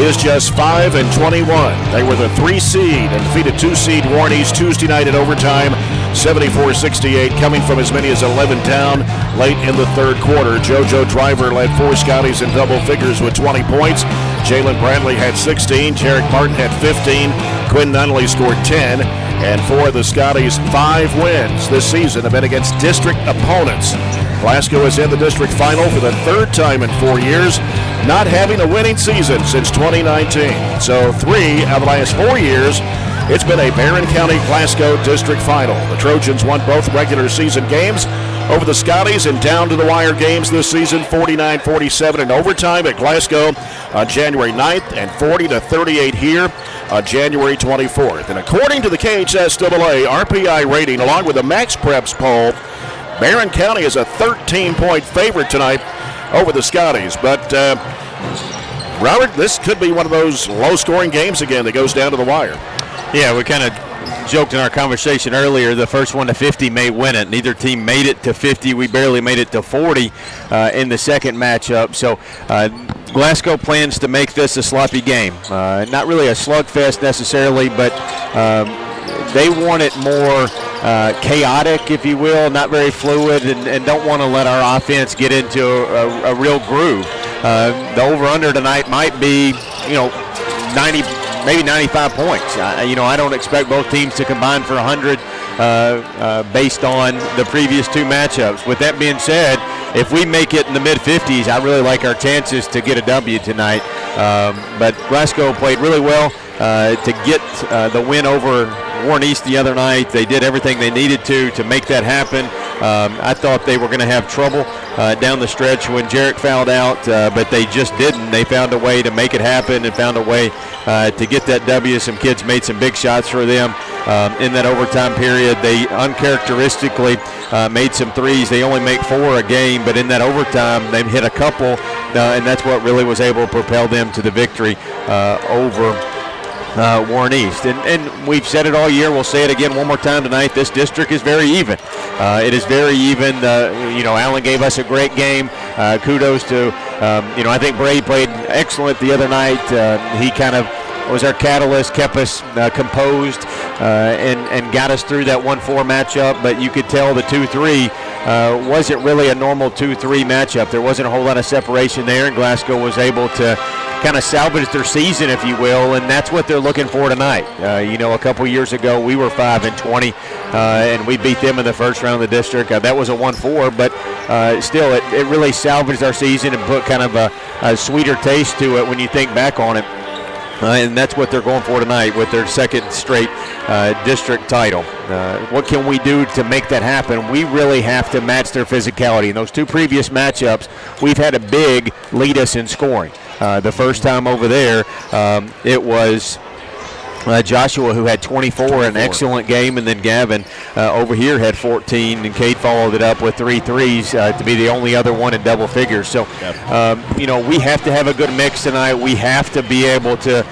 is just 5-21. They were the 3 seed and defeated 2 seed Warren East Tuesday night in overtime, 74-68, coming from as many as 11 down late in the third quarter. JoJo Driver led 4 Scotties in double figures with 20 points. Jalen Bradley had 16. Jarek Martin had 15. Quinn Nunnally scored 10. And for the Scotties, 5 wins this season have been against district opponents. Glasgow is in the district final for the 3rd time in 4 years, not having a winning season since 2019. So 3 out of the last 4 years, it's been a Barren County Glasgow district final. The Trojans won both regular season games over the Scotties and down to the wire games this season, 49-47 in overtime at Glasgow on January 9th and 40-38 here on January 24th. And according to the KHSAA RPI rating, along with the Max Preps poll, Barren County is a 13-point favorite tonight over the Scotties. But, Robert, this could be one of those low-scoring games again that goes down to the wire. Yeah, we kind of joked in our conversation earlier, the first one to 50 may win it. Neither team made it to 50. We barely made it to 40 in the second matchup. So Glasgow plans to make this a sloppy game. Not really a slugfest necessarily, but they want it more chaotic, if you will, not very fluid, and don't want to let our offense get into a real groove. The over-under tonight might be, 90, maybe 95 points. I don't expect both teams to combine for 100 based on the previous 2 matchups. With that being said, if we make it in the mid-50s, I really like our chances to get a W tonight. But Glasgow played really well to get the win over Warren East the other night. They did everything they needed to make that happen. I thought they were going to have trouble down the stretch when Jarek fouled out, but they just didn't. They found a way to make it happen and found a way to get that W. Some kids made some big shots for them in that overtime period. They uncharacteristically made some threes. They only make 4 a game, but in that overtime they hit a couple, and that's what really was able to propel them to the victory over Warren East. And we've said it all year. We'll say it again one more time tonight. This district is very even. It is very even. Allen gave us a great game. Kudos to, I think Brady played excellent the other night. He kind of was our catalyst, kept us composed, and got us through that 1-4 matchup. But you could tell the 2-3 wasn't really a normal 2-3 matchup. There wasn't a whole lot of separation there, and Glasgow was able to kind of salvage their season, if you will, and that's what they're looking for tonight. A couple years ago we were 5-20, and we beat them in the first round of the district. That was a 1-4, but still it really salvaged our season and put kind of a sweeter taste to it when you think back on it. And that's what they're going for tonight with their second straight district title. What can we do to make that happen? We really have to match their physicality. In those 2 previous matchups, we've had a big lead us in scoring. The first time over there, it was Joshua who had 24, an excellent game, and then Gavin over here had 14, and Cade followed it up with 3 threes to be the only other one in double figures. So, we have to have a good mix tonight. We have to be able to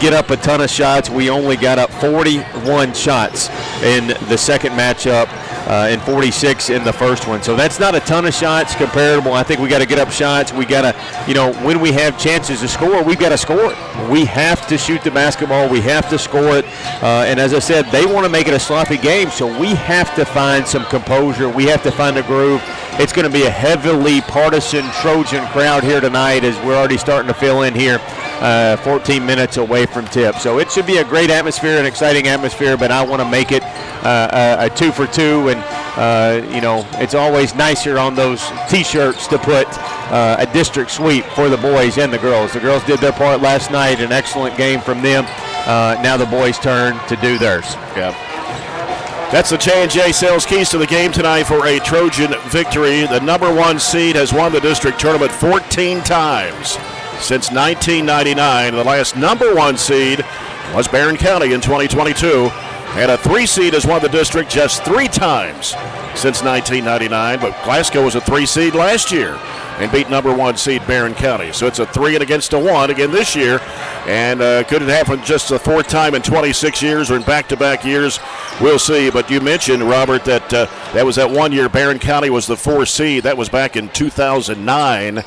get up a ton of shots. We only got up 41 shots in the second matchup and 46 in the first one. So that's not a ton of shots comparable. I think we got to get up shots. We got to, when we have chances to score, we've got to score it. We have to shoot the basketball. We have to score it. And as I said, they want to make it a sloppy game, so we have to find some composure. We have to find a groove. It's going to be a heavily partisan Trojan crowd here tonight as we're already starting to fill in here 14 minutes away from tip. So it should be a great atmosphere, an exciting atmosphere, but I want to make it a 2 for 2. And, it's always nicer on those T-shirts to put a district sweep for the boys and the girls. The girls did their part last night, an excellent game from them. Now the boys' turn to do theirs. Yeah. That's the J&J Sales keys to the game tonight for a Trojan victory. The number 1 seed has won the district tournament 14 times since 1999. The last number 1 seed was Barren County in 2022. And a 3 seed has won the district just 3 times since 1999. But Glasgow was a 3 seed last year and beat number 1 seed Barren County. So it's a 3 against a 1 again this year. And could it happen just the 4th time in 26 years or in back-to-back years? We'll see. But you mentioned, Robert, that that was that 1 year Barren County was the 4 seed. That was back in 2009.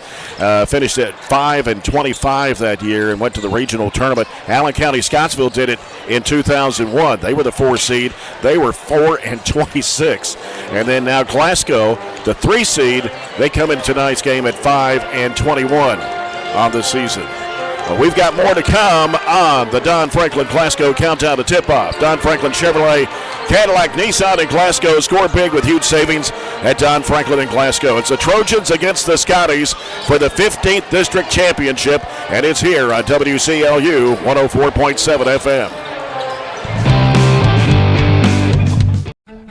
Finished at 5-25 that year and went to the regional tournament. Allen County Scottsville did it in 2001. They were the 4 seed. They were 4-26. And then now Glasgow, the 3 seed, they come in tonight's game at 5-21 on the season. Well, we've got more to come on the Don Franklin Glasgow Countdown to Tip-Off. Don Franklin Chevrolet, Cadillac, Nissan in Glasgow. Score big with huge savings at Don Franklin in Glasgow. It's the Trojans against the Scotties for the 15th District Championship, and it's here on WCLU 104.7 FM.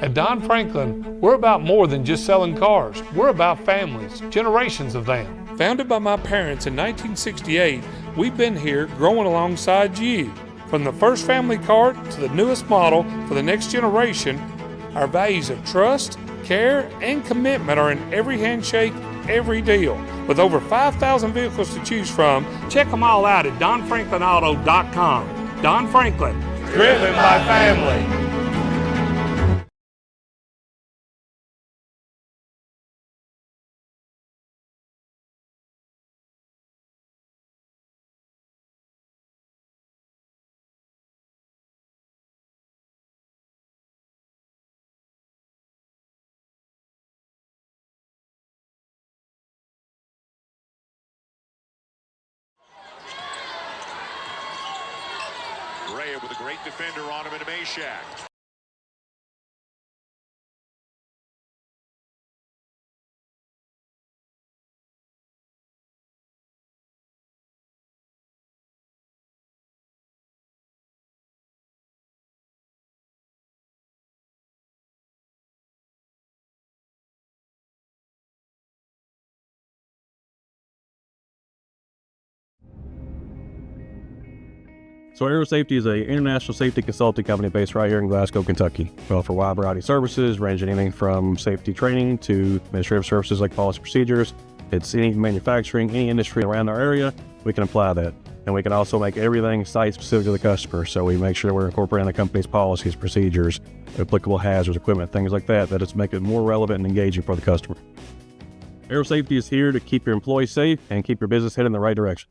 At Don Franklin, we're about more than just selling cars. We're about families, generations of them. Founded by my parents in 1968, we've been here growing alongside you. From the first family car to the newest model for the next generation, our values of trust, care, and commitment are in every handshake, every deal. With over 5,000 vehicles to choose from, check them all out at DonFranklinAuto.com. Don Franklin, driven by family. With a great defender on him in Mashak. So Aero Safety is an international safety consulting company based right here in Glasgow, Kentucky. We offer a wide variety of services, ranging anything from safety training to administrative services like policy procedures. It's any manufacturing, any industry around our area, we can apply that. And we can also make everything site-specific to the customer. So we make sure we're incorporating the company's policies, procedures, applicable hazards, equipment, things like that, that it's make it more relevant and engaging for the customer. Aero Safety is here to keep your employees safe and keep your business headed in the right direction.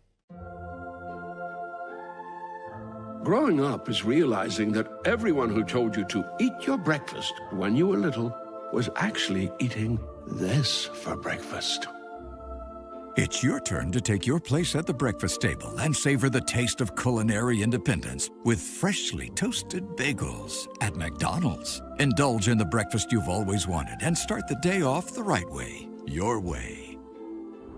Growing up is realizing that everyone who told you to eat your breakfast when you were little was actually eating this for breakfast. It's your turn to take your place at the breakfast table and savor the taste of culinary independence with freshly toasted bagels at McDonald's. Indulge in the breakfast you've always wanted and start the day off the right way, your way.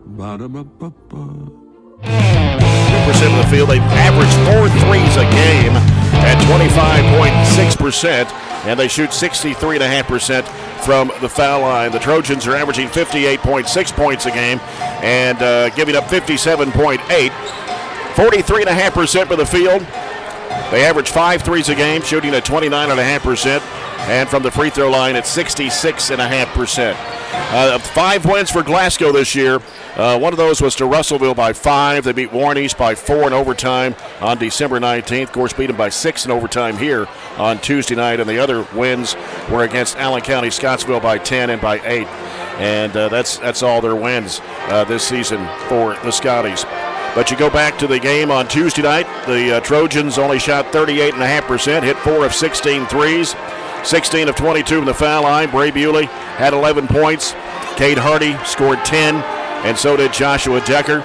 Ba-da-ba-ba-ba. 2% of the field. They average 4 threes a game at 25.6%, and they shoot 63.5% from the foul line. The Trojans are averaging 58.6 points a game and giving up 57.8. 43.5% for the field. They average 5 threes a game, shooting at 29.5%, and from the free throw line at 66.5%. 5 wins for Glasgow this year. One of those was to Russellville by 5. They beat Warren East by 4 in overtime on December 19th. Of course, beat them by 6 in overtime here on Tuesday night. And the other wins were against Allen County, Scottsville by 10 and by 8. And that's all their wins this season for the Scotties. But you go back to the game on Tuesday night, the Trojans only shot 38.5%, hit 4 of 16 threes, 16 of 22 from the foul line. Bray Bewley had 11 points. Cade Hardy scored 10, and so did Joshua Decker.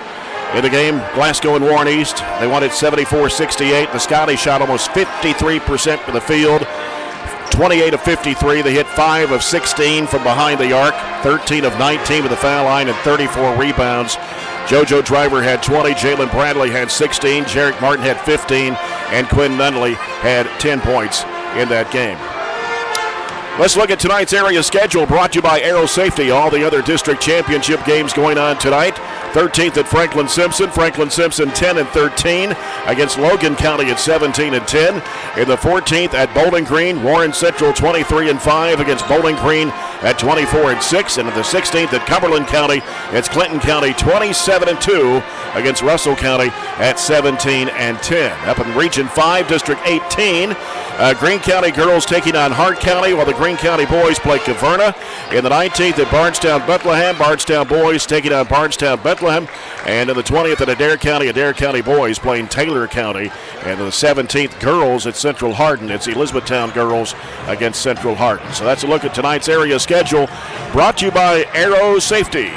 In the game, Glasgow and Warren East, they won it 74-68. The Scotties shot almost 53% from the field, 28 of 53. They hit 5 of 16 from behind the arc, 13 of 19 with the foul line, and 34 rebounds. JoJo Driver had 20, Jalen Bradley had 16, Jarek Martin had 15, and Quinn Nunley had 10 points in that game. Let's look at tonight's area schedule, brought to you by Aero Safety. All the other district championship games going on tonight. 13th at Franklin Simpson 10-13 against Logan County at 17-10. In the 14th at Bowling Green, Warren Central 23-5 against Bowling Green at 24-6. And in the 16th at Cumberland County, it's Clinton County 27-2 against Russell County at 17-10. Up in Region 5, District 18, Greene County girls taking on Hart County, while the Greene County boys play Caverna. In the 19th at Bardstown Bethlehem, Bardstown boys taking on Bardstown Bethlehem. And in the 20th at Adair County boys playing Taylor County. And in the 17th, girls at Central Hardin. It's Elizabethtown girls against Central Hardin. So that's a look at tonight's area schedule, brought to you by Aero Safety.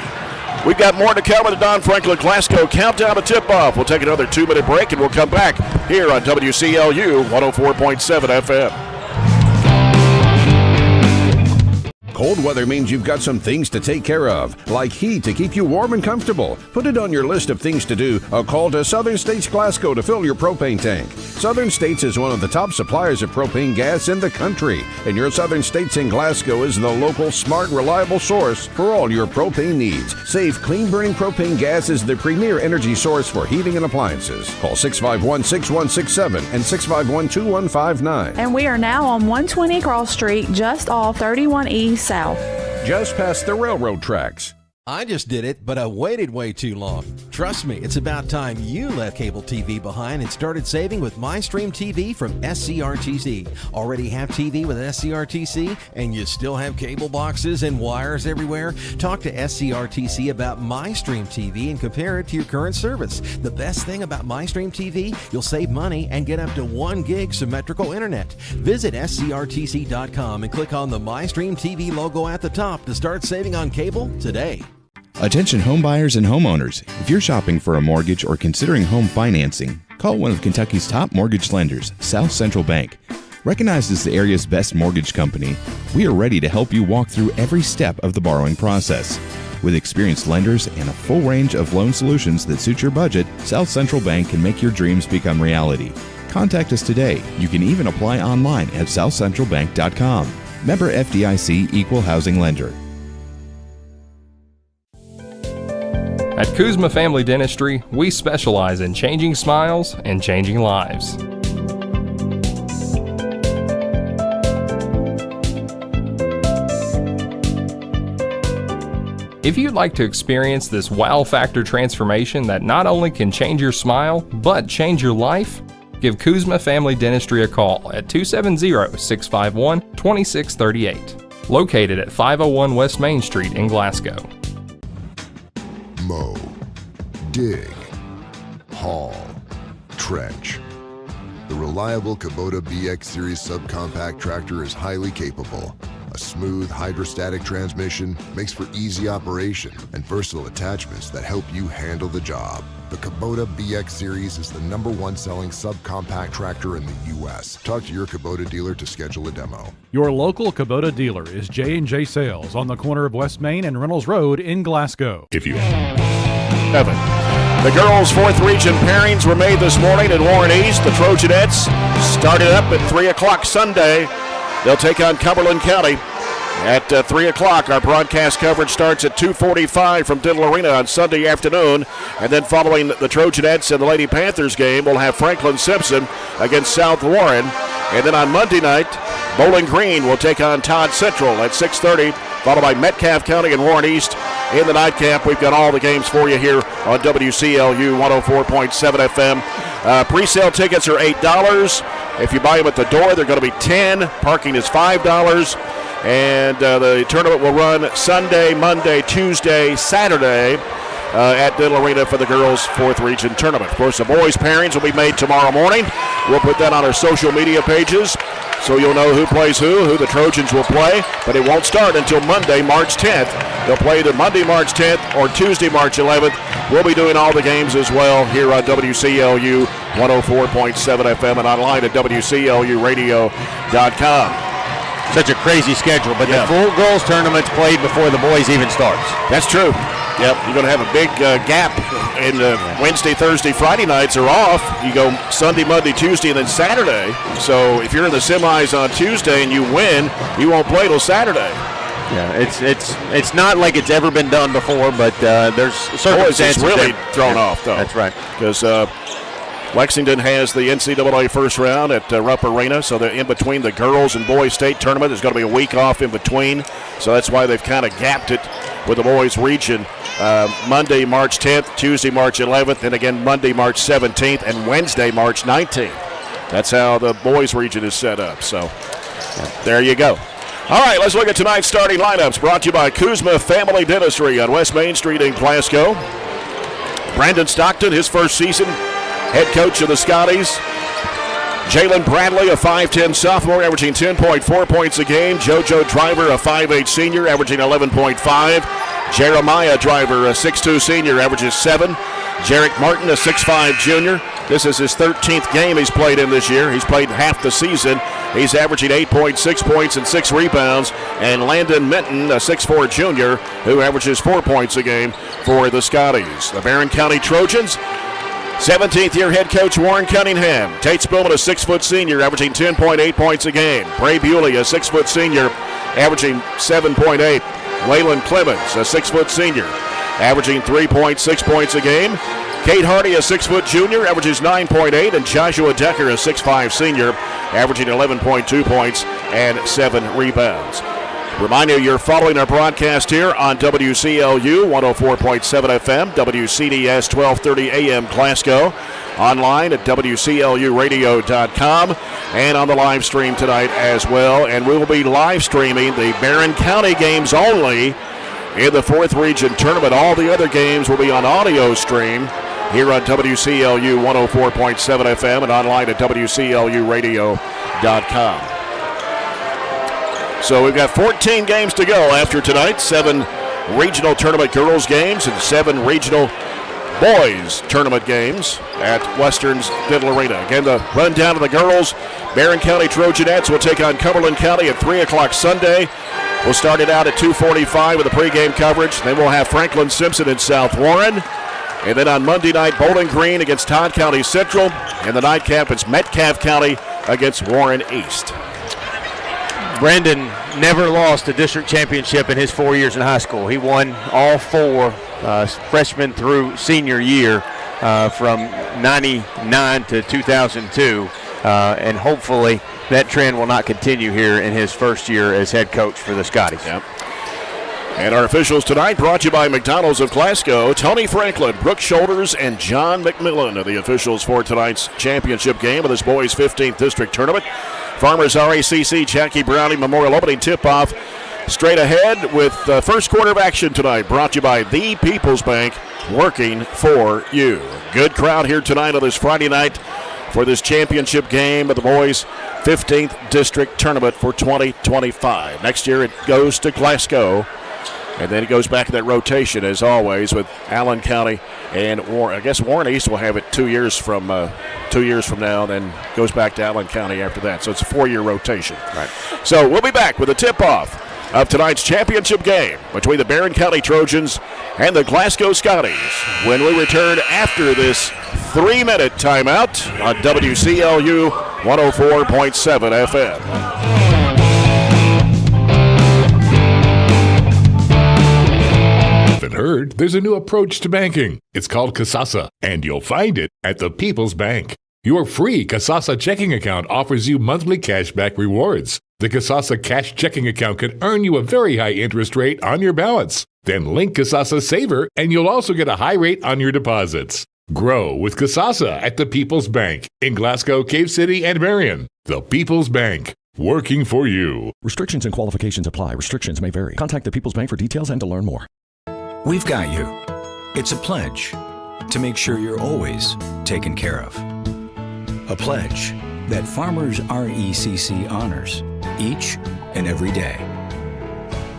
We've got more to come with the Don Franklin Glasgow Countdown to Tip-Off. We'll take another 2-minute break, and we'll come back here on WCLU 104.7 FM. Cold weather means you've got some things to take care of, like heat to keep you warm and comfortable. Put it on your list of things to do. A call to Southern States Glasgow to fill your propane tank. Southern States is one of the top suppliers of propane gas in the country, and your Southern States in Glasgow is the local, smart, reliable source for all your propane needs. Safe, clean-burning propane gas is the premier energy source for heating and appliances. Call 651-6167 and 651-2159. And we are now on 120 Cross Street, just off 31 East South. Just past the railroad tracks. I just did it, but I waited way too long. Trust me, it's about time you left cable TV behind and started saving with MyStream TV from SCRTC. Already have TV with SCRTC and you still have cable boxes and wires everywhere? Talk to SCRTC about MyStream TV and compare it to your current service. The best thing about MyStream TV, you'll save money and get up to 1 gig symmetrical internet. Visit scrtc.com and click on the MyStream TV logo at the top to start saving on cable today. Attention home buyers and homeowners. If you're shopping for a mortgage or considering home financing, call one of Kentucky's top mortgage lenders, South Central Bank. Recognized as the area's best mortgage company, we are ready to help you walk through every step of the borrowing process. With experienced lenders and a full range of loan solutions that suit your budget, South Central Bank can make your dreams become reality. Contact us today. You can even apply online at southcentralbank.com. Member FDIC Equal Housing Lender. At Kuzma Family Dentistry, we specialize in changing smiles and changing lives. If you'd like to experience this wow factor transformation that not only can change your smile, but change your life, give Kuzma Family Dentistry a call at 270-651-2638, located at 501 West Main Street in Glasgow. Mow, dig, haul, trench. The reliable Kubota BX Series subcompact tractor is highly capable. A smooth hydrostatic transmission makes for easy operation and versatile attachments that help you handle the job. The Kubota BX Series is the #1 selling subcompact tractor in the U.S. Talk to your Kubota dealer to schedule a demo. Your local Kubota dealer is J&J Sales on the corner of West Main and Reynolds Road in Glasgow. If you Evan. The girls' 4th region pairings were made this morning in Warren East. The Trojanettes started up at 3 o'clock Sunday. They'll take on Cumberland County at 3 o'clock. Our broadcast coverage starts at 2:45 from Diddle Arena on Sunday afternoon. And then following the Trojanettes and the Lady Panthers game, we'll have Franklin Simpson against South Warren. And then on Monday night, Bowling Green will take on Todd Central at 6:30, followed by Metcalfe County and Warren East in the nightcap. We've got all the games for you here on WCLU 104.7 FM. Pre-sale tickets are $8. If you buy them at the door, they're going to be $10. Parking is $5. And the tournament will run Sunday, Monday, Tuesday, Saturday at Diddle Arena for the girls' 4th region tournament. Of course, the boys' pairings will be made tomorrow morning. We'll put that on our social media pages so you'll know who plays who the Trojans will play. But it won't start until Monday, March 10th. They'll play either Monday, March 10th or Tuesday, March 11th. We'll be doing all the games as well here on WCLU 104.7 FM and online at WCLUradio.com. Such a crazy schedule, but the full girls tournament's played before the boys even starts. That's true. Yep, you're going to have a big gap in Wednesday, Thursday, Friday nights are off. You go Sunday, Monday, Tuesday, and then Saturday. So if you're in the semis on Tuesday and you win, you won't play till Saturday. Yeah, it's not like it's ever been done before, but there's circumstances. It's really thrown off, though. That's right. Because Lexington has the NCAA first round at Rupp Arena, so they're in between the girls and boys state tournament. There's going to be a week off in between, so that's why they've kind of gapped it with the boys region. Monday, March 10th, Tuesday, March 11th, and again Monday, March 17th, and Wednesday, March 19th. That's how the boys region is set up, so there you go. All right, let's look at tonight's starting lineups, brought to you by Kuzma Family Dentistry on West Main Street in Glasgow. Brandon Stockton, his first season, head coach of the Scotties. Jalen Bradley, a 5'10 sophomore, averaging 10.4 points a game. JoJo Driver, a 5'8 senior, averaging 11.5. Jeremiah Driver, a 6'2 senior, averages 7. Jarek Martin, a 6'5 junior. This is his 13th game he's played in this year. He's played half the season. He's averaging 8.6 points and 6 rebounds. And Landon Minton, a 6'4 junior, who averages 4 points a game for the Scotties. The Barren County Trojans, 17th year head coach Warren Cunningham. Tate Spillman, a 6' senior, averaging 10.8 points a game. Bray Bewley, a 6' senior, averaging 7.8. Waylon Clemens, a 6' senior, averaging 3.6 points a game. Kate Hardy, a 6' junior, averages 9.8. And Joshua Decker, a 6'5 senior, averaging 11.2 points and 7 rebounds. Remind you, you're following our broadcast here on WCLU 104.7 FM, WCDS 1230 AM Glasgow, online at WCLUradio.com, and on the live stream tonight as well. And we will be live streaming the Barren County games only in the 4th Region Tournament. All the other games will be on audio stream here on WCLU 104.7 FM and online at WCLUradio.com. So we've got 14 games to go after tonight, 7 regional tournament girls games and 7 regional boys tournament games at Western's Diddle Arena. Again, the rundown of the girls: Barren County Trojanettes will take on Cumberland County at 3 o'clock Sunday. We'll start it out at 2:45 with the pregame coverage. Then we'll have Franklin Simpson in South Warren. And then on Monday night, Bowling Green against Todd County Central. And the nightcap is Metcalfe County against Warren East. Brandon never lost a district championship in his 4 years in high school. He won all 4 freshman through senior year from 99 to 2002. And hopefully that trend will not continue here in his first year as head coach for the Scotties. Yep. And our officials tonight brought to you by McDonald's of Glasgow. Tony Franklin, Brooke Shoulders, and John McMillan are the officials for tonight's championship game of this boys' 15th district tournament. Farmers RACC Jackie Browning Memorial opening tip-off straight ahead with the first quarter of action tonight, brought to you by The People's Bank, working for you. Good crowd here tonight on this Friday night for this championship game of the boys' 15th district tournament for 2025. Next year it goes to Glasgow, and then it goes back to that rotation as always with Allen County and Warren. I guess Warren East will have it 2 years from now, then goes back to Allen County after that. So it's a 4-year rotation. Right. So we'll be back with a tip-off of tonight's championship game between the Barren County Trojans and the Glasgow Scotties when we return after this 3-minute timeout on WCLU 104.7 FM. Heard there's a new approach to banking. It's called Kasasa, and you'll find it at the People's Bank. Your free Kasasa checking account offers you monthly cashback rewards. The Kasasa cash checking account can earn you a very high interest rate on your balance. Then link Kasasa Saver, and you'll also get a high rate on your deposits. Grow with Kasasa at the People's Bank in Glasgow, Cave City, and Barren. The People's Bank, working for you. Restrictions and qualifications apply. Restrictions may vary. Contact the People's Bank for details and to learn more. We've got you. It's a pledge to make sure you're always taken care of. A pledge that Farmers RECC honors each and every day.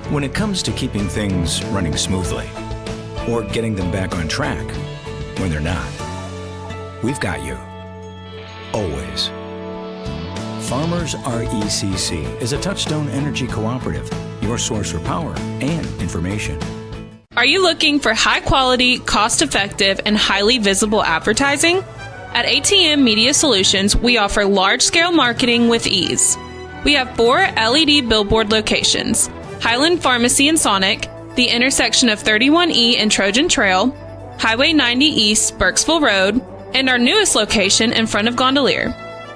When it comes to keeping things running smoothly or getting them back on track when they're not, we've got you. Always. Farmers RECC is a Touchstone Energy Cooperative, your source for power and information. Are you looking for high-quality, cost-effective, and highly visible advertising? At ATM Media Solutions, we offer large-scale marketing with ease. We have 4 LED billboard locations: Highland Pharmacy and Sonic, the intersection of 31E and Trojan Trail, Highway 90 East, Burkesville Road, and our newest location in front of Gondolier.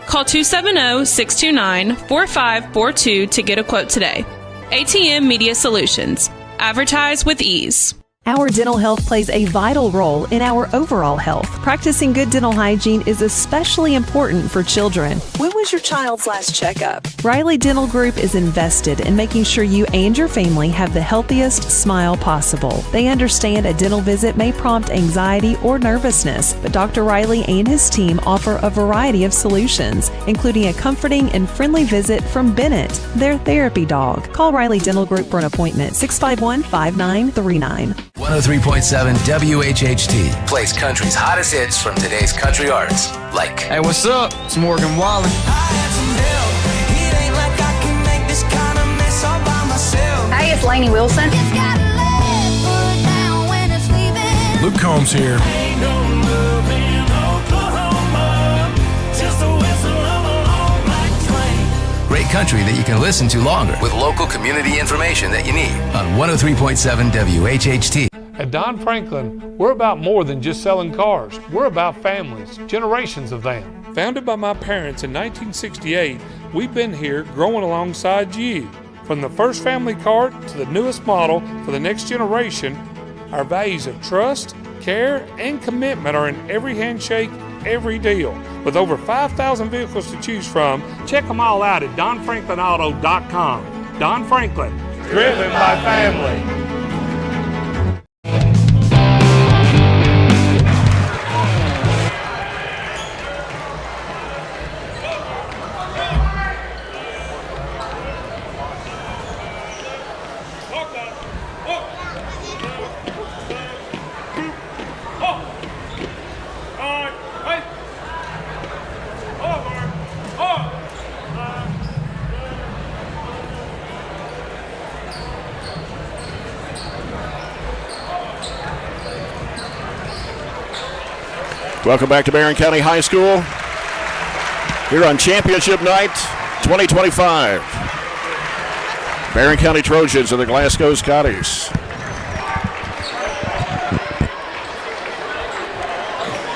Call 270-629-4542 to get a quote today. ATM Media Solutions. Advertise with ease. Our dental health plays a vital role in our overall health. Practicing good dental hygiene is especially important for children. When was your child's last checkup? Riley Dental Group is invested in making sure you and your family have the healthiest smile possible. They understand a dental visit may prompt anxiety or nervousness, but Dr. Riley and his team offer a variety of solutions, including a comforting and friendly visit from Bennett, their therapy dog. Call Riley Dental Group for an appointment, 651-5939. 103.7 WHHT plays country's hottest hits from today's country artists, like Hey, what's up? It's Morgan Wallen. Hey, it's Lainey Wilson. Luke Combs here. great country that you can listen to longer with local community information that you need on 103.7 WHHT. At Don Franklin, we're about more than just selling cars. We're about families, generations of them. Founded by my parents in 1968, we've been here growing alongside you. From the first family car to the newest model for the next generation, our values of trust, care, and commitment are in every handshake, every deal. With over 5,000 vehicles to choose from, check them all out at DonFranklinAuto.com. Don Franklin, driven by family. Welcome back to Barren County High School here on Championship Night 2025. Barren County Trojans and the Glasgow Scotties.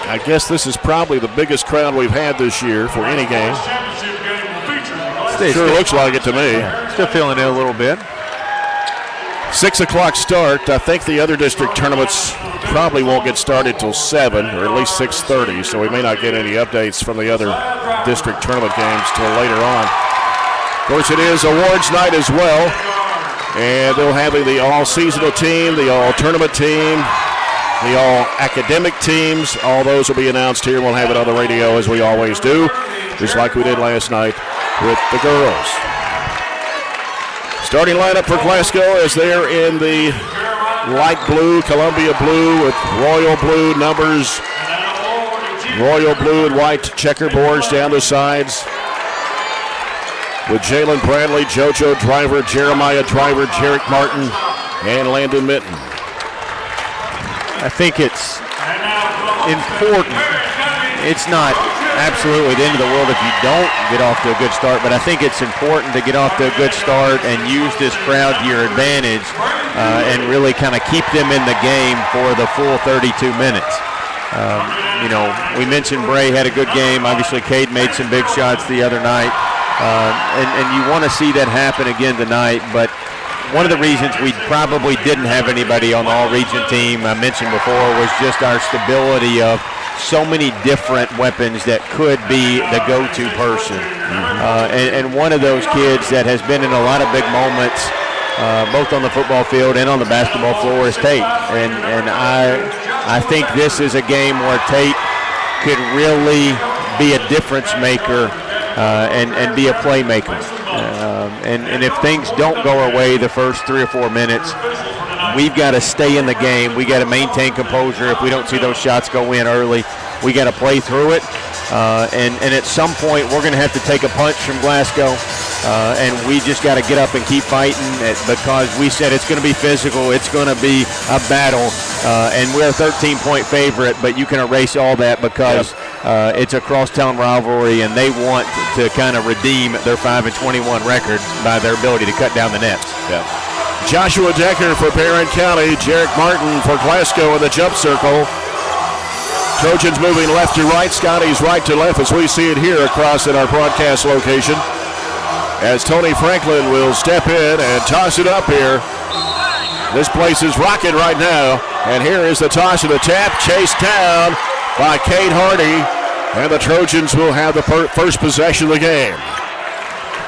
I guess this is probably the biggest crowd we've had this year for any game. Sure looks like it to me. Yeah, still feeling it a little bit. 6 o'clock start. I think the other district tournaments probably won't get started till 7 or at least 6:30, so we may not get any updates from the other district tournament games till later on. Of course, it is awards night as well, and they'll have the all-seasonal team, the all-tournament team, the all-academic teams. All those will be announced here. We'll have it on the radio as we always do, just like we did last night with the girls. Starting lineup for Glasgow as they're in the light blue, Columbia blue with royal blue numbers, royal blue and white checkerboards down the sides with Jalen Bradley, JoJo Driver, Jeremiah Driver, Jarek Martin, and Landon Mitten. I think it's important. It's not absolutely the end of the world if you don't get off to a good start, but I think it's important to get off to a good start and use this crowd to your advantage and really kind of keep them in the game for the full 32 minutes. We mentioned Bray had a good game. Obviously, Cade made some big shots the other night, and you want to see that happen again tonight, but one of the reasons we probably didn't have anybody on the all-region team, I mentioned before, was just our stability of so many different weapons that could be the go-to person. And one of those kids that has been in a lot of big moments, both on the football field and on the basketball floor, is Tate. And I think this is a game where Tate could really be a difference maker and be a playmaker. And if things don't go our way the first 3 or 4 minutes, we've got to stay in the game. We got to maintain composure. If we don't see those shots go in early, we got to play through it. And at some point, we're going to have to take a punch from Glasgow, and we just got to get up and keep fighting because we said it's going to be physical. It's going to be a battle, and we're a 13-point favorite, but you can erase all that because it's a crosstown rivalry, and they want to kind of redeem their 5-21 record by their ability to cut down the nets. Yeah. Joshua Decker for Barren County, Jarek Martin for Glasgow in the jump circle. Trojans moving left to right, Scotties right to left as we see it here across at our broadcast location. As Tony Franklin will step in and toss it up here. This place is rocking right now. And here is the toss of the tap, chased down by Cade Hardy. And the Trojans will have the first possession of the game.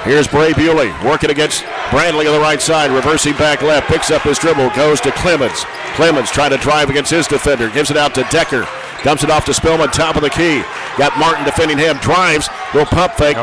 Here's Bray Bewley working against Bradley on the right side, reversing back left, picks up his dribble, goes to Clemens. Clemens trying to drive against his defender, gives it out to Decker. Dumps it off to Spillman, top of the key. Got Martin defending him, drives, will pump fake.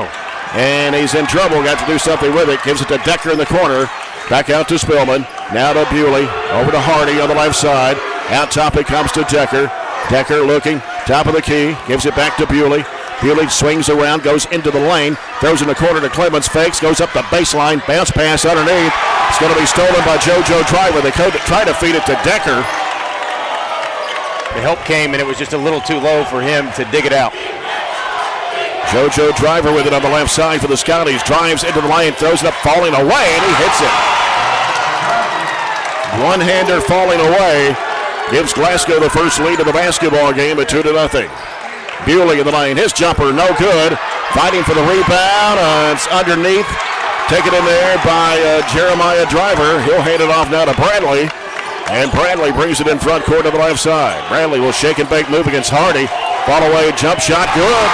And he's in trouble, got to do something with it. Gives it to Decker in the corner. Back out to Spillman. Now to Bewley. Over to Hardy on the left side. Out top it comes to Decker. Decker looking, top of the key. Gives it back to Bewley. Bewley swings around, goes into the lane. Throws in the corner to Clemens. Fakes, goes up the baseline. Bounce pass underneath. It's going to be stolen by JoJo Driver. They try to feed it to Decker. The help came, and it was just a little too low for him to dig it out. JoJo Driver with it on the left side for the Scotties. Drives into the lane, throws it up, falling away, and he hits it. One-hander falling away gives Glasgow the first lead of the basketball game at 2-0. Bewley in the lane, his jumper no good. Fighting for the rebound, it's underneath. Taken in there by Jeremiah Driver. He'll hand it off now to Bradley. And Bradley brings it in front court to the left side. Bradley will shake and bake move against Hardy. Fall away, jump shot, good.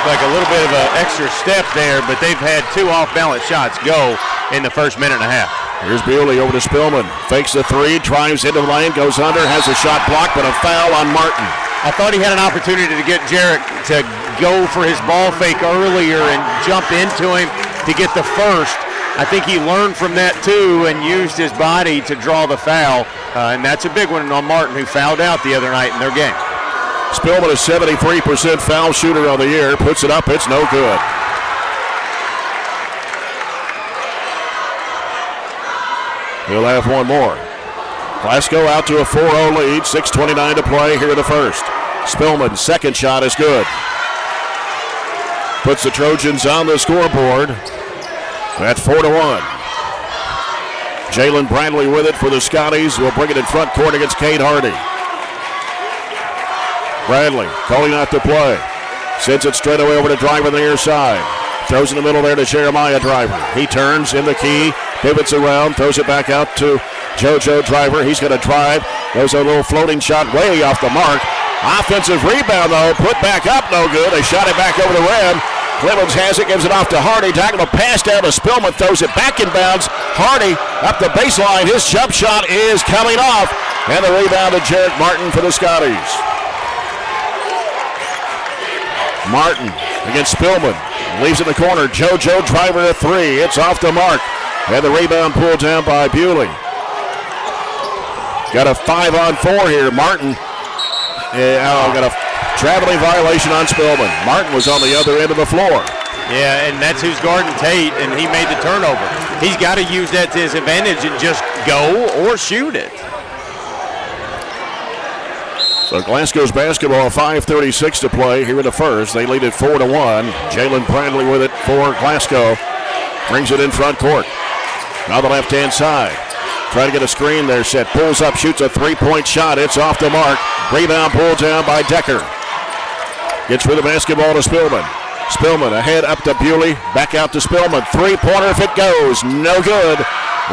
Looked like a little bit of an extra step there, but they've had two off-balance shots go in the first minute and a half. Here's Bewley over to Spillman. Fakes the three, drives into the lane, goes under, has a shot blocked, but a foul on Martin. I thought he had an opportunity to get Jarrett to go for his ball fake earlier and jump into him to get the first. I think he learned from that too and used his body to draw the foul. And that's a big one on Martin, who fouled out the other night in their game. Spillman is 73% foul shooter on the year. Puts it up, it's no good. He'll have one more. Glasgow out to a 4-0 lead. 6:29 to play here in the first. Spillman's second shot is good. Puts the Trojans on the scoreboard at 4-1. Jalen Bradley with it for the Scotties. Will bring it in front court against Cade Hardy. Bradley calling out the play. Sends it straight away over to Driver on the near side. Throws in the middle there to Jeremiah Driver. He turns in the key, pivots around, throws it back out to JoJo Driver. He's going to drive. There's a little floating shot way off the mark. Offensive rebound, though. Put back up, no good. They shot it back over the rim. Clemens has it, gives it off to Hardy. Tackle a pass down to Spillman, throws it back in bounds. Hardy up the baseline. His jump shot is coming off. And the rebound to Jarrett Martin for the Scotties. Martin against Spillman. Leaves in the corner. JoJo Driver at three. It's off the mark. And the rebound pulled down by Bewley. Got a 5-on-4 here. Martin got a traveling violation on Spillman. Martin was on the other end of the floor. Yeah, and that's who's guarding Tate, and he made the turnover. He's got to use that to his advantage and just go or shoot it. So Glasgow's basketball, 5:36 to play here in the first. They lead it 4-1. Jalen Bradley with it for Glasgow. Brings it in front court. Now the left-hand side. Trying to get a screen there set. Pulls up, shoots a three-point shot. It's off the mark. Rebound pulled down by Decker. Gets rid of the basketball to Spillman. Spillman ahead up to Bewley. Back out to Spillman. Three-pointer if it goes. No good.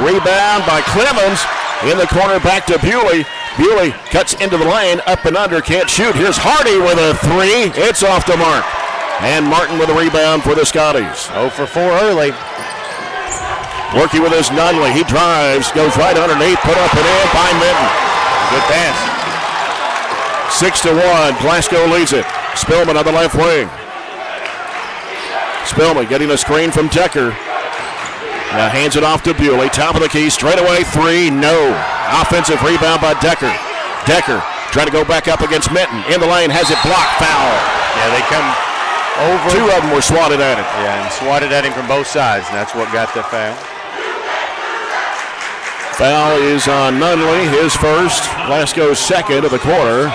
Rebound by Clemens. In the corner back to Bewley. Bewley cuts into the lane. Up and under. Can't shoot. Here's Hardy with a three. It's off the mark. And Martin with a rebound for the Scotties. 0 for 4 early. Working with his Nunley. He drives. Goes right underneath. Put up and in by Minton. Good pass. 6-1. Glasgow leads it. Spillman on the left wing. Spillman getting a screen from Decker. Now hands it off to Bewley. Top of the key. Straight away three. No. Offensive rebound by Decker. Decker trying to go back up against Minton. In the lane. Has it blocked. Foul. Yeah, they come over. Two of them were swatted at him. Yeah, and swatted at him from both sides, and that's what got the foul. Foul is on Nunley, his first. Glasgow's second of the quarter.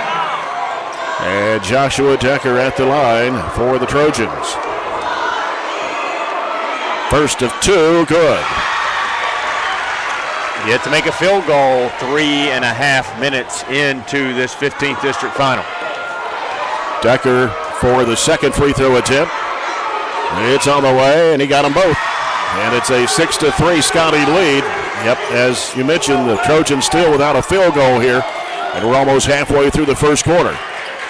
And Joshua Decker at the line for the Trojans. First of two, good. Yet to make a field goal 3.5 minutes into this 15th district final. Decker for the second free throw attempt. It's on the way, and he got them both. And it's a 6-3 Scotty lead. Yep, as you mentioned, the Trojans still without a field goal here, and we're almost halfway through the first quarter.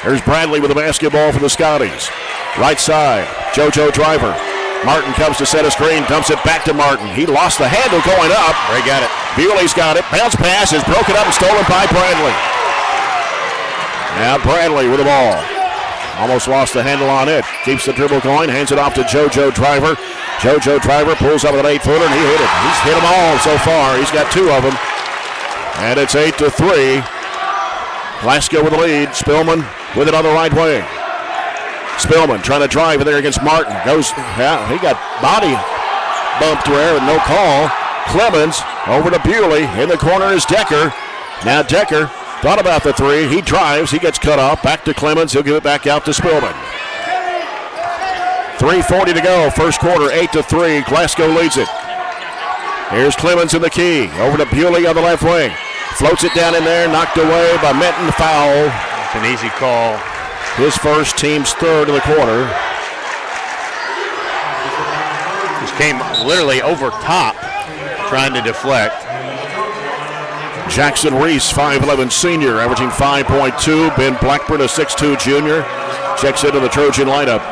There's Bradley with the basketball for the Scotties. Right side, JoJo Driver. Martin comes to set a screen, dumps it back to Martin. He lost the handle going up. Ray got it. Bewley's got it. Bounce pass is broken up and stolen by Bradley. Now Bradley with the ball. Almost lost the handle on it. Keeps the dribble going, hands it off to JoJo Driver. JoJo Driver pulls up with an 8-footer, and he hit it. He's hit them all so far. He's got 2 of them. And it's 8-3. Glasgow with the lead. Spillman with it on the right wing. Spillman trying to drive in there against Martin. He got body bumped there and no call. Clemens over to Bewley. In the corner is Decker. Now Decker thought about the 3. He drives. He gets cut off. Back to Clemens. He'll give it back out to Spillman. 3:40 to go. First quarter, 8-3. Glasgow leads it. Here's Clemens in the key. Over to Bewley on the left wing. Floats it down in there. Knocked away by Minton. Foul. It's an easy call. His first, team's third of the quarter. Just came literally over top trying to deflect. Jackson Reese, 5'11 senior, averaging 5.2. Ben Blackburn, a 6'2 junior, checks into the Trojan lineup.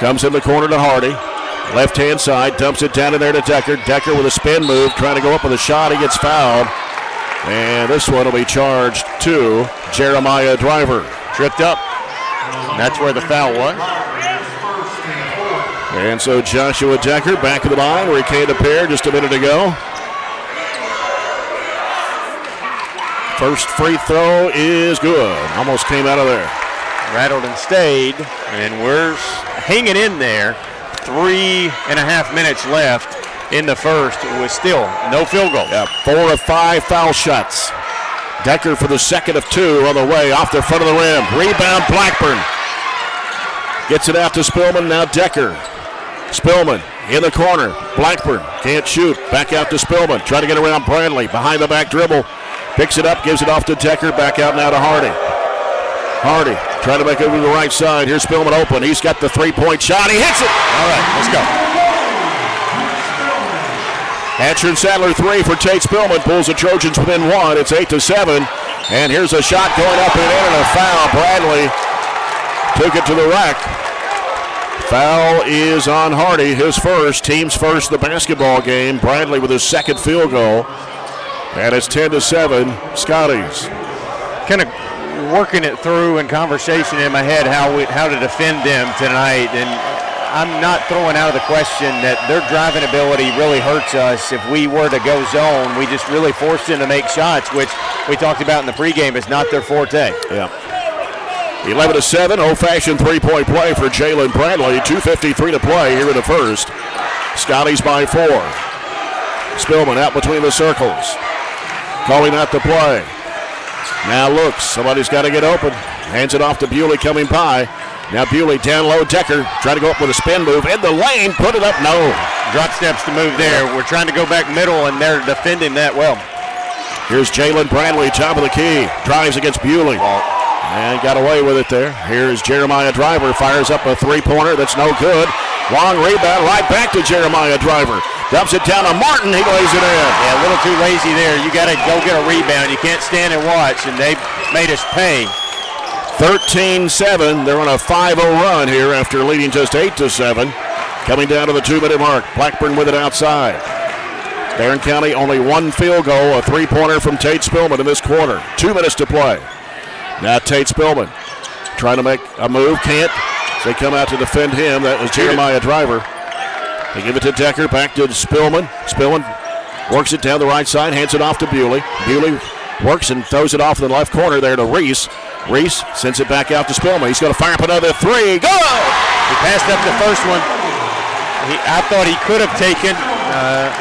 Comes in the corner to Hardy. Left-hand side, dumps it down in there to Decker. Decker with a spin move, trying to go up with a shot. He gets fouled. And this one will be charged to Jeremiah Driver. Tripped up. That's where the foul was. And so Joshua Decker back in the line where he came to pair just a minute ago. First free throw is good. Almost came out of there. Rattled and stayed, and we're hanging in there. 3.5 minutes left in the first with still no field goal. Yeah, 4 of 5 foul shots. Decker for the second of 2 on the way off the front of the rim. Rebound Blackburn. Gets it out to Spillman, now Decker. Spillman in the corner. Blackburn can't shoot. Back out to Spillman. Trying to get around Bradley. Behind the back dribble. Picks it up, gives it off to Decker. Back out now to Hardy. Hardy trying to make it to the right side. Here's Spillman open. He's got the 3-point shot. He hits it. All right, let's go. Hatcher and Sadler 3 for Tate Spillman. Pulls the Trojans within 1. It's 8-7. And here's a shot going up and in and a foul. Bradley took it to the rack. Foul is on Hardy, his first, team's first of the basketball game. Bradley with his second field goal. And it's 10-7, Scotties. Kind of working it through in conversation in my head how to defend them tonight. And I'm not throwing out of the question that their driving ability really hurts us. If we were to go zone, we just really forced them to make shots, which we talked about in the pregame is not their forte. Yeah. 11-7, old-fashioned three-point play for Jalen Bradley. 2:53 to play here in the first. Scotties by 4. Spillman out between the circles. Calling out the play. Now looks. Somebody's got to get open. Hands it off to Bewley coming by. Now Bewley down low. Decker trying to go up with a spin move. In the lane. Put it up. No. Drop steps to move there. We're trying to go back middle, and they're defending that well. Here's Jalen Bradley, top of the key. Drives against Bewley. And got away with it there. Here's Jeremiah Driver. Fires up a three-pointer. That's no good. Long rebound right back to Jeremiah Driver. Dumps it down to Martin. He lays it in. Yeah, a little too lazy there. You got to go get a rebound. You can't stand and watch, and they made us pay. 13-7. They're on a 5-0 run here after leading just 8-7. Coming down to the 2-minute mark. Blackburn with it outside. Barren County only one field goal, a three-pointer from Tate Spillman in this quarter. 2 minutes to play. Now Tate Spillman trying to make a move. Can't. They come out to defend him. That was Jeremiah Driver. They give it to Decker. Back to Spillman. Spillman works it down the right side. Hands it off to Bewley. Bewley works and throws it off in the left corner there to Reese. Reese sends it back out to Spillman. He's going to fire up another three. Go! He passed up the first one. I thought he could have taken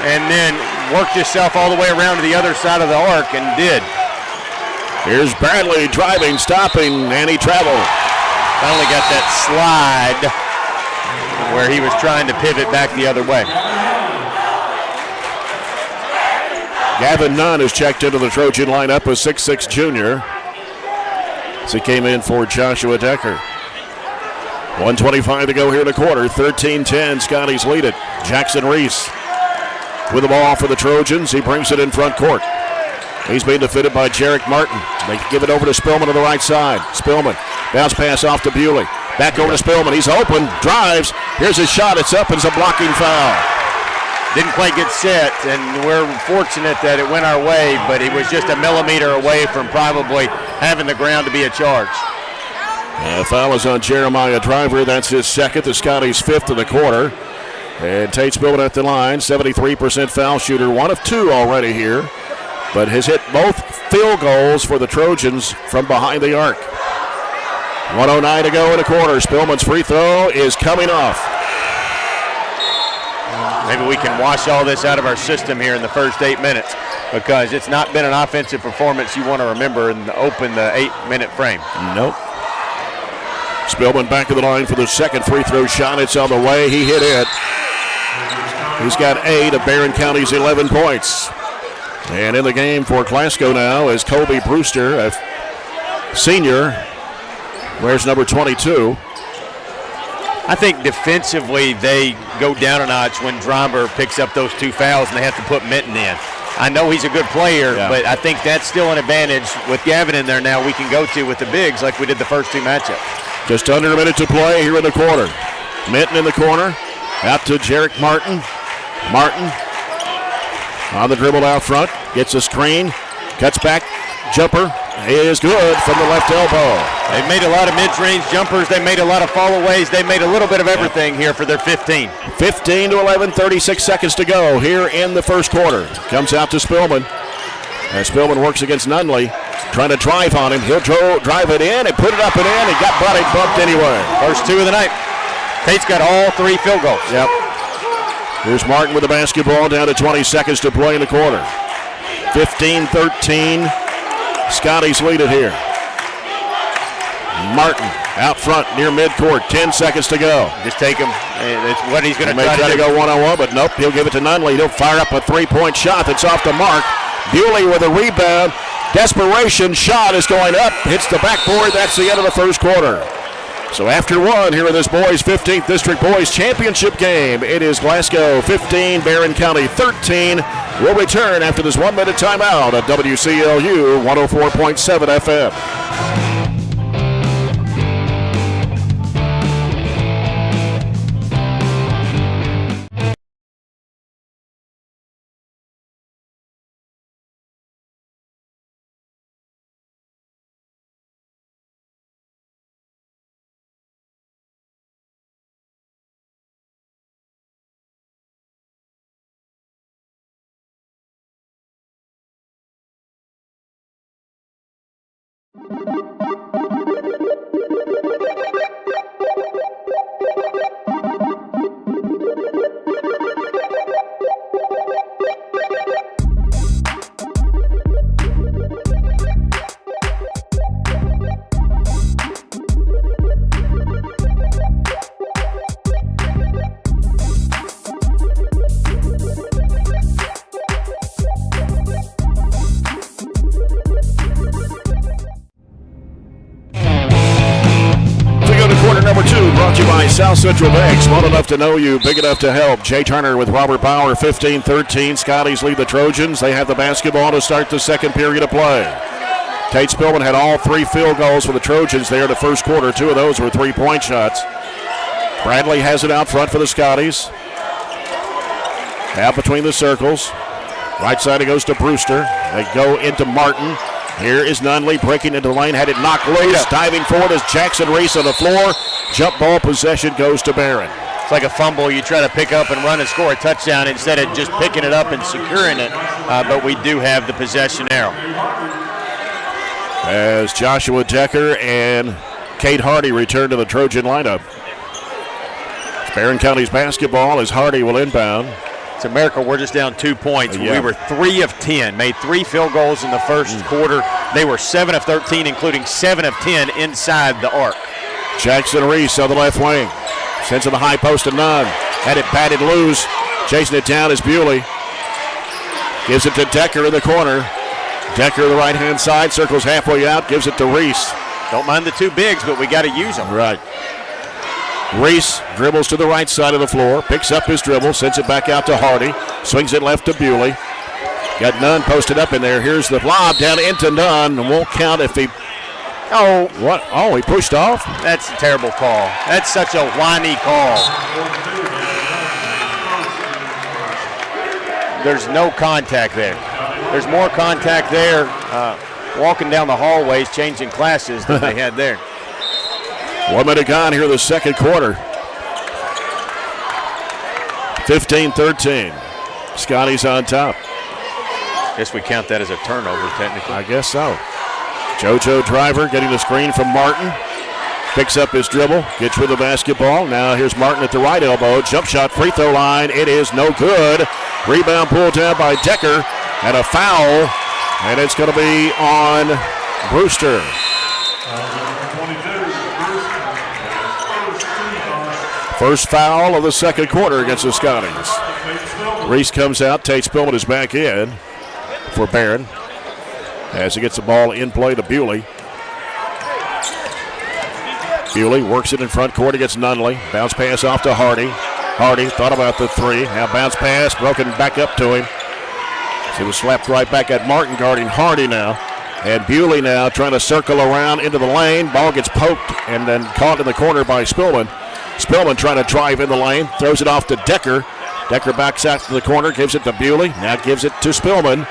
and then worked himself all the way around to the other side of the arc and did. Here's Bradley driving, stopping, and he traveled. Finally got that slide where he was trying to pivot back the other way. Gavin Nunn has checked into the Trojan lineup, a 6'6 junior. as he came in for Joshua Decker. 1:25 to go here in the quarter. 13-10. Scotties lead it. Jackson Reese with the ball for the Trojans. He brings it in front court. He's being defended by Jarek Martin. They give it over to Spillman to the right side. Spillman, bounce pass off to Bewley. Back over to Spillman. He's open, drives. Here's his shot. It's up. It's a blocking foul. Didn't quite get set, and we're fortunate that it went our way, but he was just a millimeter away from probably having the ground to be a charge. Foul is on Jeremiah Driver. That's his second. The Scotties' fifth of the quarter. And Tate Spillman at the line, 73% foul shooter, 1 of 2 already here, but has hit both field goals for the Trojans from behind the arc. 1:09 to go in the quarter. Spillman's free throw is coming off. Maybe we can wash all this out of our system here in the first 8 minutes, because it's not been an offensive performance you want to remember and open the 8-minute frame. Nope. Spillman back to the line for the second free throw shot. It's on the way. He hit it. He's got 8 of Barren County's 11 points. And in the game for Glasgow now is Colby Brewster, a senior, wears number 22. I think defensively they go down a notch when Driver picks up those 2 fouls and they have to put Minton in. I know he's a good player, but I think that's still an advantage with Gavin in there now we can go to with the bigs like we did the first 2 matchups. Just under a minute to play here in the quarter. Minton in the corner. Out to Jarek Martin. Martin on the dribble out front. Gets a screen. Cuts back. Jumper is good from the left elbow. They've made a lot of mid-range jumpers. They made a lot of followaways. They made a little bit of everything here for their 15. 15-11, 36 seconds to go here in the first quarter. Comes out to Spillman. As Spillman works against Nunley. Trying to drive on him. He'll drive it in and put it up and in. He got body bumped anyway. First 2 of the night. Tate's got all 3 field goals. Yep. Here's Martin with the basketball, down to 20 seconds to play in the quarter. 15-13. Scotties lead it here. Martin out front near midcourt. 10 seconds to go. Just take him. It's what he's going to try to go one-on-one, but nope. He'll give it to Nunley. He'll fire up a 3-point shot that's off the mark. Bewley with a rebound. Desperation shot is going up. Hits the backboard. That's the end of the first quarter. So after 1 here in this boys 15th District Boys Championship game, it is Glasgow 15, Barren County 13. We'll return after this 1-minute timeout at WCLU 104.7 FM. South Central Bank, small enough to know you, big enough to help. Jay Turner with Robert Bauer, 15-13. Scotties lead the Trojans. They have the basketball to start the second period of play. Tate Spillman had all 3 field goals for the Trojans there in the first quarter. 2 of those were 3-point shots. Bradley has it out front for the Scotties. Out between the circles. Right side it goes to Brewster. They go into Martin. Here is Nunley breaking into the lane. Had it knocked loose. Diving forward is Jackson Reese on the floor. Jump ball possession goes to Barren. It's like a fumble. You try to pick up and run and score a touchdown instead of just picking it up and securing it. But we do have the possession arrow. As Joshua Decker and Kate Hardy return to the Trojan lineup. It's Barren County's basketball as Hardy will inbound. It's a miracle we're just down 2 points. We were 3 of 10, made 3 field goals in the first quarter. They were 7 of 13, including 7 of 10 inside the arc. Jackson Reese on the left wing. Sends it to the high post to Nunn. Had it batted loose. Chasing it down is Bewley. Gives it to Decker in the corner. Decker the right-hand side, circles halfway out, gives it to Reese. Don't mind the two bigs, but we got to use them. Right. Reese dribbles to the right side of the floor, picks up his dribble, sends it back out to Hardy, swings it left to Bewley. Got Nunn posted up in there. Here's the lob down into Nunn. Won't count if he... Oh, what? Oh, he pushed off? That's a terrible call. That's such a whiny call. There's no contact there. There's more contact there walking down the hallways, changing classes than they had there. 1 minute gone here in the second quarter. 15-13. Scotties on top. Guess we count that as a turnover, technically. I guess so. JoJo Driver getting the screen from Martin. Picks up his dribble, gets with the basketball. Now here's Martin at the right elbow. Jump shot, free throw line. It is no good. Rebound pulled down by Decker. And a foul. And it's going to be on Brewster. First foul of the second quarter against the Scotties. Reese comes out. Tate Spillman is back in for Barren as he gets the ball in play to Bewley. Bewley works it in front court against Nunley. Bounce pass off to Hardy. Hardy thought about the three. Now bounce pass broken back up to him. He was slapped right back at Martin guarding Hardy now. And Bewley now trying to circle around into the lane. Ball gets poked and then caught in the corner by Spillman. Spillman trying to drive in the lane. Throws it off to Decker. Decker backs out to the corner. Gives it to Bewley. Now gives it to Spillman.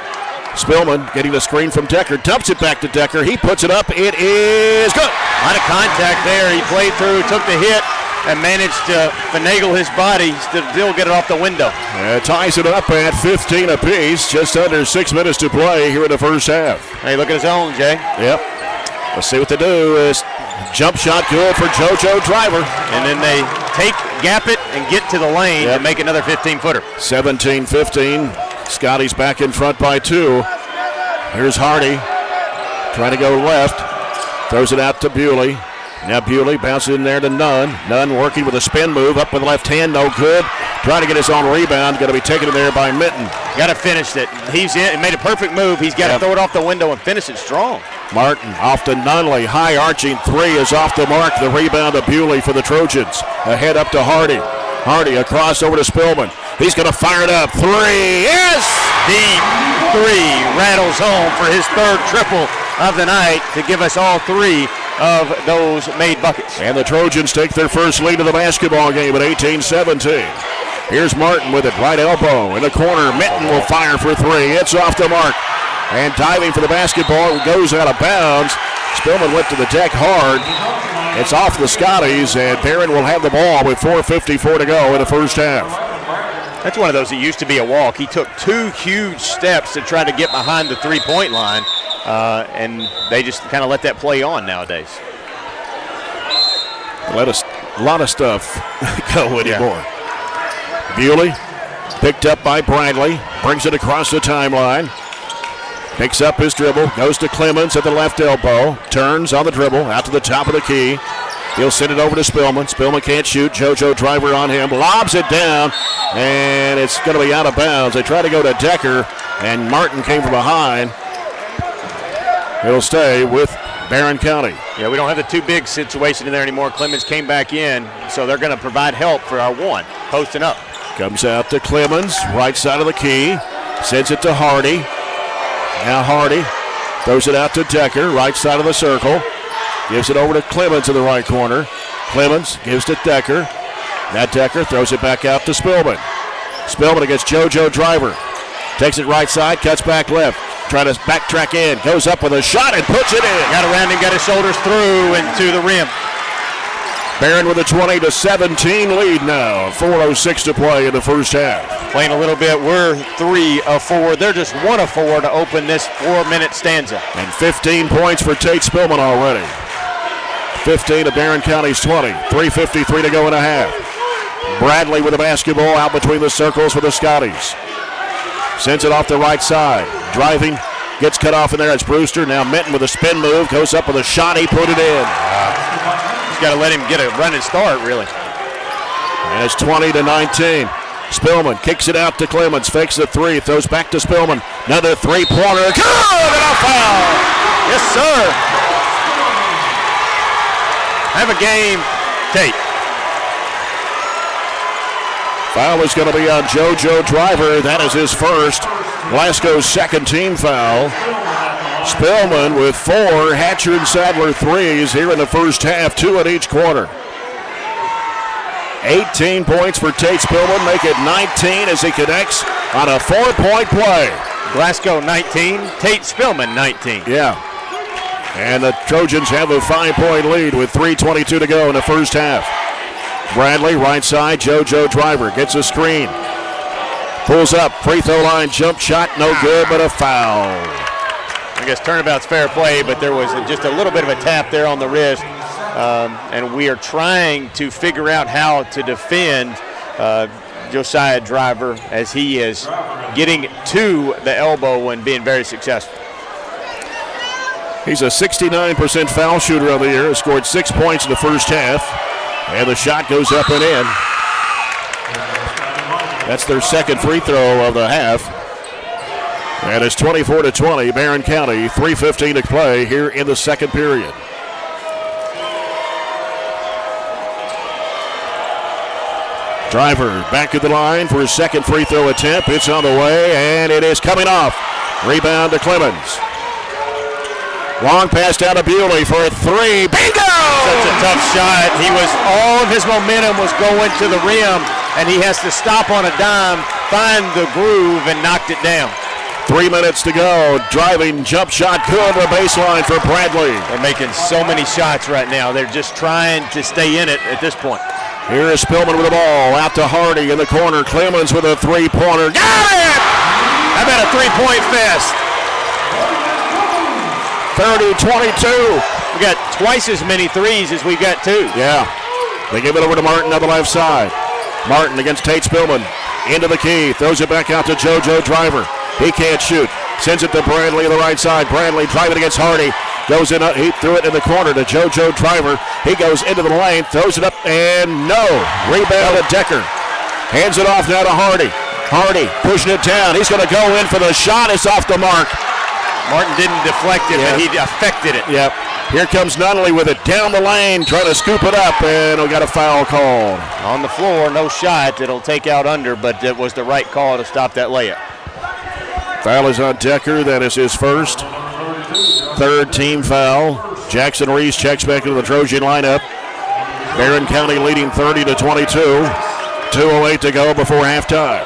Spillman getting the screen from Decker. Dumps it back to Decker. He puts it up. It is good. A lot of contact there. He played through, took the hit, and managed to finagle his body to still get it off the window. Ties it up at 15 apiece. Just under 6 minutes to play here in the first half. Hey, look at his own, Jay. Yep. Let's see what they do. Is jump shot good for JoJo Driver. And then they gap it and get to the lane to make another 15-footer. 17-15. Scotty's back in front by 2. Here's Hardy trying to go left. Throws it out to Bewley. Now Bewley bounces in there to Nunn. Nunn working with a spin move up with the left hand. No good. Trying to get his own rebound. Going to be taken in there by Mitten. Got to finish it. He's in. He made a perfect move. He's got to throw it off the window and finish it strong. Martin off to Nunley. High arching three is off the mark. The rebound to Bewley for the Trojans. Ahead up to Hardy. Hardy across over to Spillman. He's going to fire it up. Three. Yes! Deep three rattles home for his third triple of the night to give us all 3 of those made buckets. And the Trojans take their first lead of the basketball game at 18-17. Here's Martin with it, right elbow in the corner. Mitten will fire for 3. It's off the mark. And diving for the basketball, goes out of bounds. Spillman went to the deck hard. It's off the Scotties, and Barren will have the ball with 4:54 to go in the first half. That's one of those that used to be a walk. He took 2 huge steps to try to get behind the three-point line, and they just kind of let that play on nowadays. Let us a lot of stuff go anymore. Bewley picked up by Bradley, brings it across the timeline. Picks up his dribble, goes to Clemens at the left elbow, turns on the dribble, out to the top of the key. He'll send it over to Spillman. Spillman can't shoot. JoJo Driver on him, lobs it down, and it's going to be out of bounds. They try to go to Decker, and Martin came from behind. It'll stay with Barren County. Yeah, we don't have the 2 big situation in there anymore. Clemens came back in, so they're going to provide help for our 1, posting up. Comes out to Clemens, right side of the key, sends it to Hardy. Now Hardy throws it out to Decker, right side of the circle. Gives it over to Clemens in the right corner. Clemens gives to Decker. Now Decker throws it back out to Spillman. Spillman against JoJo Driver. Takes it right side, cuts back left. Trying to backtrack in. Goes up with a shot and puts it in. Got around him, got his shoulders through and to the rim. Barren with a 20-17 lead now. 4:06 to play in the first half. Playing a little bit. We're 3 of 4. They're just 1 of 4 to open this 4-minute stanza. And 15 points for Tate Spillman already. 15 to Barren County's 20. 3:53 to go in a half. Bradley with the basketball out between the circles for the Scotties. Sends it off the right side. Driving. Gets cut off in there. It's Brewster. Now Mitten with a spin move. Goes up with a shot. He put it in. Got to let him get a running start, really. And it's 20-19. Spillman kicks it out to Clemens. Fakes the 3. Throws back to Spillman. Another 3-pointer. Good! And a foul! Yes, sir. Have a game, Tate. Foul is going to be on JoJo Driver. That is his first. Glasgow's second team foul. Spillman with 4, Hatcher and Sadler 3s here in the first half, 2 in each quarter. 18 points for Tate Spillman, make it 19 as he connects on a 4-point play. Glasgow 19, Tate Spillman 19. Yeah. And the Trojans have a 5-point lead with 3:22 to go in the first half. Bradley, right side, JoJo Driver gets a screen. Pulls up, free throw line, jump shot, no good, but a foul. I guess turnabout's fair play, but there was just a little bit of a tap there on the wrist. And we are trying to figure out how to defend Josiah Driver as he is getting to the elbow and being very successful. He's a 69% foul shooter of the year, has scored 6 points in the first half, and the shot goes up and in. That's their second free throw of the half. And it's 24-20, Barren County, 3:15 to play here in the second period. Driver back at the line for his second free throw attempt. It's on the way, and it is coming off. Rebound to Clemens. Long pass down to Bewley for a 3. Bingo! Such a tough shot. All of his momentum was going to the rim, and he has to stop on a dime, find the groove, and knocked it down. 3 minutes to go. Driving jump shot good to the baseline for Bradley. They're making so many shots right now. They're just trying to stay in it at this point. Here is Spillman with the ball. Out to Hardy in the corner. Clemens with a three-pointer. Got it! How about a three-point fest? 30-22. We got twice as many threes as we got 2. Yeah. They give it over to Martin on the left side. Martin against Tate Spillman. Into the key. Throws it back out to JoJo Driver. He can't shoot. Sends it to Bradley on the right side. Bradley driving against Hardy. Goes in. He threw it in the corner to JoJo Driver. He goes into the lane. Throws it up and no. Rebound to Decker. Hands it off now to Hardy. Hardy pushing it down. He's going to go in for the shot. It's off the mark. Martin didn't deflect it, but he affected it. Yep. Here comes Nunnally with it down the lane, trying to scoop it up, and we got a foul called. On the floor, no shot. It'll take out under, but it was the right call to stop that layup. Foul is on Decker. That is his first. Third team foul. Jackson Reese checks back into the Trojan lineup. Barren County leading 30-22. 2:08 to go before halftime.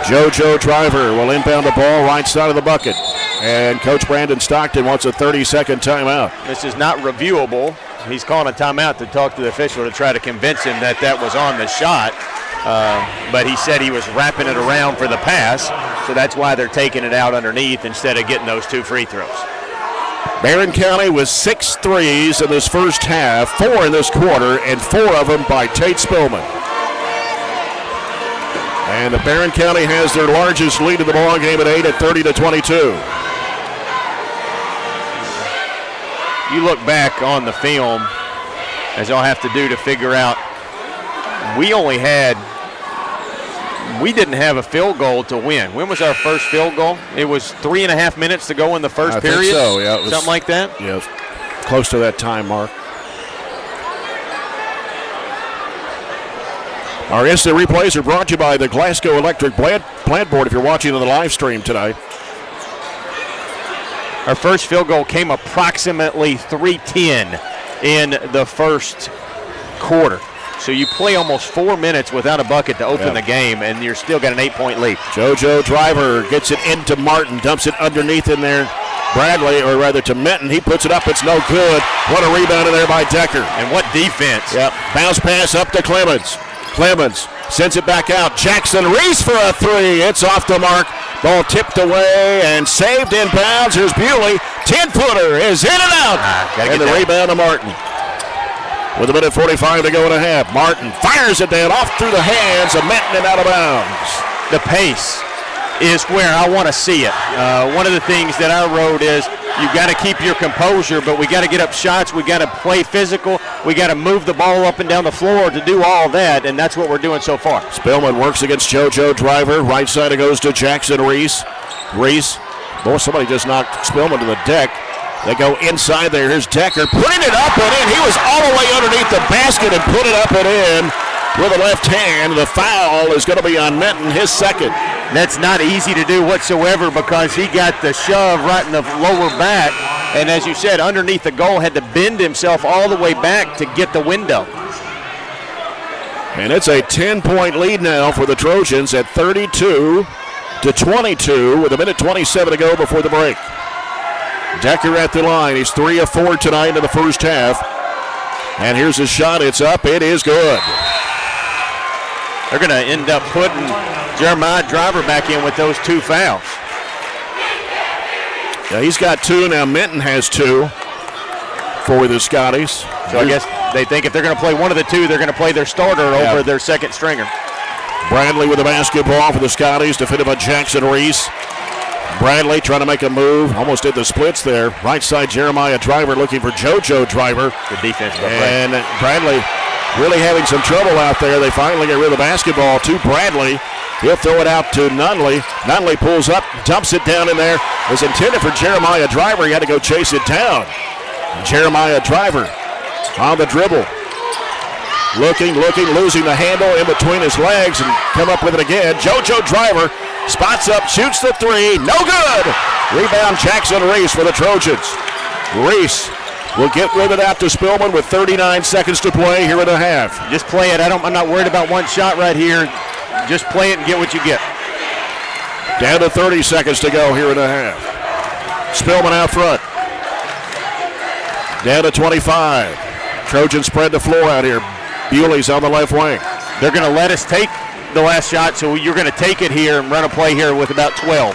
JoJo Driver will inbound the ball right side of the bucket. And Coach Brandon Stockton wants a 30-second timeout. This is not reviewable. He's calling a timeout to talk to the official to try to convince him that that was on the shot. But he said he was wrapping it around for the pass, so that's why they're taking it out underneath instead of getting those 2 free throws. Barren County with 6 threes in this first half, 4 in this quarter, and 4 of them by Tate Spillman. And the Barren County has their largest lead in the ball game at 8 at 30-22. You look back on the film, as I'll have to do to figure out, we didn't have a field goal to win. When was our first field goal? It was 3.5 minutes to go in the first period? I think so, yeah. It was, something like that? Yeah, close to that time mark. Our instant replays are brought to you by the Glasgow Electric Plant Board if you're watching on the live stream tonight. Our first field goal came approximately 3:10 in the first quarter. So you play almost 4 minutes without a bucket to open the game, and you're still got an 8-point lead. JoJo Driver gets it into Martin, dumps it underneath in there. Bradley, or rather to Minton, he puts it up. It's no good. What a rebound in there by Decker. And what defense. Yep. Bounce pass up to Clemens. Clemens sends it back out. Jackson Reese for a 3. It's off the mark. Ball tipped away and saved in bounds. Here's Bewley. 10-footer is in and out. And the rebound to Martin. With a minute 45 to go and a half. Martin fires it down off through the hands of Minton and out of bounds. The pace is where I want to see it. One of the things that I wrote is you've got to keep your composure, but we got to get up shots. We got to play physical. We got to move the ball up and down the floor to do all that, and that's what we're doing so far. Spillman works against JoJo Driver. Right side it goes to Jackson Reese. Reese, boy, somebody just knocked Spillman to the deck. They go inside there. Here's Decker putting it up and in. He was all the way underneath the basket and put it up and in with the left hand. The foul is going to be on Minton, his second. That's not easy to do whatsoever because he got the shove right in the lower back. And as you said, underneath the goal, had to bend himself all the way back to get the window. And it's a 10-point lead now for the Trojans at 32-22 with 1:27 to go before the break. Decker at the line. He's 3 of 4 tonight in the first half. And here's his shot. It's up. It is good. They're going to end up putting Jeremiah Driver back in with those 2 fouls. Yeah, he's got 2. Now Minton has 2 for the Scotties. So I guess they think if they're going to play one of the 2, they're going to play their starter over their second stringer. Bradley with the basketball for the Scotties, defended by Jackson Reese. Bradley trying to make a move, almost did the splits there. Right side, Jeremiah Driver looking for JoJo Driver. Good defense. And Bradley really having some trouble out there. They finally get rid of the basketball to Bradley. He'll throw it out to Nunley. Nunley pulls up, dumps it down in there. It was intended for Jeremiah Driver. He had to go chase it down. Jeremiah Driver on the dribble. Looking, losing the handle in between his legs and come up with it again. JoJo Driver spots up, shoots the 3. No good! Rebound Jackson Reese for the Trojans. Reese will get rid of it out to Spillman with 39 seconds to play here in the half. Just play it. I'm not worried about one shot right here. Just play it and get what you get. Down to 30 seconds to go here in the half. Spillman out front. Down to 25. Trojans spread the floor out here. Bewley's on the left wing. They're going to let us take the last shot, so you're going to take it here and run a play here with about 12.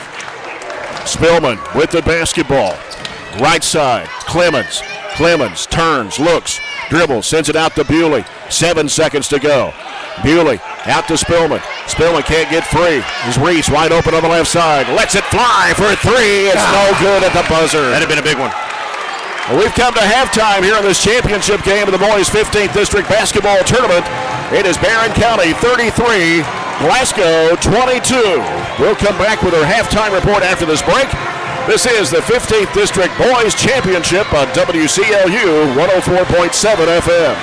Spillman with the basketball. Right side, Clemens. Clemens turns, looks, dribbles, sends it out to Bewley. 7 seconds to go. Bewley out to Spillman. Spillman can't get free. Here's Reese wide open on the left side. Lets it fly for 3. It's no good at the buzzer. That'd have been a big one. Well, we've come to halftime here in this championship game of the boys' 15th District Basketball Tournament. It is Barren County 33, Glasgow 22. We'll come back with our halftime report after this break. This is the 15th District Boys Championship on WCLU 104.7 FM.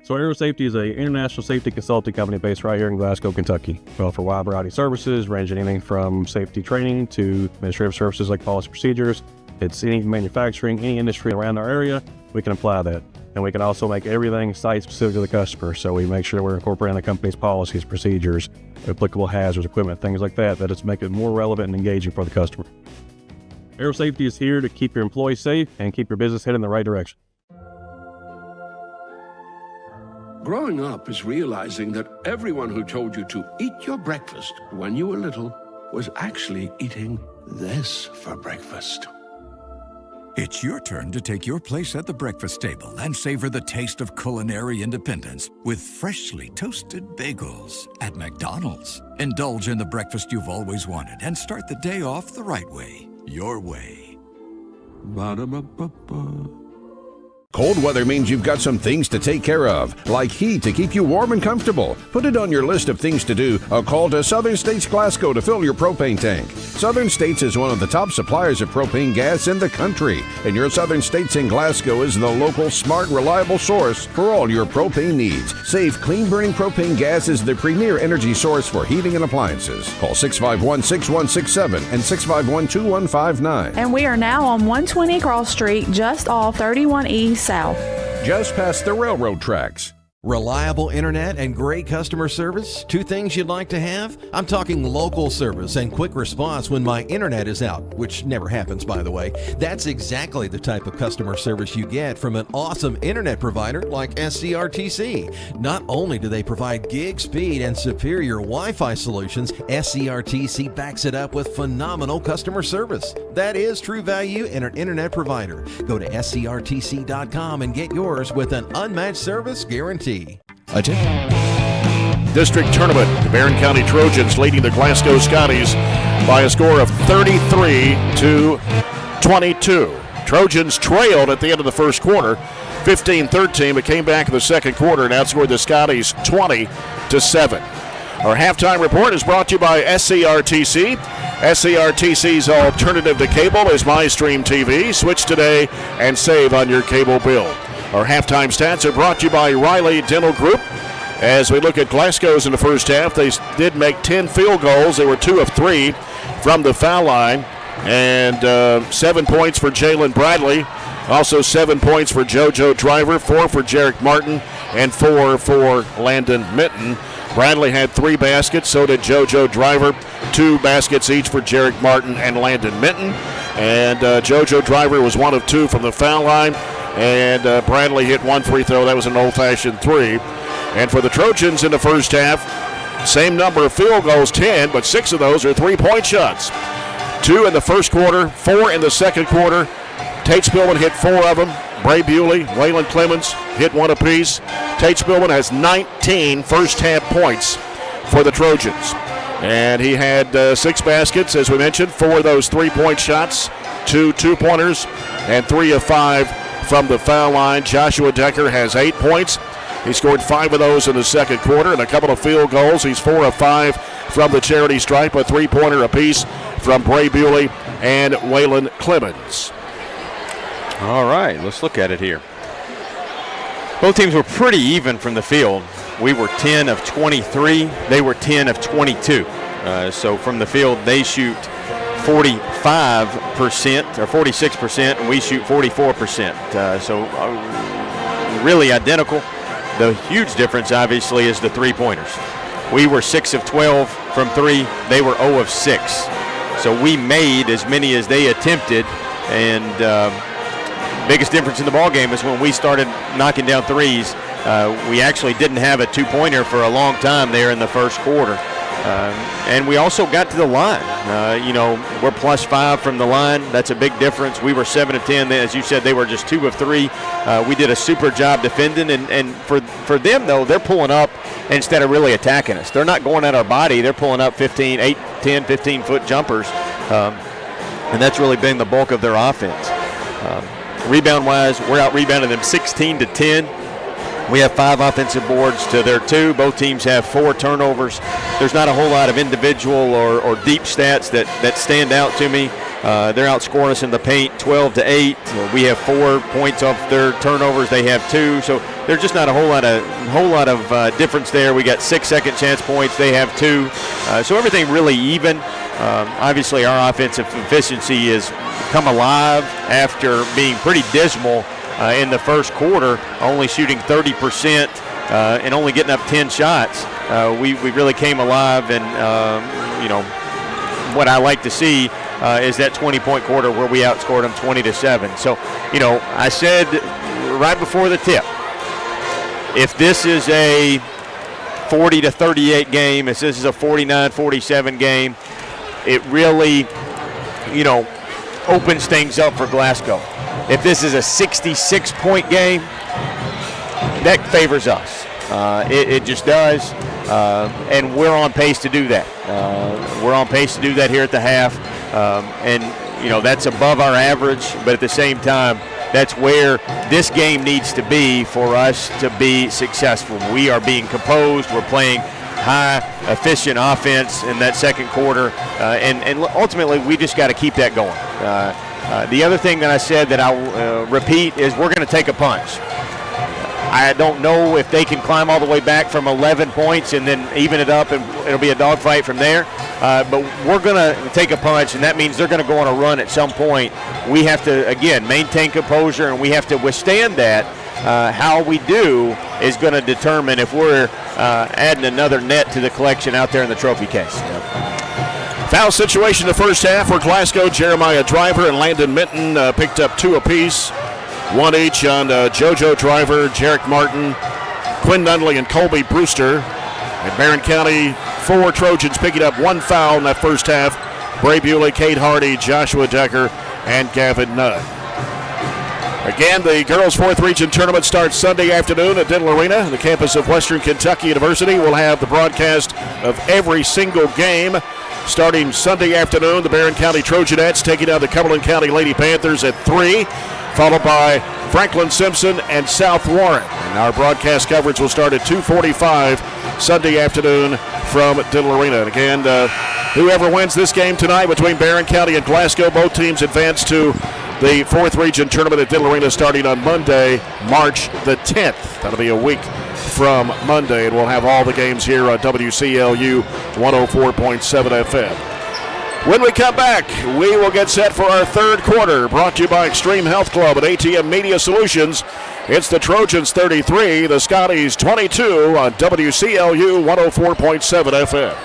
So Aero Safety is an international safety consulting company based right here in Glasgow, Kentucky. We offer a wide variety of services, ranging anything from safety training to administrative services like policy procedures. It's any manufacturing, any industry around our area, we can apply that. And we can also make everything site-specific to the customer. So we make sure we're incorporating the company's policies, procedures, applicable hazards, equipment, things like that, that it's make it more relevant and engaging for the customer. Aero Safety is here to keep your employees safe and keep your business headed in the right direction. Growing up is realizing that everyone who told you to eat your breakfast when you were little was actually eating this for breakfast. It's your turn to take your place at the breakfast table and savor the taste of culinary independence with freshly toasted bagels at McDonald's. Indulge in the breakfast you've always wanted and start the day off the right way, your way. Ba-da-ba-ba-ba. Cold weather means you've got some things to take care of, like heat to keep you warm and comfortable. Put it on your list of things to do. A call to Southern States Glasgow to fill your propane tank. Southern States is one of the top suppliers of propane gas in the country, and your Southern States in Glasgow is the local, smart, reliable source for all your propane needs. Safe, clean-burning propane gas is the premier energy source for heating and appliances. Call 651-6167 and 651-2159. And we are now on 120 Cross Street, just off 31E South. Just past the railroad tracks. Reliable internet and great customer service, 2 things you'd like to have? I'm talking local service and quick response when my internet is out, which never happens, by the way. That's exactly the type of customer service you get from an awesome internet provider like SCRTC. Not only do they provide gig speed and superior Wi-Fi solutions, SCRTC backs it up with phenomenal customer service. That is true value in an internet provider. Go to scrtc.com and get yours with an unmatched service guarantee. District Tournament, the Barren County Trojans leading the Glasgow Scotties by a score of 33-22. Trojans trailed at the end of the first quarter, 15-13, but came back in the second quarter and outscored the Scotties 20-7. Our halftime report is brought to you by SCRTC. SCRTC's alternative to cable is MyStream TV. Switch today and save on your cable bill. Our halftime stats are brought to you by Riley Dental Group. As we look at Glasgow's in the first half, they did make 10 field goals. They were 2 of 3 from the foul line. And 7 points for Jalen Bradley. Also 7 points for JoJo Driver, 4 for Jarek Martin, and 4 for Landon Minton. Bradley had 3 baskets, so did JoJo Driver. 2 baskets each for Jarek Martin and Landon Minton. And JoJo Driver was 1 of 2 from the foul line. And Bradley hit 1 free throw. That was an old-fashioned 3. And for the Trojans in the first half, same number of field goals, 10, but 6 of those are 3-point shots. 2 in the first quarter, 4 in the second quarter. Tate Spillman hit 4 of them. Bray Bewley, Waylon Clemens hit 1 apiece. Tate Spillman has 19 first-half points for the Trojans. And he had 6 baskets, as we mentioned, 4 of those 3-point shots, 2 two-pointers, and 3 of 5 from the foul line. Joshua Decker has 8 points. He scored 5 of those in the second quarter and a couple of field goals. He's 4 of 5 from the charity stripe, a 3-pointer apiece from Bray Bewley and Waylon Clemens. All right, let's look at it here. Both teams were pretty even from the field. We were 10 of 23. They were 10 of 22. So from the field, they shoot 45% or 46%, and we shoot 44%. So really identical. The huge difference, obviously, is the three-pointers. We were 6 of 12 from 3. They were 0 of 6. So we made as many as they attempted, and biggest difference in the ball game is when we started knocking down threes. We actually didn't have a two-pointer for a long time there in the first quarter. And we also got to the line. We're +5 from the line. That's a big difference. We were 7 of 10. As you said, they were just 2 of 3. We did a super job defending. And for them, though, they're pulling up instead of really attacking us. They're not going at our body. They're pulling up 8, 10, 15-foot jumpers. And that's really been the bulk of their offense. Rebound-wise, we're out-rebounding them 16-10. We have 5 offensive boards to their 2. Both teams have 4 turnovers. There's not a whole lot of individual or deep stats that stand out to me. They're outscoring us in the paint 12-8. We have 4 points off their turnovers. They have 2. So there's just not a whole lot of difference there. We got 6 second chance points. They have 2. So everything really even. Obviously, our offensive efficiency has come alive after being pretty dismal in the first quarter, only shooting 30% and only getting up 10 shots. We really came alive, and what I like to see is that 20-point quarter where we outscored them 20-7. So, I said right before the tip, if this is a 40-38 game, if this is a 49-47 game, it really, opens things up for Glasgow. If this is a 66-point game, that favors us. It just does, and we're on pace to do that. We're on pace to do that here at the half, and that's above our average, but at the same time, that's where this game needs to be for us to be successful. We are being composed. We're playing high, efficient offense in that second quarter, and ultimately we just got to keep that going. The other thing that I said that I'll repeat is we're going to take a punch. I don't know if they can climb all the way back from 11 points and then even it up, and it'll be a dogfight from there. But we're going to take a punch, and that means they're going to go on a run at some point. We have to, again, maintain composure, and we have to withstand that. How we do is going to determine if we're adding another net to the collection out there in the trophy case. Foul situation in the first half where Glasgow, Jeremiah Driver and Landon Minton picked up 2 apiece, 1 each on JoJo Driver, Jarek Martin, Quinn Nunley, and Colby Brewster. In Barren County, 4 Trojans picking up 1 foul in that first half. Bray Bewley, Kate Hardy, Joshua Decker, and Gavin Nutt. Again, the girls' 4th region tournament starts Sunday afternoon at Dental Arena, the campus of Western Kentucky University. We'll have the broadcast of every single game. Starting Sunday afternoon, the Barren County Trojanettes taking down the Cumberland County Lady Panthers at 3, followed by Franklin Simpson and South Warren. And our broadcast coverage will start at 2:45 Sunday afternoon from Diddle Arena. And again, whoever wins this game tonight between Barren County and Glasgow, both teams advance to the 4th Region Tournament at Diddle Arena starting on Monday, March the 10th. That'll be a week from Monday, and we'll have all the games here on WCLU 104.7 FM. When we come back, we will get set for our third quarter, brought to you by Extreme Health Club and ATM Media Solutions. It's the Trojans 33, the Scotties 22 on WCLU 104.7 FM.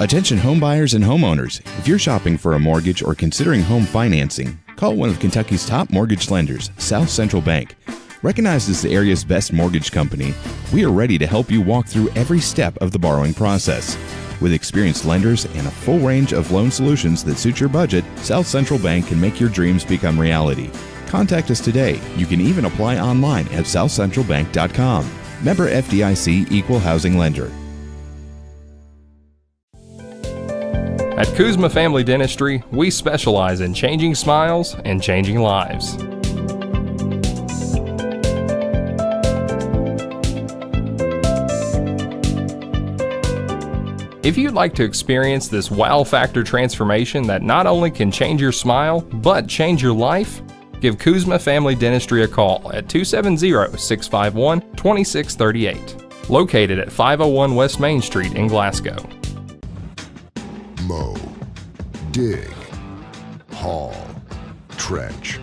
Attention home buyers and homeowners. If you're shopping for a mortgage or considering home financing, call one of Kentucky's top mortgage lenders, South Central Bank. Recognized as the area's best mortgage company, we are ready to help you walk through every step of the borrowing process. With experienced lenders and a full range of loan solutions that suit your budget, South Central Bank can make your dreams become reality. Contact us today. You can even apply online at southcentralbank.com. Member FDIC Equal Housing Lender. At Kuzma Family Dentistry, we specialize in changing smiles and changing lives. If you'd like to experience this wow factor transformation that not only can change your smile, but change your life, give Kuzma Family Dentistry a call at 270-651-2638, located at 501 West Main Street in Glasgow. Mow, dig, haul, trench.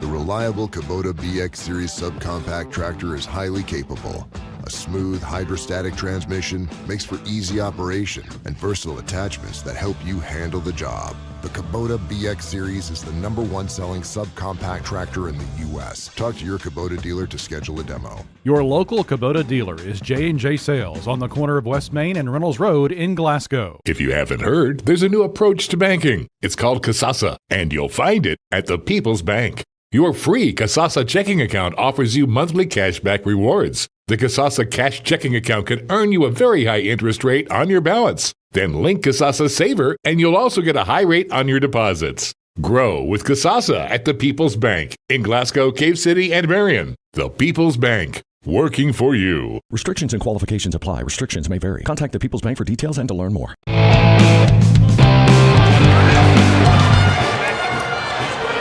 The reliable Kubota BX Series subcompact tractor is highly capable. A smooth hydrostatic transmission makes for easy operation and versatile attachments that help you handle the job. The Kubota BX Series is the #1 selling subcompact tractor in the U.S. Talk to your Kubota dealer to schedule a demo. Your local Kubota dealer is J&J Sales on the corner of West Main and Reynolds Road in Glasgow. If you haven't heard, there's a new approach to banking. It's called Kasasa, and you'll find it at the People's Bank. Your free Kasasa checking account offers you monthly cashback rewards. The Kasasa Cash Checking Account can earn you a very high interest rate on your balance. Then link Kasasa Saver, and you'll also get a high rate on your deposits. Grow with Kasasa at the People's Bank in Glasgow, Cave City, and Barren. The People's Bank, working for you. Restrictions and qualifications apply. Restrictions may vary. Contact the People's Bank for details and to learn more.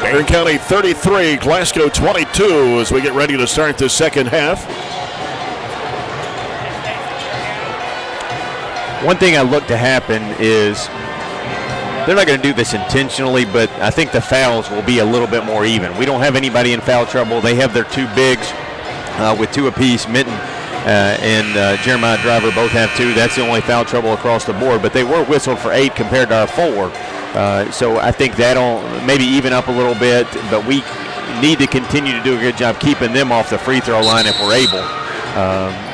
Barren County 33, Glasgow 22 as we get ready to start the second half. One thing I look to happen is they're not going to do this intentionally, but I think the fouls will be a little bit more even. We don't have anybody in foul trouble. They have their two bigs with two apiece. Minton and Jeremiah Driver both have two. That's the only foul trouble across the board, but they were whistled for 8 compared to our 4. So I think that'll maybe even up a little bit, but we need to continue to do a good job keeping them off the free throw line if we're able,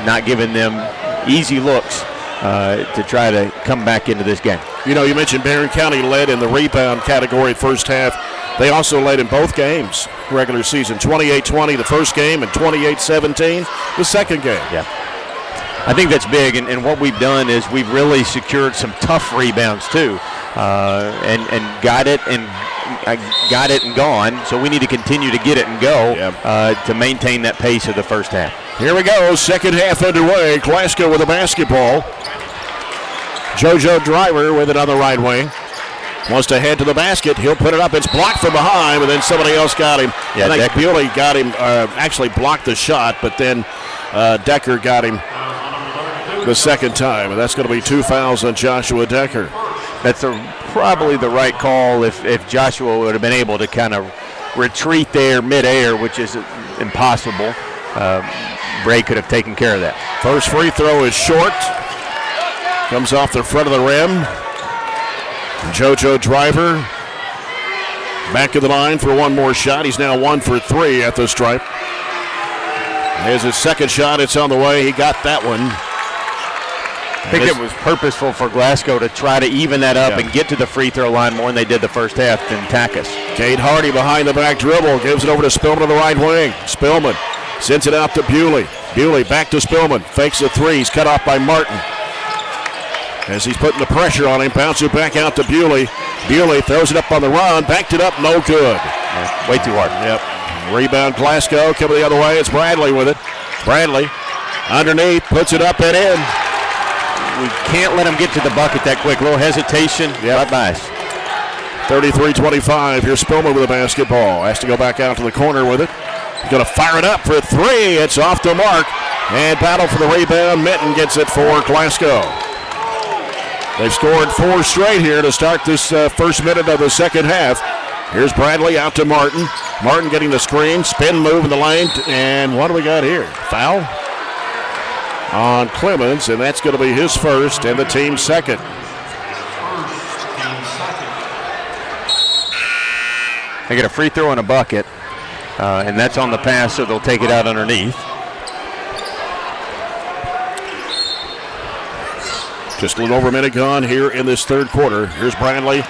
not giving them easy looks to try to come back into this game. You know, you mentioned Barren County led in the rebound category first half. They also led in both games, regular season, 28-20 the first game and 28-17 the second game. Yeah. I think that's big, and what we've done is we've really secured some tough rebounds too, and got it and gone. So we need to continue to get it and go to maintain that pace of the first half. Here we go, second half underway. Glasgow with a basketball. JoJo Driver with it on the right wing. Wants to head to the basket. He'll put it up. It's blocked from behind, but then somebody else got him. Yeah, I think Bewley got him, actually blocked the shot, but then Decker got him the second time. And that's going to be 2 fouls on Joshua Decker. That's probably the right call if Joshua would have been able to kind of retreat there midair, which is impossible. Bray could have taken care of that. First free throw is short. Comes off the front of the rim. JoJo Driver back to the line for one more shot. He's now 1 for 3 at the stripe. Here's his second shot. It's on the way. He got that one. I think it was purposeful for Glasgow to try to even that up and get to the free throw line more than they did the first half than tack us. Cade Hardy behind the back dribble. Gives it over to Spillman on the right wing. Spillman sends it out to Bewley. Bewley back to Spillman. Fakes the three. He's cut off by Martin. As he's putting the pressure on him, bounces it back out to Bewley. Bewley throws it up on the run, backed it up, no good. Way too hard. Yep. Rebound Glasgow, coming the other way. It's Bradley with it. Bradley underneath, puts it up and in. We can't let him get to the bucket that quick. A little hesitation. Yep. Bye-bye. 33-25. Here's Spillman with the basketball. Has to go back out to the corner with it. He's going to fire it up for three. It's off the mark. And battle for the rebound. Minton gets it for Glasgow. They've scored 4 straight here to start this first minute of the second half. Here's Bradley out to Martin. Martin getting the screen. Spin move in the lane. And what do we got here? Foul on Clemens, and that's going to be his first and the team's second. They get a free throw and a bucket, and that's on the pass, so they'll take it out underneath. Just a little over a minute gone here in this third quarter. Here's Bradley.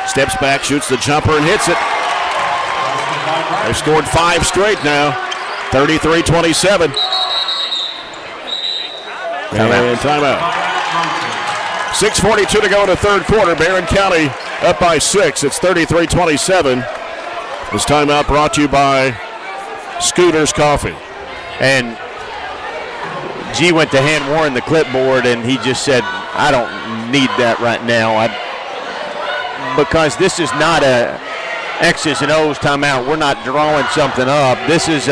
Steps back, shoots the jumper, and hits it. They've scored 5 straight now. 33-27. And timeout. 6:42 to go in the third quarter. Barren County up by 6. It's 33-27. This timeout brought to you by Scooter's Coffee. And G went to hand Warren the clipboard, and he just said, I don't need that right now. Because this is not a X's and O's timeout. We're not drawing something up. This is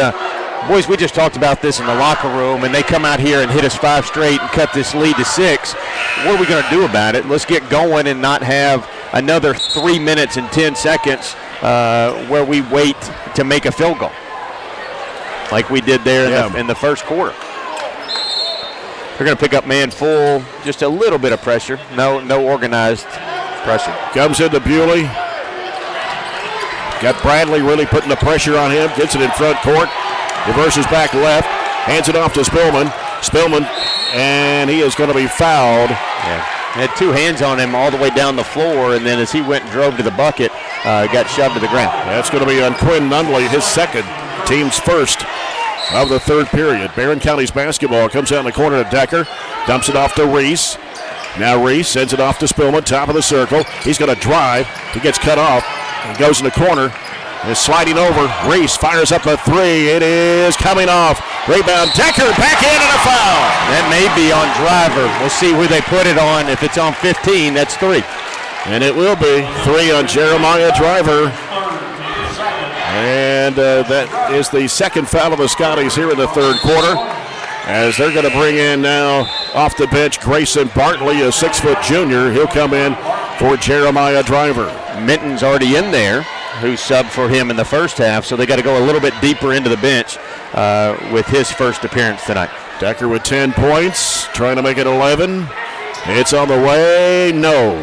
boys, we just talked about this in the locker room, and they come out here and hit us 5 straight and cut this lead to 6. What are we going to do about it? Let's get going and not have another 3 minutes and 10 seconds where we wait to make a field goal like we did there in the first quarter. They're going to pick up man full, just a little bit of pressure. No organized pressure. Comes into Bewley. Got Bradley really putting the pressure on him. Gets it in front court. Reverses back left. Hands it off to Spillman. Spillman, and he is going to be fouled. Yeah. Had 2 hands on him all the way down the floor, and then as he went and drove to the bucket, got shoved to the ground. That's going to be on Quinn Nunley, his second, team's first of the third period. Barren County's basketball comes out in the corner to Decker. Dumps it off to Reese. Now Reese sends it off to Spillman, top of the circle. He's going to drive. He gets cut off and goes in the corner. Is sliding over. Reese fires up a 3. It is coming off. Rebound. Decker back in and a foul. That may be on Driver. We'll see who they put it on. If it's on 15, that's 3. And it will be 3 on Jeremiah Driver. And that is the second foul of the Scotties here in the third quarter, as they're going to bring in now off the bench Grayson Bartley, a 6-foot junior. He'll come in for Jeremiah Driver. Minton's already in there, who subbed for him in the first half, so they got to go a little bit deeper into the bench with his first appearance tonight. Decker with 10 points, trying to make it 11. It's on the way. No.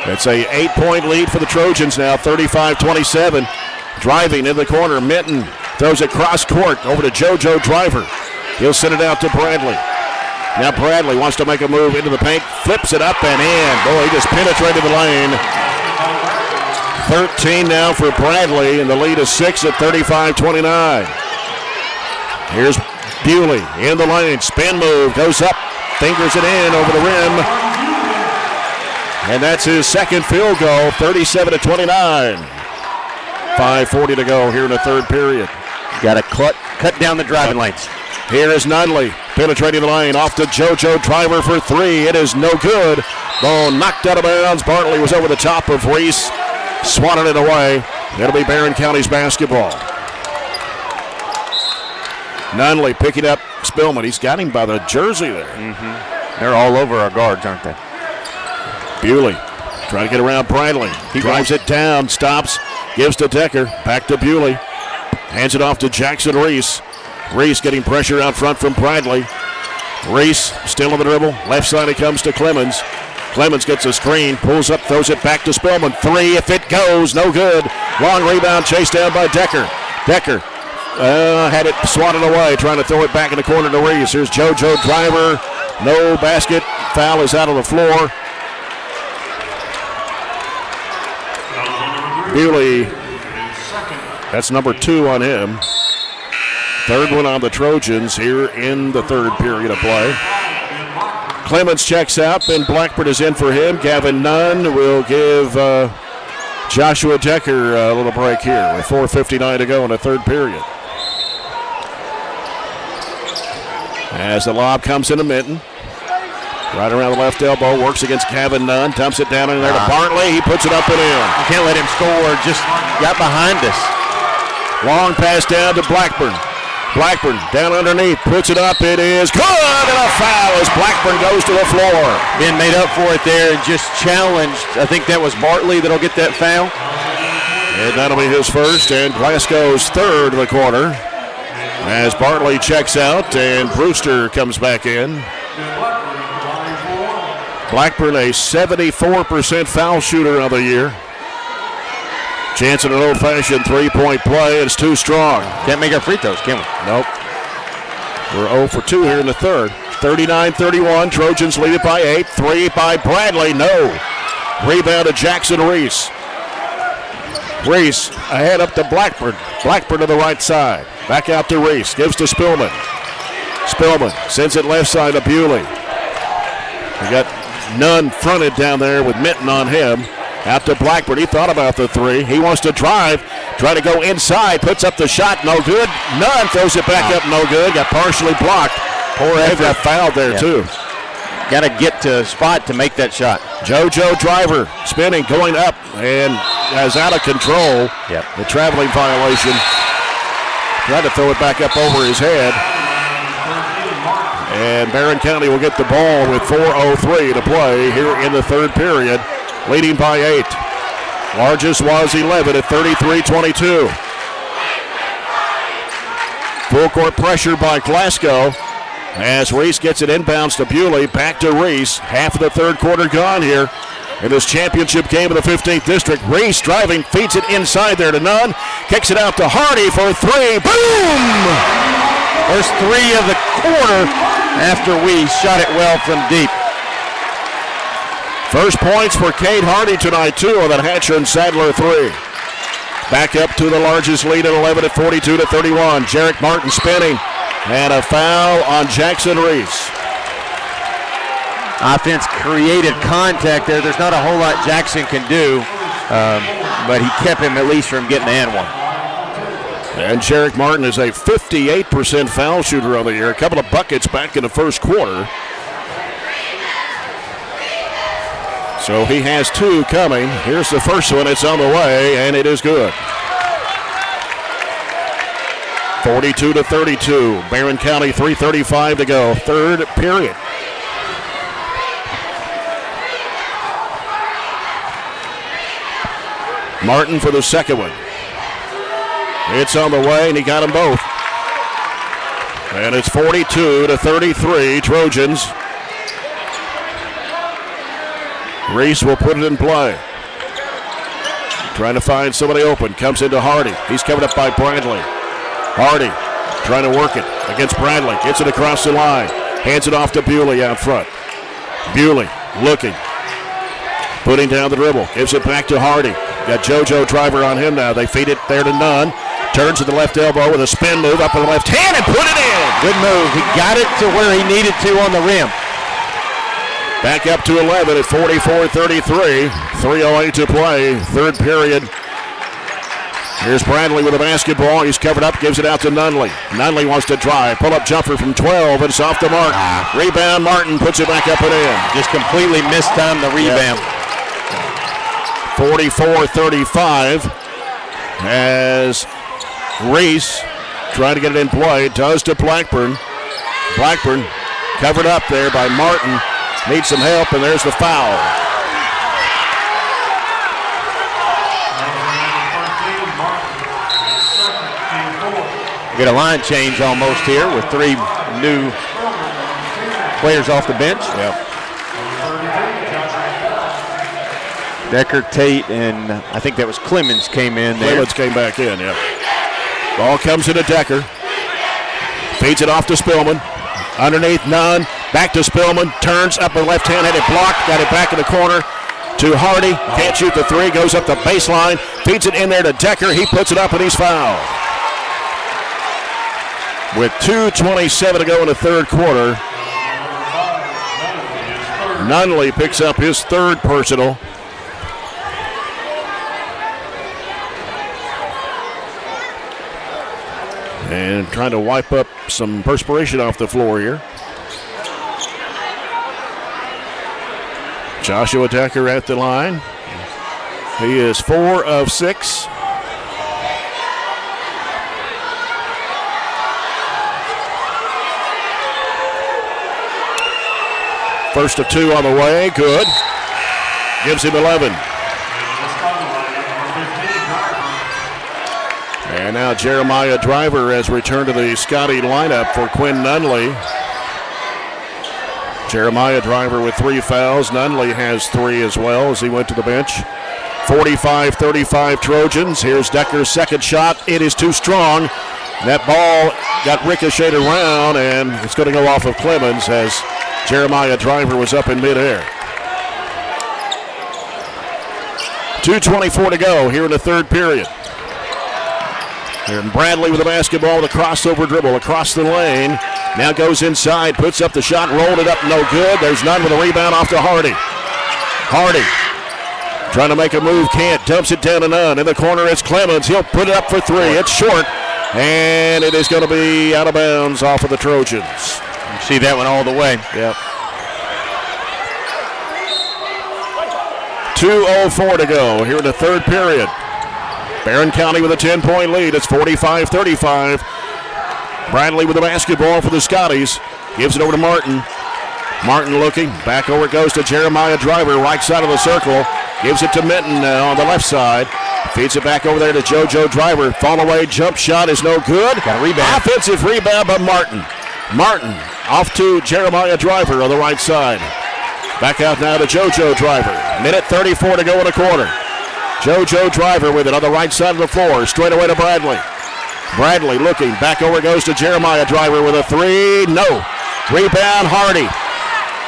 It's a 8-point lead for the Trojans now, 35-27. Driving in the corner, Minton throws it cross court over to JoJo Driver. He'll send it out to Bradley. Now Bradley wants to make a move into the paint, flips it up and in. Boy, he just penetrated the lane. 13 now for Bradley, and the lead is 6 at 35-29. Here's Bewley in the lane, spin move, goes up, fingers it in over the rim. And that's his second field goal, 37-29. 5:40 to go here in the third period. Got to cut down the driving lanes. Here is Nunley penetrating the lane, off to JoJo Driver for 3. It is no good. Ball knocked out of bounds. Bartley was over the top of Reese, swatted it away. It'll be Barren County's basketball. Nunley picking up Spillman. He's got him by the jersey there. Mm-hmm. They're all over our guards, aren't they? Bewley trying to get around Bradley. He drives it down, stops, gives to Decker. Back to Bewley. Hands it off to Jackson Reese. Reese getting pressure out front from Bradley. Reese still on the dribble. Left side it comes to Clemens. Clemens gets a screen, pulls up, throws it back to Spillman. 3 if it goes, no good. Long rebound chased down by Decker. Decker had it swatted away, trying to throw it back in the corner to Reese. Here's JoJo Driver. No basket. Foul is out on the floor. Bewley, that's number 2 on him. Third one on the Trojans here in the third period of play. Clemens checks out, Ben Blackburn is in for him. Gavin Nunn will give Joshua Decker, a little break here with 4:59 to go in the third period. As the lob comes into Minton. Right around the left elbow, works against Gavin Nunn, dumps it down in there to Bartley. He puts it up and in. You can't let him score, just got behind us. Long pass down to Blackburn. Blackburn down underneath, puts it up, it is good, and a foul as Blackburn goes to the floor. Being made up for it there and just challenged. I think that was Bartley that'll get that foul. And that'll be his first and Glasgow's third of the quarter. As Bartley checks out and Brewster comes back in. Blackburn a 74% foul shooter of the year. Chance at an old-fashioned three-point play. It's too strong. Can't make our free throws, can we? Nope. We're 0 for 2 here in the third. 39-31. Trojans lead it by 8. 3 by Bradley. No. Rebound to Jackson Reese. Reese ahead up to Blackburn. Blackburn to the right side. Back out to Reese. Gives to Spillman. Spillman sends it left side to Bewley. We got Nunn fronted down there with Minton on him. Out to Blackburn. He thought about the three. He wants to drive. Try to go inside. Puts up the shot. No good. Nunn throws it back up. No good. Got partially blocked. Poor effort. Got fouled there too. Got to get to a spot to make that shot. JoJo driver spinning, going up, and is out of control. The traveling violation. Tried to throw it back up over his head. And Barren County will get the ball with 4:03 to play here in the third period, leading by 8. Largest was 11 at 33-22. Full court pressure by Glasgow as Reese gets it inbounds to Bewley. Back to Reese. Half of the third quarter gone here in this championship game of the 15th District. Reese driving, feeds it inside there to Nunn. Kicks it out to Hardy for 3. Boom! First 3 of the quarter after we shot it well from deep. First points for Cade Hardy tonight, too, on that Hatcher and Sadler 3. Back up to the largest lead at 11 at 42-31. Jarek Martin spinning. And a foul on Jackson Reese. Offense created contact there. There's not a whole lot Jackson can do, but he kept him at least from getting the and one. And Jarek Martin is a 58% foul shooter on the year. A couple of buckets back in the first quarter. So he has 2 coming. Here's the first one. It's on the way, and it is good. 42-32. Barren County, 3:35 to go. Third period. Martin for the second one. It's on the way, and he got them both. And it's 42-33, Trojans. Reese will put it in play. Trying to find somebody open. Comes into Hardy. He's covered up by Bradley. Hardy trying to work it against Bradley. Gets it across the line. Hands it off to Bewley out front. Bewley looking. Putting down the dribble. Gives it back to Hardy. Got JoJo driver on him now. They feed it there to Nunn. Turns to the left elbow with a spin move up on the left hand and put it in. Good move. He got it to where he needed to on the rim. Back up to 11 at 44-33. 3:08 to play. Third period. Here's Bradley with a basketball. He's covered up, gives it out to Nunley. Nunley wants to drive. Pull-up jumper from 12. It's off the mark. Rebound, Martin puts it back up and in. Just completely mistimed the rebound. 44-35 as Reese trying to get it in play. Does to Blackburn. Blackburn covered up there by Martin. Needs some help, and there's the foul. Get a line change almost here with 3 new players off the bench. Decker, Tate, and I think that was Clemens came in there. Clemens came back in, Ball comes into Decker. Feeds it off to Spillman. Underneath Nunn. Back to Spillman. Turns up the left hand. Had it blocked. Got it back in the corner to Hardy. Can't shoot the 3. Goes up the baseline. Feeds it in there to Decker. He puts it up and he's fouled. With 2:27 to go in the third quarter. Nunley picks up his 3rd personal. And trying to wipe up some perspiration off the floor here. Joshua Decker at the line. He is 4 of 6. First of 2 on the way, good. Gives him 11. And now Jeremiah Driver has returned to the Scotty lineup for Quinn Nunley. Jeremiah Driver with 3 fouls. Nunley has 3 as well as he went to the bench. 45-35 Trojans. Here's Decker's second shot. It is too strong. That ball got ricocheted around, and it's going to go off of Clemens as Jeremiah Driver was up in midair. 2:24 to go here in the third period. And Bradley with the basketball, the crossover dribble across the lane. Now goes inside, puts up the shot, rolled it up, no good. There's none with a rebound off to Hardy. Hardy trying to make a move, can't, dumps it down to Nunn. In the corner, it's Clemens. He'll put it up for 3. It's short, and it is going to be out of bounds off of the Trojans. You see that one all the way. Yep. 2:04 to go here in the third period. Barren County with a 10-point lead. It's 45-35. Bradley with the basketball for the Scotties. Gives it over to Martin. Martin looking. Back over it goes to Jeremiah Driver, right side of the circle. Gives it to Minton on the left side. Feeds it back over there to JoJo Driver. Fall away, jump shot is no good. Got a rebound. Offensive rebound by Martin. Martin off to Jeremiah Driver on the right side. Back out now to JoJo Driver. Minute 34 to go in the quarter. JoJo Driver with it on the right side of the floor. Straight away to Bradley. Bradley looking. Back over goes to Jeremiah Driver with a 3. No. Rebound, Hardy.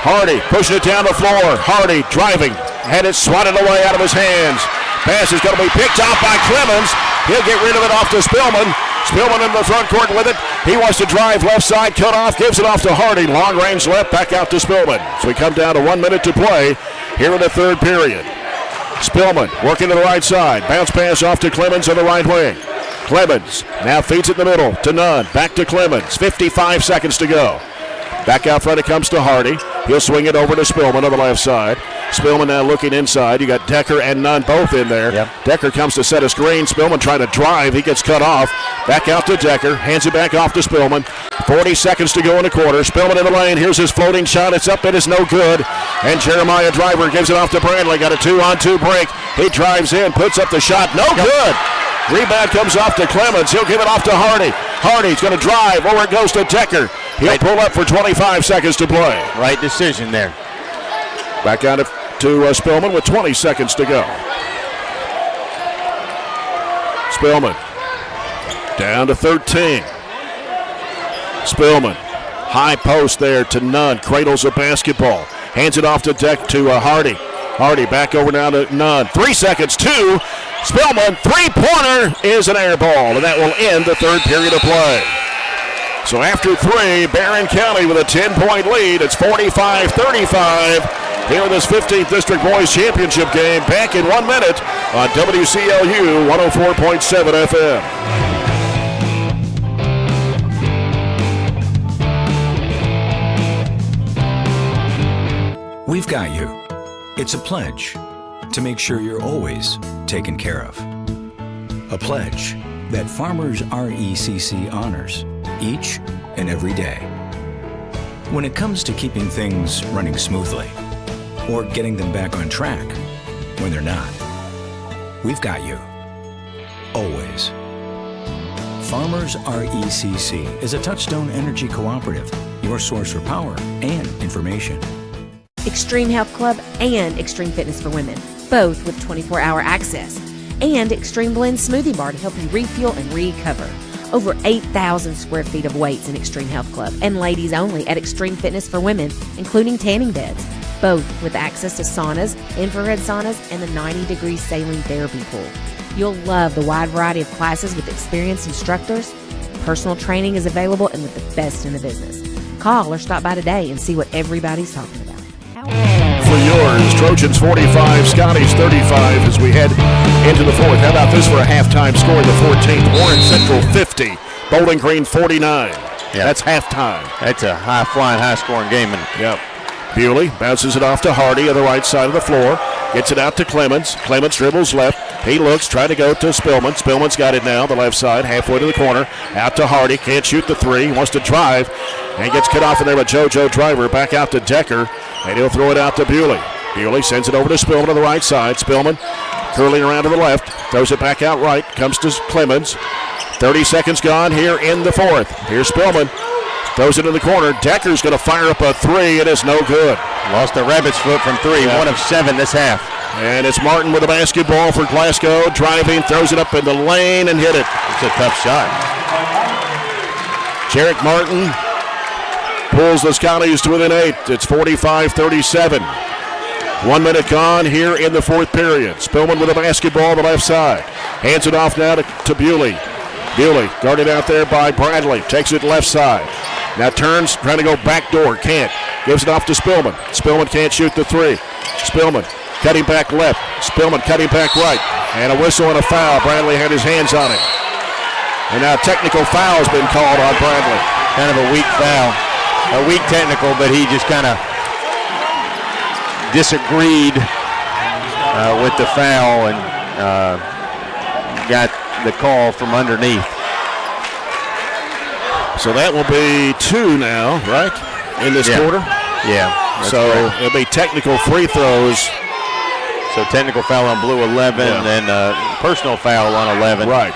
Hardy pushing it down the floor. Hardy driving. Had it swatted away out of his hands. Pass is going to be picked off by Clemens. He'll get rid of it off to Spillman. Spillman in the front court with it. He wants to drive left side, cut off, gives it off to Hardy. Long range left, back out to Spillman. So we come down to 1 minute to play here in the third period. Spillman working to the right side. Bounce pass off to Clemens on the right wing. Clemens now feeds it in the middle to Nunn. Back to Clemens. 55 seconds to go. Back out front it comes to Hardy. He'll swing it over to Spillman on the left side. Spillman now looking inside. You got Decker and Nunn both in there. Yep. Decker comes to set a screen. Spillman trying to drive. He gets cut off. Back out to Decker. Hands it back off to Spillman. 40 seconds to go in the quarter. Spillman in the lane. Here's his floating shot. It's up. It is no good. And Jeremiah Driver gives it off to Bradley. Got a 2-on-2 break. He drives in. Puts up the shot. No good. Rebound comes off to Clemens. He'll give it off to Hardy. Hardy's going to drive. Over it goes to Decker. He'll pull up for 25 seconds to play. Right decision there. Back out to Spillman with 20 seconds to go. Spillman down to 13. Spillman, high post there to Nunn. Cradles a basketball. Hands it off to Hardy. Hardy back over now to Nunn. 3 seconds, 2. Spillman, three-pointer is an air ball, and that will end the third period of play. So after 3, Barren County with a 10-point lead. It's 45-35 here in this 15th District Boys Championship game. Back in 1 minute on WCLU 104.7 FM. We've got you. It's a pledge to make sure you're always taken care of. A pledge that Farmers RECC honors each and every day. When it comes to keeping things running smoothly or getting them back on track when they're not, we've got you. Always. Farmers RECC is a Touchstone Energy cooperative, your source for power and information. Extreme Health Club and Extreme Fitness for Women, both with 24-hour access. And Extreme Blend Smoothie Bar to help you refuel and recover. Over 8,000 square feet of weights in Extreme Health Club and ladies only at Extreme Fitness for Women, including tanning beds, both with access to saunas, infrared saunas, and the 90-degree saline therapy pool. You'll love the wide variety of classes with experienced instructors. Personal training is available and with the best in the business. Call or stop by today and see what everybody's talking about. For yours, Trojans 45, Scotties 35 as we head into the fourth. How about this for a halftime score in the 14th? Warren Central 50, Bowling Green 49. Yeah. That's halftime. That's a high-flying, high-scoring game. Yep. Bewley bounces it off to Hardy on the right side of the floor. Gets it out to Clemens. Clemens dribbles left. He looks, trying to go to Spillman. Spillman's got it now, the left side, halfway to the corner. Out to Hardy. Can't shoot the three. Wants to drive. And gets cut off in there by JoJo Driver. Back out to Decker. And he'll throw it out to Bewley. Bewley sends it over to Spillman on the right side. Spillman curling around to the left. Throws it back out right. Comes to Clemens. 30 seconds gone here in the fourth. Here's Spillman. Throws it in the corner. Decker's going to fire up a three. It is no good. Lost a rabbit's foot from three. Yeah. 1 of 7 this half. And it's Martin with a basketball for Glasgow. Driving, throws it up in the lane and hit it. It's a tough shot. Jarek Martin pulls the Scotties to within 8. It's 45-37. 1 minute gone here in the fourth period. Spillman with a basketball on the left side. Hands it off now to Bewley. Bewley guarded out there by Bradley. Takes it left side. Now turns, trying to go back door. Can't. Gives it off to Spillman. Spillman can't shoot the three. Spillman cutting back left. Spillman cutting back right. And a whistle and a foul. Bradley had his hands on it. And now a technical foul has been called on Bradley. Kind of a weak foul. A weak technical, but he just kind of disagreed with the foul and got the call from underneath. So that will be 2 now, right, in this quarter? Yeah. So it'll be technical free throws. So technical foul on Blue 11, and personal foul on 11. Right.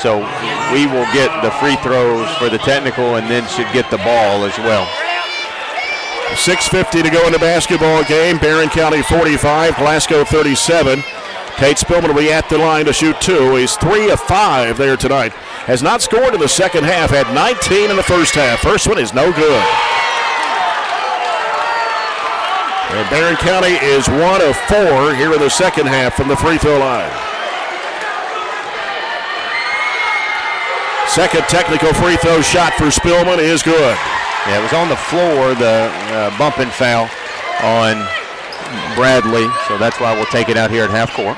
So we will get the free throws for the technical and then should get the ball as well. 6:50 to go in the basketball game. Barren County 45, Glasgow 37. Tate Spillman will be at the line to shoot 2. He's 3 of 5 there tonight. Has not scored in the second half. Had 19 in the first half. First one is no good. And Barren County is 1 of 4 here in the second half from the free throw line. Second technical free throw shot for Spillman is good. Yeah, it was on the floor, the bumping foul on Bradley, so that's why we'll take it out here at half court.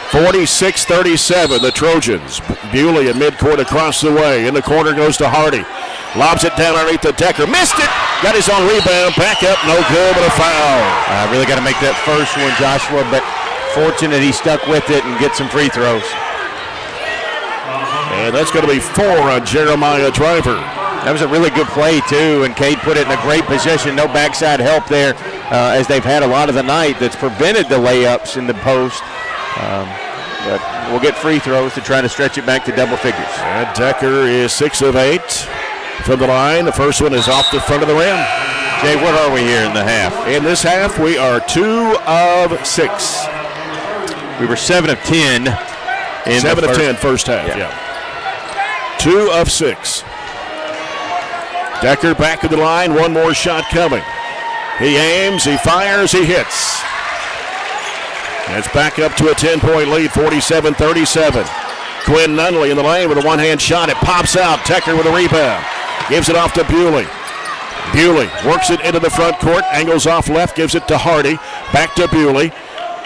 46-37, the Trojans. Bewley at midcourt across the way. In the corner goes to Hardy. Lobs it down underneath the Decker. Missed it. Got his own rebound. Back up. No good, but a foul. Really got to make that first one, Joshua, but fortunate he stuck with it and get some free throws. And that's going to be 4 on Jeremiah Driver. That was a really good play, too, and Cade put it in a great position. No backside help there, as they've had a lot of the night that's prevented the layups in the post. But we'll get free throws to try to stretch it back to double figures. And Decker is 6 of 8 from the line. The first one is off the front of the rim. Jay, what are we here in the half? In this half, we are 2 of 6. We were 7 of 10 in 7 of 10 first half, yeah. 2 of 6. Decker back of the line, one more shot coming. He aims, he fires, he hits. And it's back up to a 10-point lead, 47-37. Quinn Nunley in the lane with a one-hand shot. It pops out. Decker with a rebound. Gives it off to Bewley. Bewley works it into the front court. Angles off left, gives it to Hardy. Back to Bewley.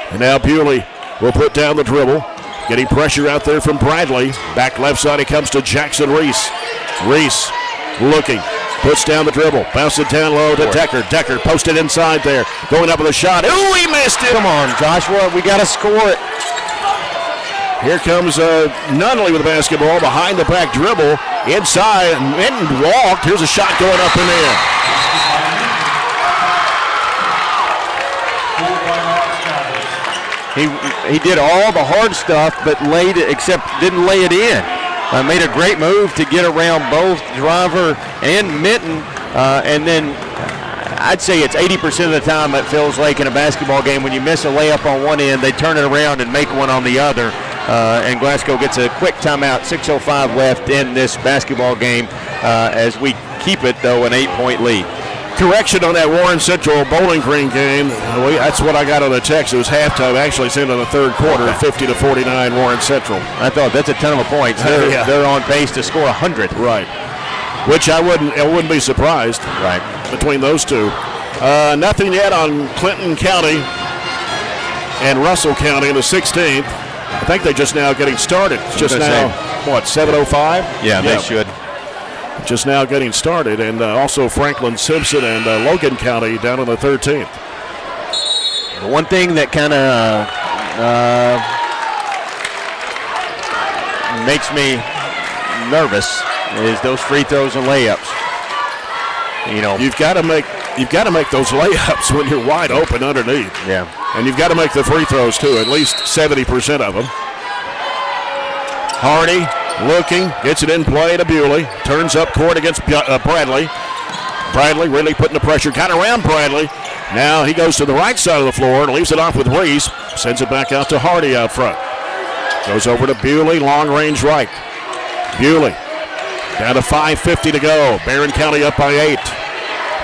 And now Bewley will put down the dribble. Getting pressure out there from Bradley. Back left side, he comes to Jackson Reese. Reese looking. Puts down the dribble. Bounce it down low to Decker. Decker posted inside there. Going up with a shot. Ooh, he missed it. Come on, Joshua. We got to score it. Here comes Nunley with the basketball. Behind the back dribble. Inside. Minton walked. Here's a shot going up in there. He did all the hard stuff, but laid it, except didn't lay it in. Made a great move to get around both Driver and Minton, and then I'd say it's 80% of the time it feels like in a basketball game when you miss a layup on one end, they turn it around and make one on the other, and Glasgow gets a quick timeout, 6:05 left in this basketball game as we keep it, though, an 8-point lead. Correction on that Warren Central Bowling Green game. That's what I got on the text. It was halftime. Actually, it's into the third quarter, 50-49 Warren Central. I thought that's a ton of points. They're on pace to score 100. Right. Which I wouldn't be surprised. Right. Between those two. Nothing yet on Clinton County and Russell County in the 16th. I think they're just now getting started. It's just now, 7:05? Yeah, they should. just now getting started, and also Franklin Simpson and Logan County down on the 13th. The one thing that kind of makes me nervous is those free throws and layups. You know, you've got to make those layups when you're wide open underneath. Yeah, and you've got to make the free throws too, at least 70% of them. Hardy looking, gets it in play to Bewley, turns up court against Bradley. Bradley really putting the pressure, got around Bradley. Now he goes to the right side of the floor, leaves it off with Reese, sends it back out to Hardy out front. Goes over to Bewley, long range right. Bewley down to 5:50 to go. Barren County up by 8,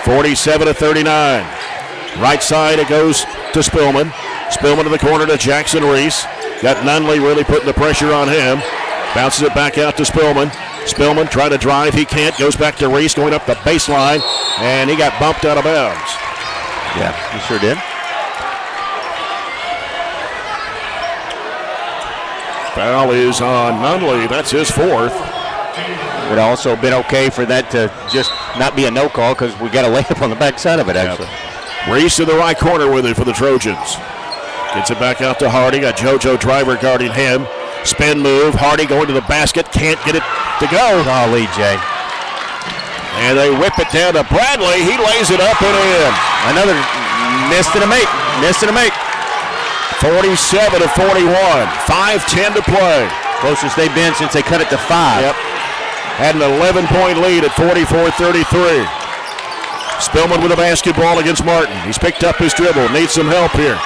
47-39. Right side it goes to Spillman. Spillman to the corner to Jackson Reese. Got Nunley really putting the pressure on him. Bounces it back out to Spillman. Spillman trying to drive. He can't. Goes back to Reese going up the baseline. And he got bumped out of bounds. Yeah, he sure did. Foul is on Nunley. That's his fourth. It would also been okay for that to just not be a no call because we got a layup on the backside of it, actually. Reese in the right corner with it for the Trojans. Gets it back out to Hardy. Got JoJo Driver guarding him. Spin move. Hardy going to the basket. Can't get it to go. Golly, Jay. And they whip it down to Bradley. He lays it up and in. Another missed and a make. Missed and a make. 47-41. 5:10 to play. Closest they've been since they cut it to 5. Yep. Had an 11-point lead at 44-33. Spillman with a basketball against Martin. He's picked up his dribble. Needs some help here.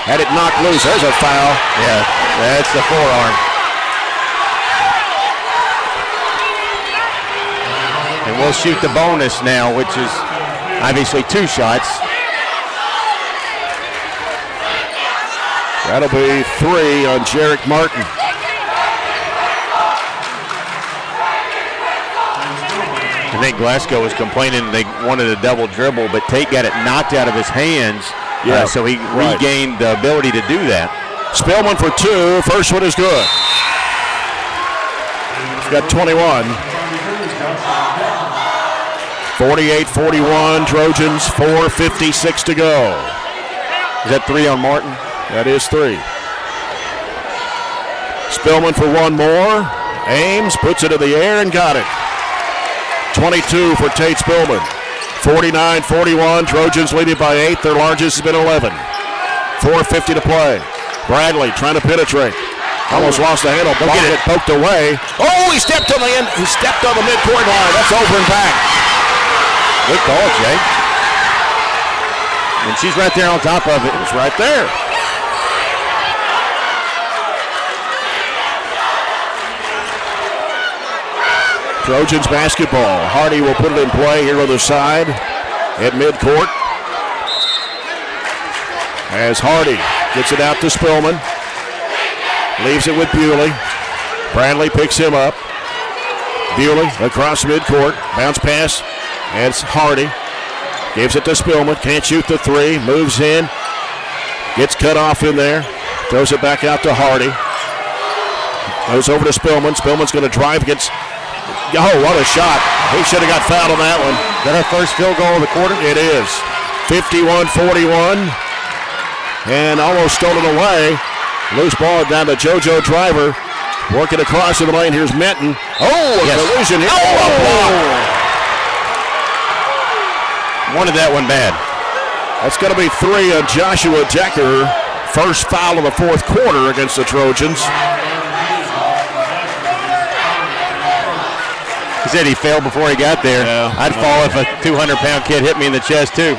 Had it knocked loose. There's a foul. Yeah, that's the forearm. And we'll shoot the bonus now, which is obviously 2 shots. That'll be 3 on Jarek Martin. I think Glasgow was complaining they wanted a double dribble, but Tate got it knocked out of his hands. Yeah, so he regained the ability to do that. Spillman for 2. First one is good. He's got 21. 48-41. Trojans, 4:56 to go. Is that 3 on Martin? That is 3. Spillman for 1 more. Ames, puts it in the air and got it. 22 for Tate Spillman. 49-41. Trojans leading by 8. Their largest has been 11. 4:50 to play. Bradley trying to penetrate. Almost lost the handle. Ball get poked away. Oh, he stepped on the end. He stepped on the midcourt line. That's over and back. Good call, Jay. And she's right there on top of it. It's right there. Trojans basketball. Hardy will put it in play here on the side at midcourt. As Hardy gets it out to Spillman. Leaves it with Bewley. Bradley picks him up. Bewley across midcourt. Bounce pass. And it's Hardy. Gives it to Spillman. Can't shoot the 3. Moves in. Gets cut off in there. Throws it back out to Hardy. Goes over to Spillman. Spillman's going to drive. Oh, what a shot. He should have got fouled on that one. Is that our first field goal of the quarter? It is. 51-41. And almost stolen away. Loose ball down to JoJo Driver. Working across in the lane. Here's Minton. Oh, a collision here. Oh, a block. Wanted that one bad. That's going to be 3 on Joshua Decker. First foul of the 4th quarter against the Trojans. He said he failed before he got there. Yeah. I'd fall if a 200-pound kid hit me in the chest, too.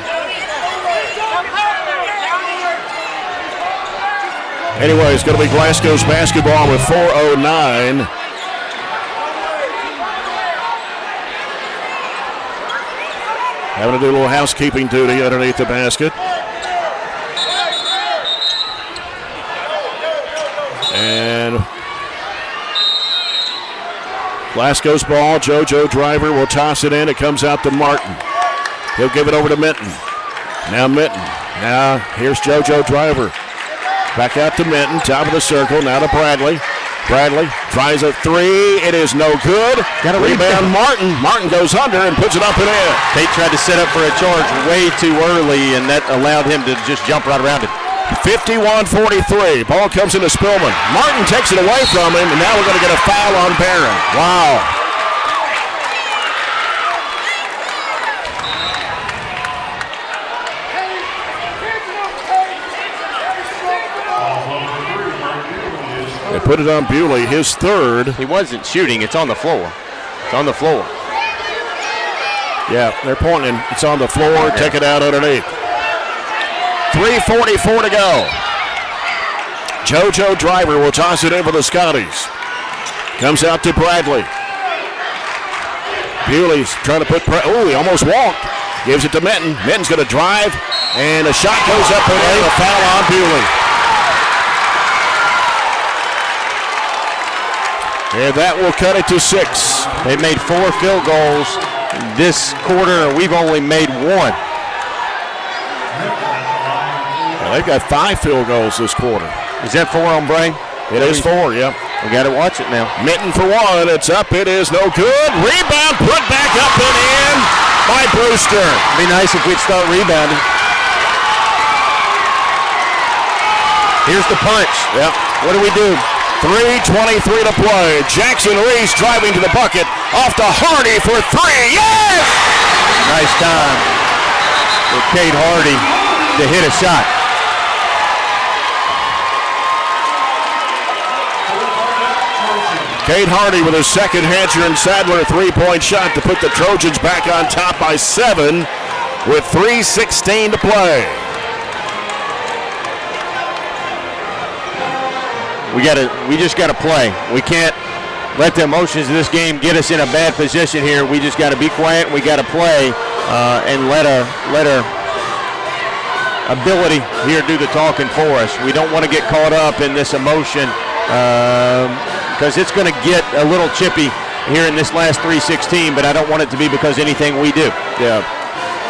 Anyway, it's going to be Glasgow's basketball with 4:09. Having to do a little housekeeping duty underneath the basket. And Glasgow's ball. JoJo Driver will toss it in. It comes out to Martin. He'll give it over to Minton. Now Minton. Now here's JoJo Driver. Back out to Minton. Top of the circle. Now to Bradley. Bradley tries a three. It is no good. Got a rebound, Martin. Martin goes under and puts it up and in. Tate tried to set up for a charge way too early, and that allowed him to just jump right around it. 51-43. Ball comes into Spillman. Martin takes it away from him, and now we're going to get a foul on Barren. Wow. They put it on Bewley, his third. He wasn't shooting. It's on the floor. It's on the floor. Yeah, they're pointing. It's on the floor. Take it out underneath. 3:44 to go. JoJo Driver will toss it in for the Scotties. Comes out to Bradley. Bewley's trying to put he almost walked. Gives it to Minton. Minton's going to drive, and a shot goes up and in. A foul on Bewley. And that will cut it to 6. They made 4 field goals this quarter, and we've only made 1. Well, they've got 5 field goals this quarter. Is that 4 on Bray? It is 4, yep. We got to watch it now. Minton for 1. It's up. It is no good. Rebound put back up and in by Brewster. It'd be nice if we'd start rebounding. Here's the punch. Yep. What do we do? 3:23 to play. Jackson Reese driving to the bucket. Off to Hardy for 3. Yes! Nice time for Cade Hardy to hit a shot. Cade Hardy with his second Hatcher and Sadler three-point shot to put the Trojans back on top by 7 with 3:16 to play. We just got to play. We can't let the emotions of this game get us in a bad position here. We just got to be quiet. We got to play and let our ability here do the talking for us. We don't want to get caught up in this emotion because it's going to get a little chippy here in this last 3:16, but I don't want it to be because anything we do. Yeah.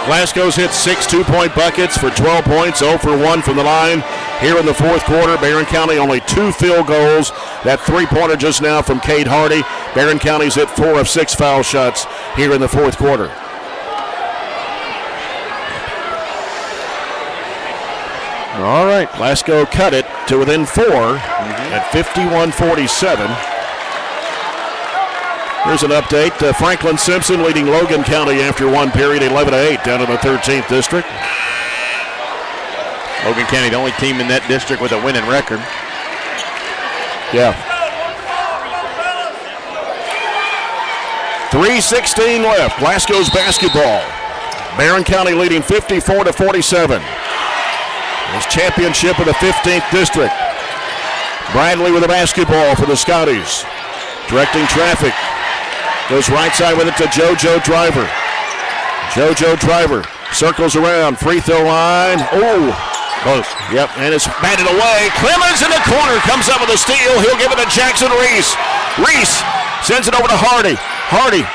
Glasgow's hit 6 two-point buckets for 12 points, 0 for 1 from the line. Here in the fourth quarter, Barren County only 2 field goals. That three-pointer just now from Cade Hardy. Barren County's hit 4 of 6 foul shots here in the fourth quarter. All right. Glasgow cut it to within 4 at 51-47. Here's an update. Franklin Simpson leading Logan County after one period, 11-8 down in the 13th district. Logan County, the only team in that district with a winning record. Yeah. 3:16 left. Glasgow's basketball. Barren County leading 54-47. This championship of the 15th district. Bradley with the basketball for the Scotties. Directing traffic. Goes right side with it to JoJo Driver. JoJo Driver circles around. Free throw line. Oh, close. Yep, and it's batted away. Clemens in the corner comes up with a steal. He'll give it to Jackson Reese. Reese sends it over to Hardy. Hardy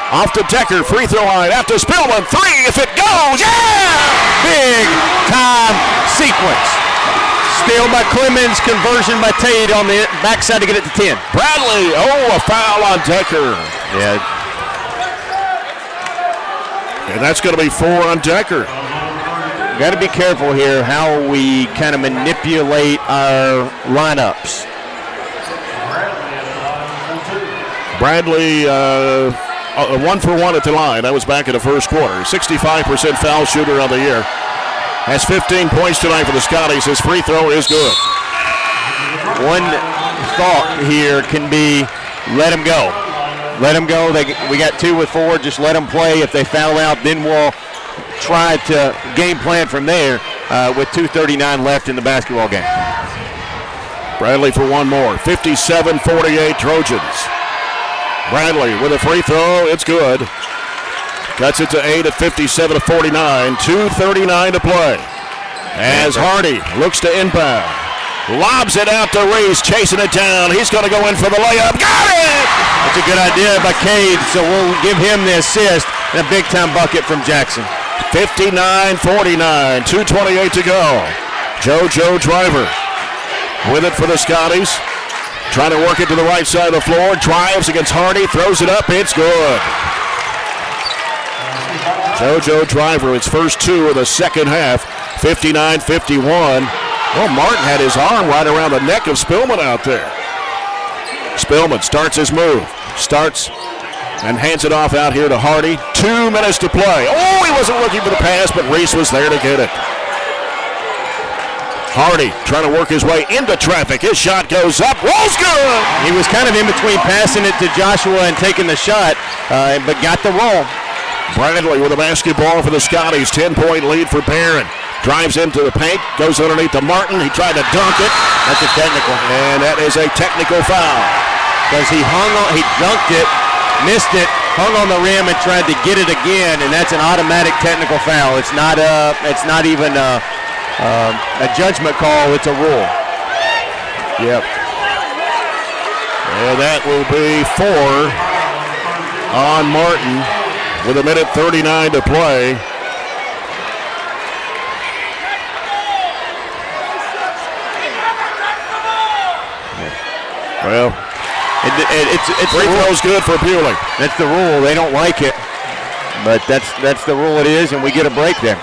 off to Decker. Free throw line. After Spillman. 3 if it goes. Yeah! Big time sequence. Steal by Clemens, conversion by Tate on the backside to get it to 10. Bradley, a foul on Decker. Yeah. And that's going to be 4 on Decker. Got to be careful here how we kind of manipulate our lineups. Bradley, 1 for 1 at the line. That was back in the first quarter. 65% foul shooter on the year. Has 15 points tonight for the Scotties. His free throw is good. One thought here can be let him go. Let him go. We got 2 with 4. Just let them play. If they foul out, then we'll try to game plan from there with 2:39 left in the basketball game. Bradley for one more. 57-48 Trojans. Bradley with a free throw. It's good. Cuts it to 8 at 57-49. 2:39 to play. As Hardy looks to inbound. Lobs it out to Reese, chasing it down. He's going to go in for the layup. Got it! That's a good idea by Cade, so we'll give him the assist and a big-time bucket from Jackson. 59-49. 2:28 to go. JoJo Driver with it for the Scotties. Trying to work it to the right side of the floor. Drives against Hardy. Throws it up. It's good. JoJo Driver, its first two of the second half. 59-51. Well, Martin had his arm right around the neck of Spillman out there. Spillman starts his move. Starts and hands it off out here to Hardy. 2 minutes to play. Oh, he wasn't looking for the pass, but Reese was there to get it. Hardy trying to work his way into traffic. His shot goes up. Rolls good. He was kind of in between passing it to Joshua and taking the shot, but got the roll. Bradley with a basketball for the Scotties. 10-point lead for Barren. Drives into the paint. Goes underneath to Martin. He tried to dunk it. That's a technical. And that is a technical foul. Because he dunked it, missed it, hung on the rim and tried to get it again, and that's an automatic technical foul. It's not even a judgment call. It's a rule. Yep. And that will be 4 on Martin with 1:39 to play. Well, it's free throw's good for Bewley. That's the rule. They don't like it, but that's the rule it is, and we get a break there.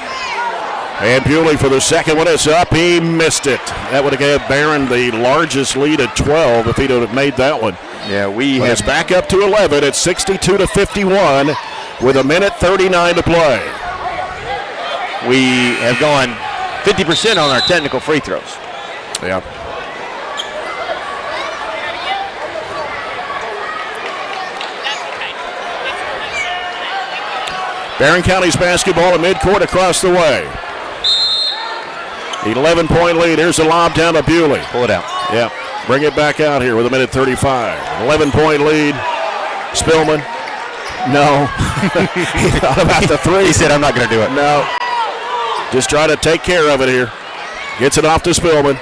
And Bewley for the second one. It's up. He missed it. That would have given Barren the largest lead at 12 if he'd have made that one. Yeah, it's back up to 11. It's 62-51 with 1:39 to play. We have gone 50% on our technical free throws. Yeah. Barren County's basketball at midcourt across the way. 11-point lead. Here's the lob down to Bewley. Pull it out. Yeah. Bring it back out here with 1:35. 11-point lead. Spillman. No. He thought about the three. He said, I'm not going to do it. No. Just try to take care of it here. Gets it off to Spillman.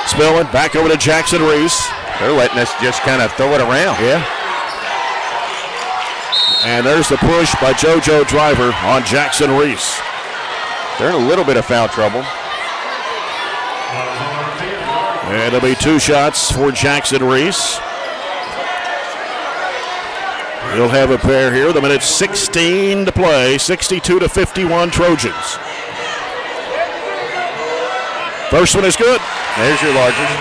Spillman back over to Jackson Reese. They're letting us just kind of throw it around. Yeah. And there's the push by JoJo Driver on Jackson Reese. They're in a little bit of foul trouble. And it'll be 2 shots for Jackson Reese. He'll have a pair here with 1:16 to play. 62-51 Trojans. First one is good. There's your largest.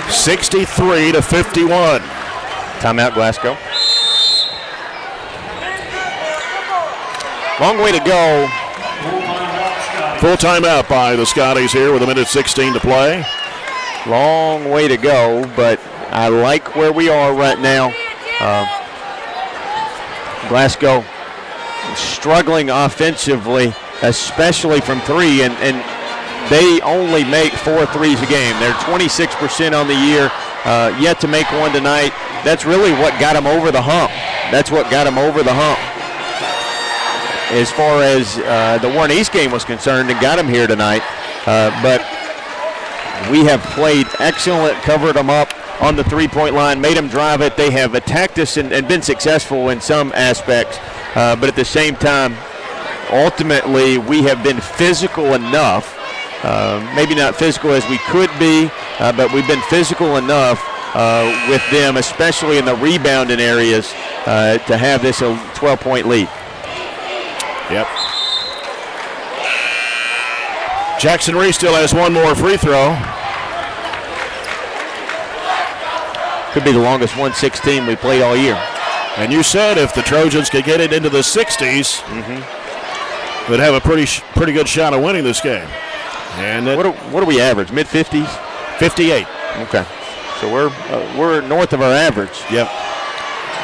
63-51. Timeout, Glasgow. Long way to go. Full timeout by the Scotties here with 1:16 to play. Long way to go, but I like where we are right now. Glasgow struggling offensively, especially from 3, and they only make 4 threes a game. They're 26% on the year, yet to make one tonight. That's really what got them over the hump. As far as the Warren East game was concerned, and got them here tonight. But we have played excellent, covered them up on the three-point line, made them drive it. They have attacked us and been successful in some aspects. But at the same time, ultimately, we have been physical enough, maybe not physical as we could be, but we've been physical enough with them, especially in the rebounding areas, to have this a 12-point lead. Yep. Jackson Reese still has one more free throw. Could be the longest 116 we played all year. And you said if the Trojans could get it into the 60s, they'd have a pretty good shot of winning this game. And what do we average? Mid-50s? 58. Okay. So we're north of our average. Yep.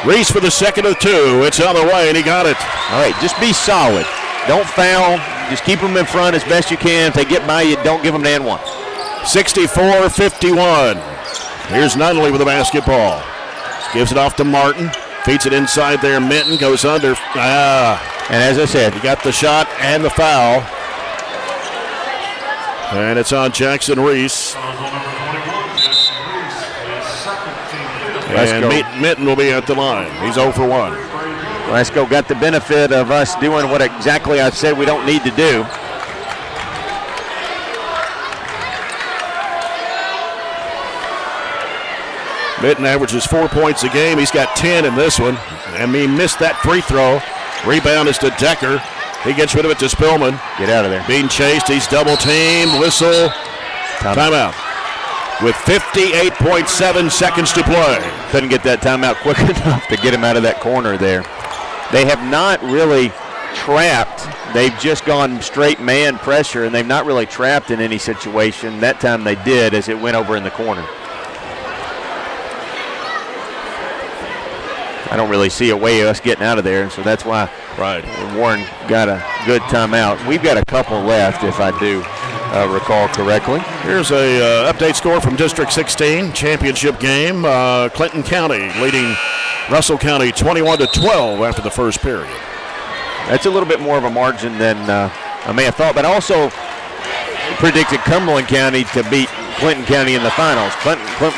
Reese for the second of 2. It's on the way, and he got it. All right, just be solid. Don't foul. Just keep them in front as best you can. If they get by you, don't give them the and one. 64-51. Here's Nunley with the basketball. Gives it off to Martin. Feeds it inside there. Minton goes under. And as I said, he got the shot and the foul. And it's on Jackson Reese. And Minton will be at the line. He's 0 for 1. Glasgow got the benefit of us doing what exactly I said we don't need to do. Mitten averages 4 points a game. He's got 10 in this one. And he missed that free throw. Rebound is to Decker. He gets rid of it to Spillman. Get out of there. Being chased. He's double teamed. Whistle. Timeout. With 58.7 seconds to play. Couldn't get that timeout quick enough to get him out of that corner there. They have not really trapped. They've just gone straight man pressure, and they've not really trapped in any situation. That time they did as it went over in the corner. I don't really see a way of us getting out of there, so that's why Warren got a good timeout. We've got a couple left, if I do recall correctly. Here's a update score from District 16 championship game. Clinton County leading Russell County 21-12 after the first period. That's a little bit more of a margin than I may have thought, but I also predicted Cumberland County to beat Clinton County in the finals.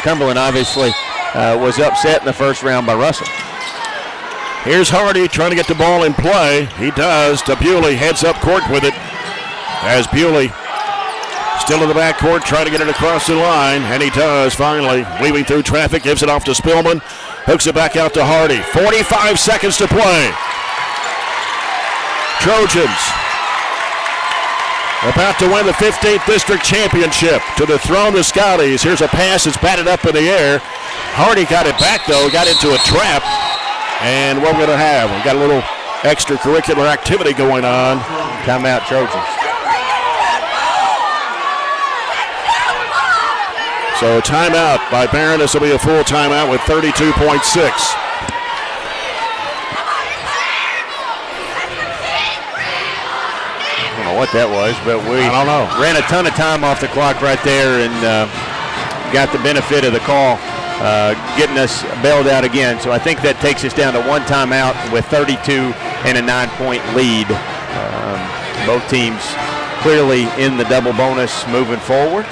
Cumberland obviously was upset in the first round by Russell. Here's Hardy trying to get the ball in play. He does. To Bewley, heads up court with it. As Bewley still in the backcourt trying to get it across the line, and he does finally. Weaving through traffic, gives it off to Spillman. Hooks it back out to Hardy. 45 seconds to play. Trojans about to win the 15th district championship. To the throne, the Scotties. Here's a pass that's batted up in the air. Hardy got it back, though. Got into a trap. And what we're going to have, we've got a little extracurricular activity going on. Timeout, Trojans. So a timeout by Barren. This will be a full timeout with 32.6. What that was, but we I don't know. Ran a ton of time off the clock right there and got the benefit of the call, getting us bailed out again. So I think that takes us down to one timeout with 32 and a 9-point lead. Both teams clearly in the double bonus moving forward.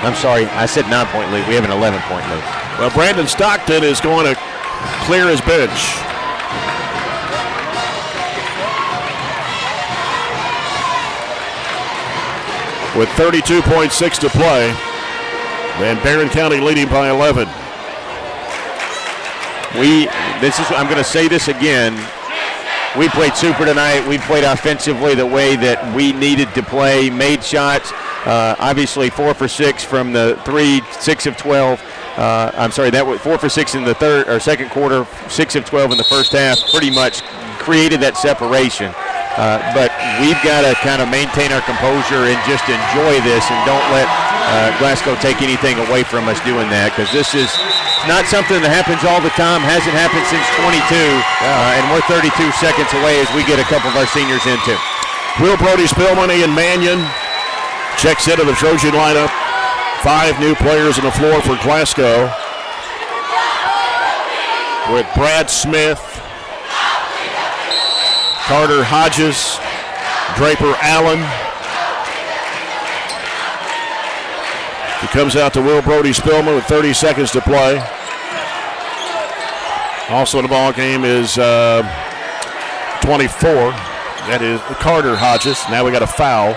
I'm sorry, I said 9-point lead. We have an 11-point lead. Well, Brandon Stockton is going to clear his bench. With 32.6 to play, and Barren County leading by 11. I'm going to say this again. We played super tonight. We played offensively the way that we needed to play. Made shots. Obviously 4 for 6 from the 3, 6 of 12. That was 4 for 6 in the second quarter. 6 of 12 in the first half. Pretty much created that separation. But we've got to kind of maintain our composure and just enjoy this and don't let Glasgow take anything away from us doing that, because this is not something that happens all the time. Hasn't happened since 22, and we're 32 seconds away as we get a couple of our seniors in too. Will Brody, Spillman, and Mannion checks into the Trojan lineup. 5 new players on the floor for Glasgow, with Brad Smith, Carter Hodges, Draper Allen. He comes out to Will Brody Spillman with 30 seconds to play. Also in the ball game is 24. That is Carter Hodges. Now we got a foul.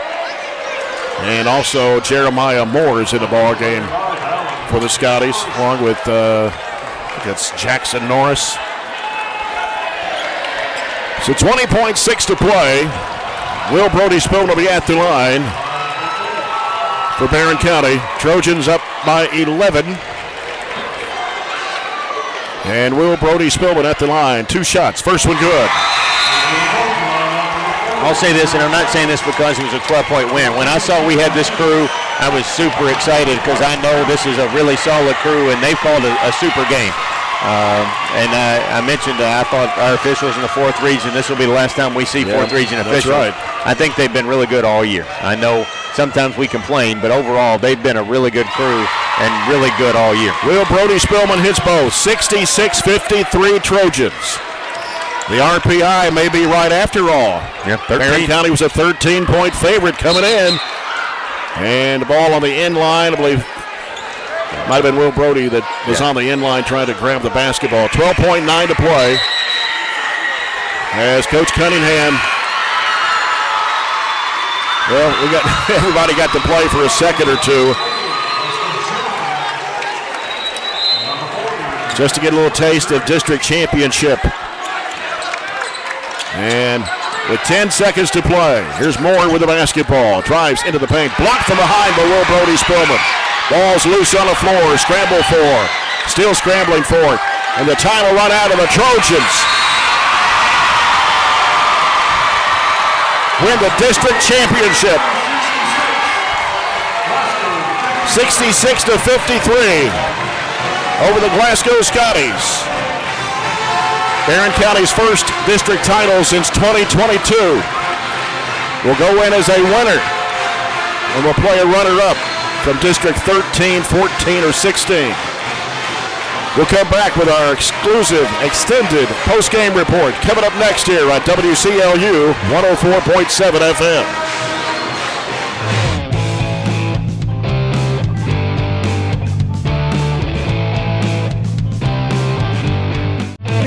And also Jeremiah Moore is in the ball game for the Scotties, along with that's Jackson Norris. So 20.6 to play. Will Brody Spillman will be at the line for Barren County. Trojans up by 11. And Will Brody Spillman at the line. 2 shots. First one good. I'll say this, and I'm not saying this because it was a 12-point win. When I saw we had this crew, I was super excited because I know this is a really solid crew, and they've called a super game. And I mentioned I thought our officials in the 4th region, this will be the last time we see 4th region officials. That's right. I think they've been really good all year. I know sometimes we complain, but overall they've been a really good crew and really good all year. Will Brody Spillman hits both. 66-53 Trojans. The RPI may be right after all. Yep, Barren County was a 13-point favorite coming in. And the ball on the end line, I believe, might have been Will Brody that was on the end line trying to grab the basketball. 12.9 to play. As Coach Cunningham, well, everybody got to play for a second or two. just to get a little taste of district championship. And with 10 seconds to play, here's Moore with the basketball. Drives into the paint, blocked from behind by Will Brody Spillman. Ball's loose on the floor, scramble for, still scrambling for it. And the time will run out of the Trojans. Win the district championship. 66-53 over the Glasgow Scotties. Barren County's first district title since 2022. Will go in as a winner, and we'll play a runner-up from District 13, 14, or 16. We'll come back with our exclusive, extended post-game report coming up next here on WCLU 104.7 FM.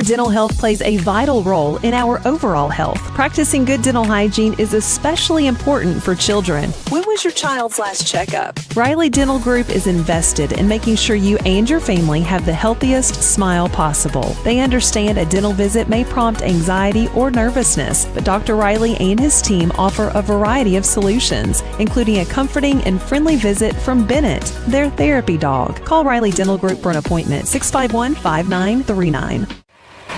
Dental health plays a vital role in our overall health. Practicing good dental hygiene is especially important for children. When was your child's last checkup? Riley Dental Group is invested in making sure you and your family have the healthiest smile possible. They understand a dental visit may prompt anxiety or nervousness, but Dr. Riley and his team offer a variety of solutions, including a comforting and friendly visit from Bennett, their therapy dog. Call Riley Dental Group for an appointment, 651-5939.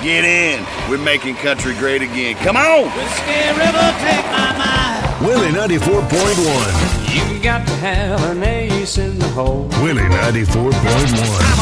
Get in. We're making country great again. Come on. Whiskey River, take my mind. Willie 94.1. You got to have an ace in the hole. Willie 94.1. I'm a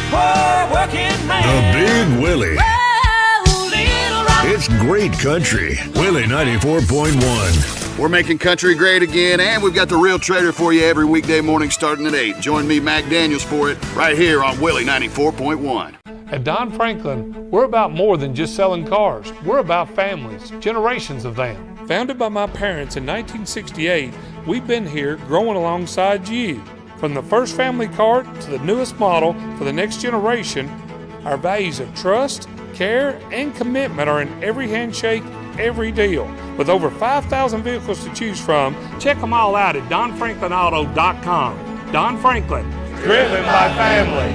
hard working man. The Big Willie. Oh, little rock. It's great country. Willie 94.1. We're making country great again, and we've got the Real Trader for you every weekday morning starting at 8. Join me, Mac Daniels, for it right here on Willie 94.1. At Don Franklin, we're about more than just selling cars. We're about families, generations of them. Founded by my parents in 1968, we've been here growing alongside you. From the first family car to the newest model for the next generation, our values of trust, care, and commitment are in every handshake, every deal. With over 5,000 vehicles to choose from, check them all out at DonFranklinAuto.com. Don Franklin, driven by family.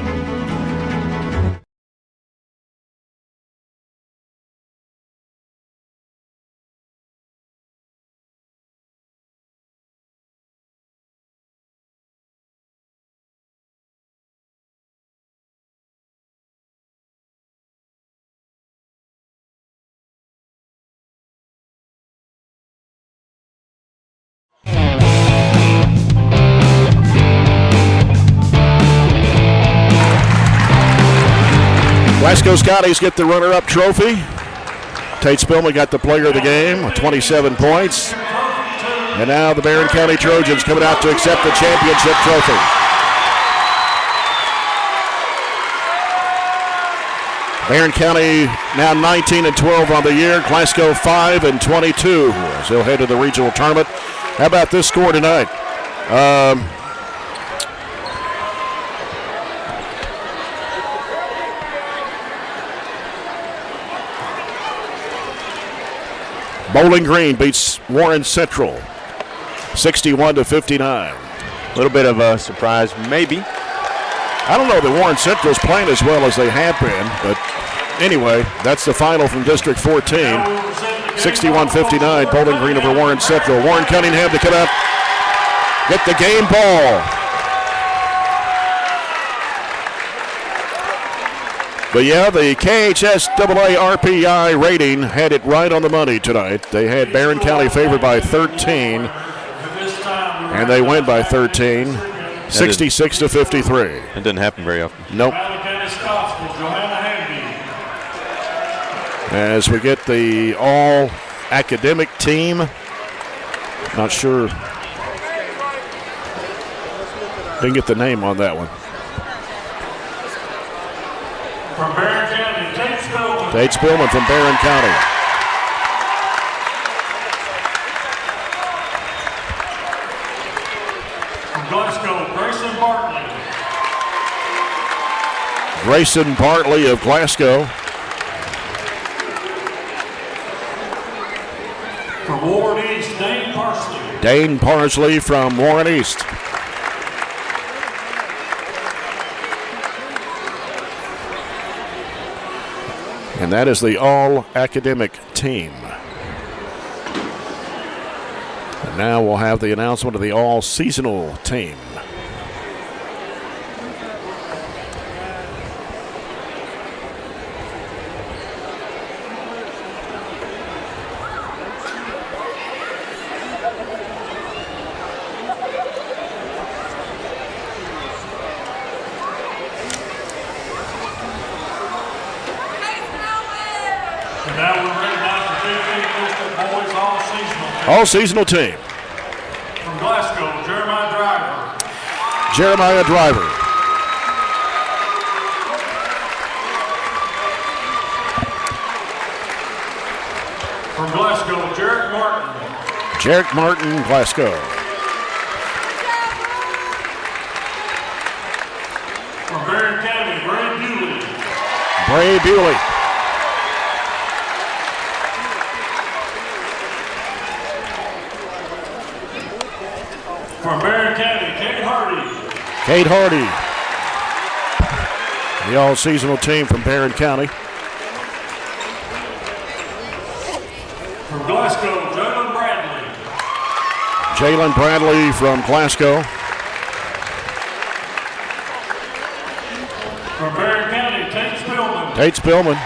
Glasgow Scotties get the runner-up trophy. Tate Spillman got the player of the game with 27 points. And now the Barren County Trojans coming out to accept the championship trophy. Barren County now 19-12 on the year. Glasgow 5-22 as they'll head to the regional tournament. How about this score tonight? Bowling Green beats Warren Central 61-59. A little bit of a surprise, maybe. I don't know that Warren Central's playing as well as they have been, but anyway, that's the final from District 14. 61-59, Bowling Green over Warren Central. Warren Cunningham to come out, get the game ball. But yeah, the KHSAA RPI rating had it right on the money tonight. They had Barren County favored by 13, and they win by 13, 66-53. It doesn't happen very often. Nope. As we get the all-academic team, not sure. Didn't get the name on that one. From Barren County, Tate Spillman. Tate Spillman from Barren County. From Glasgow, Grayson Bartley. Grayson Bartley of Glasgow. From Warren East, Dane Parsley. Dane Parsley from Warren East. And that is the all-academic team. And now we'll have the announcement of the all-seasonal team. All-seasonal team. From Glasgow, Jeremiah Driver. Jeremiah Driver. From Glasgow, Jarek Martin. Jarek Martin, Glasgow. From Barren County, Bray Bewley. Bray Bewley. From Barren County, Kate Hardy. Kate Hardy. The all-seasonal team from Barren County. From Glasgow, Jalen Bradley. Jalen Bradley from Glasgow. From Barren County, Tate Spillman. Tate Spillman.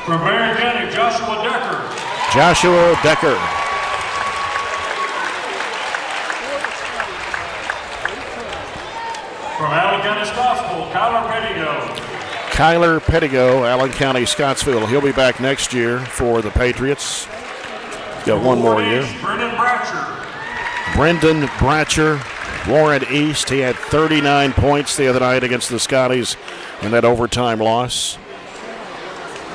From Barren County, Joshua Decker. Joshua Decker. From Allen County, Scottsville, Kyler Pettigo. Kyler Pettigo, Allen County, Scottsville. He'll be back next year for the Patriots. Got one more year. Brendan Bratcher. Brendan Bratcher, Warren East. He had 39 points the other night against the Scotties in that overtime loss.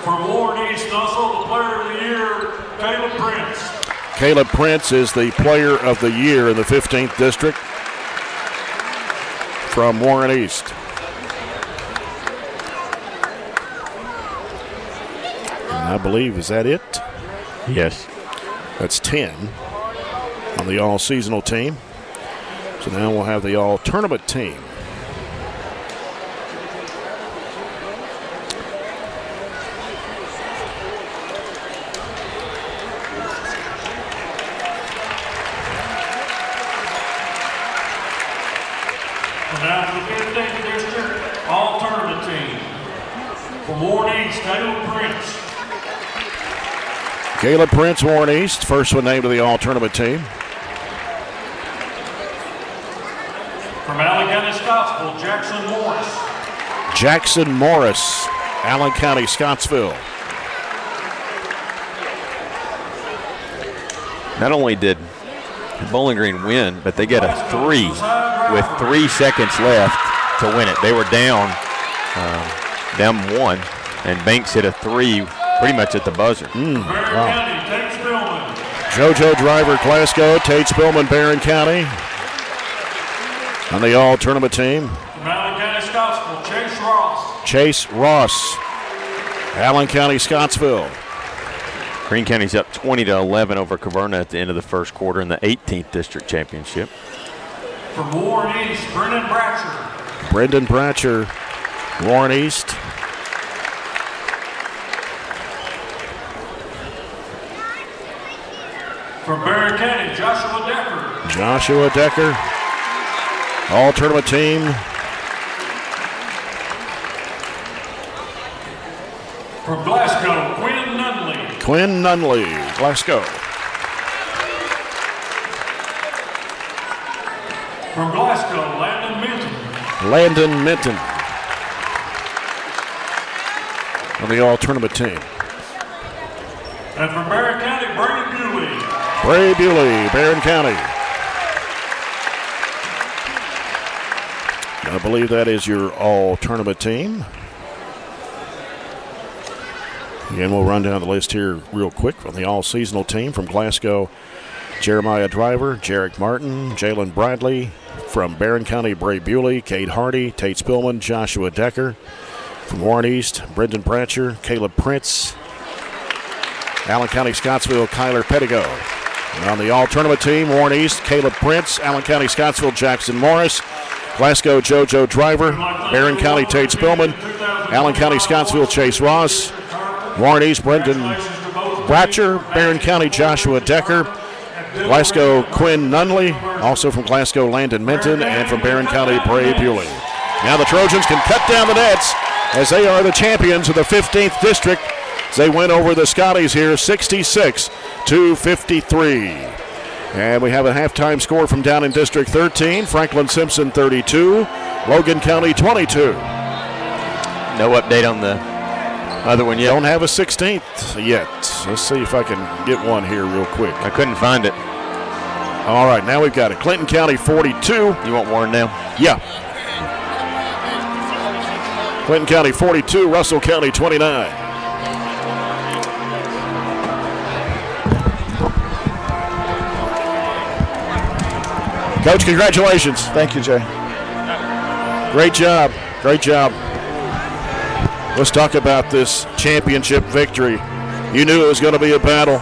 From Warren East, also the player of the year, Caleb Prince. Caleb Prince is the player of the year in the 15th district from Warren East. And I believe, is that it? Yes. That's 10 on the all-seasonal team. So now we'll have the all-tournament team. Now for the 15th district, all-tournament team. From Warren East, Caleb Prince. Caleb Prince, Warren East, first one named to the all-tournament team. From Allen County, Scottsville, Jackson Morris. Jackson Morris, Allen County, Scottsville. Not only did Bowling Green win, but they get a 3 with 3 seconds left to win it. They were down 1, and Banks hit a 3 pretty much at the buzzer. Wow. JoJo Driver, Glasgow, Tate Spillman, Barren County. On the all-tournament team. From Allen County, Scottsville, Chase Ross. Chase Ross, Allen County, Scottsville. Greene County's up 20-11 over Caverna at the end of the first quarter in the 18th district championship. From Warren East, Brendan Bratcher. Brendan Bratcher, Warren East. From Barren County, Joshua Decker. Joshua Decker, all-tournament team. From Glasgow, Quinn Nunley. Quinn Nunley, Glasgow. From Glasgow, Landon Minton. Landon Minton on the all-tournament team. And from Barren County, Bray Bewley. Bray Bewley, Barren County. I believe that is your all-tournament team. Again, we'll run down the list here real quick from the all-seasonal team. From Glasgow, Jeremiah Driver, Jarek Martin, Jalen Bradley. From Barren County, Bray Bewley, Kate Hardy, Tate Spillman, Joshua Decker. From Warren East, Brendan Bratcher, Caleb Prince. Allen County, Scottsville, Kyler Pettigo. On the all-tournament team, Warren East, Caleb Prince, Allen County Scottsville, Jackson Morris, Glasgow, JoJo Driver, Barren County, Tate Spillman, Allen County Scottsville, Chase Ross, Warren East, Brendan Bratcher, Barren County, Joshua Decker, Glasgow, Quinn Nunley, also from Glasgow, Landon Minton, and from Barren County, Bray Bewley. Now the Trojans can cut down the nets as they are the champions of the 15th district. They win over the Scotties here 66-53. And we have a halftime score from down in District 13. Franklin Simpson 32, Logan County 22. No update on the other one yet. Don't have a 16th yet. Let's see if I can get one here real quick. I couldn't find it. All right, now we've got it. Clinton County 42. You want Warren now? Yeah. Clinton County 42, Russell County 29. Coach, congratulations. Thank you, Jay. Great job. Great job. Let's talk about this championship victory. You knew it was going to be a battle,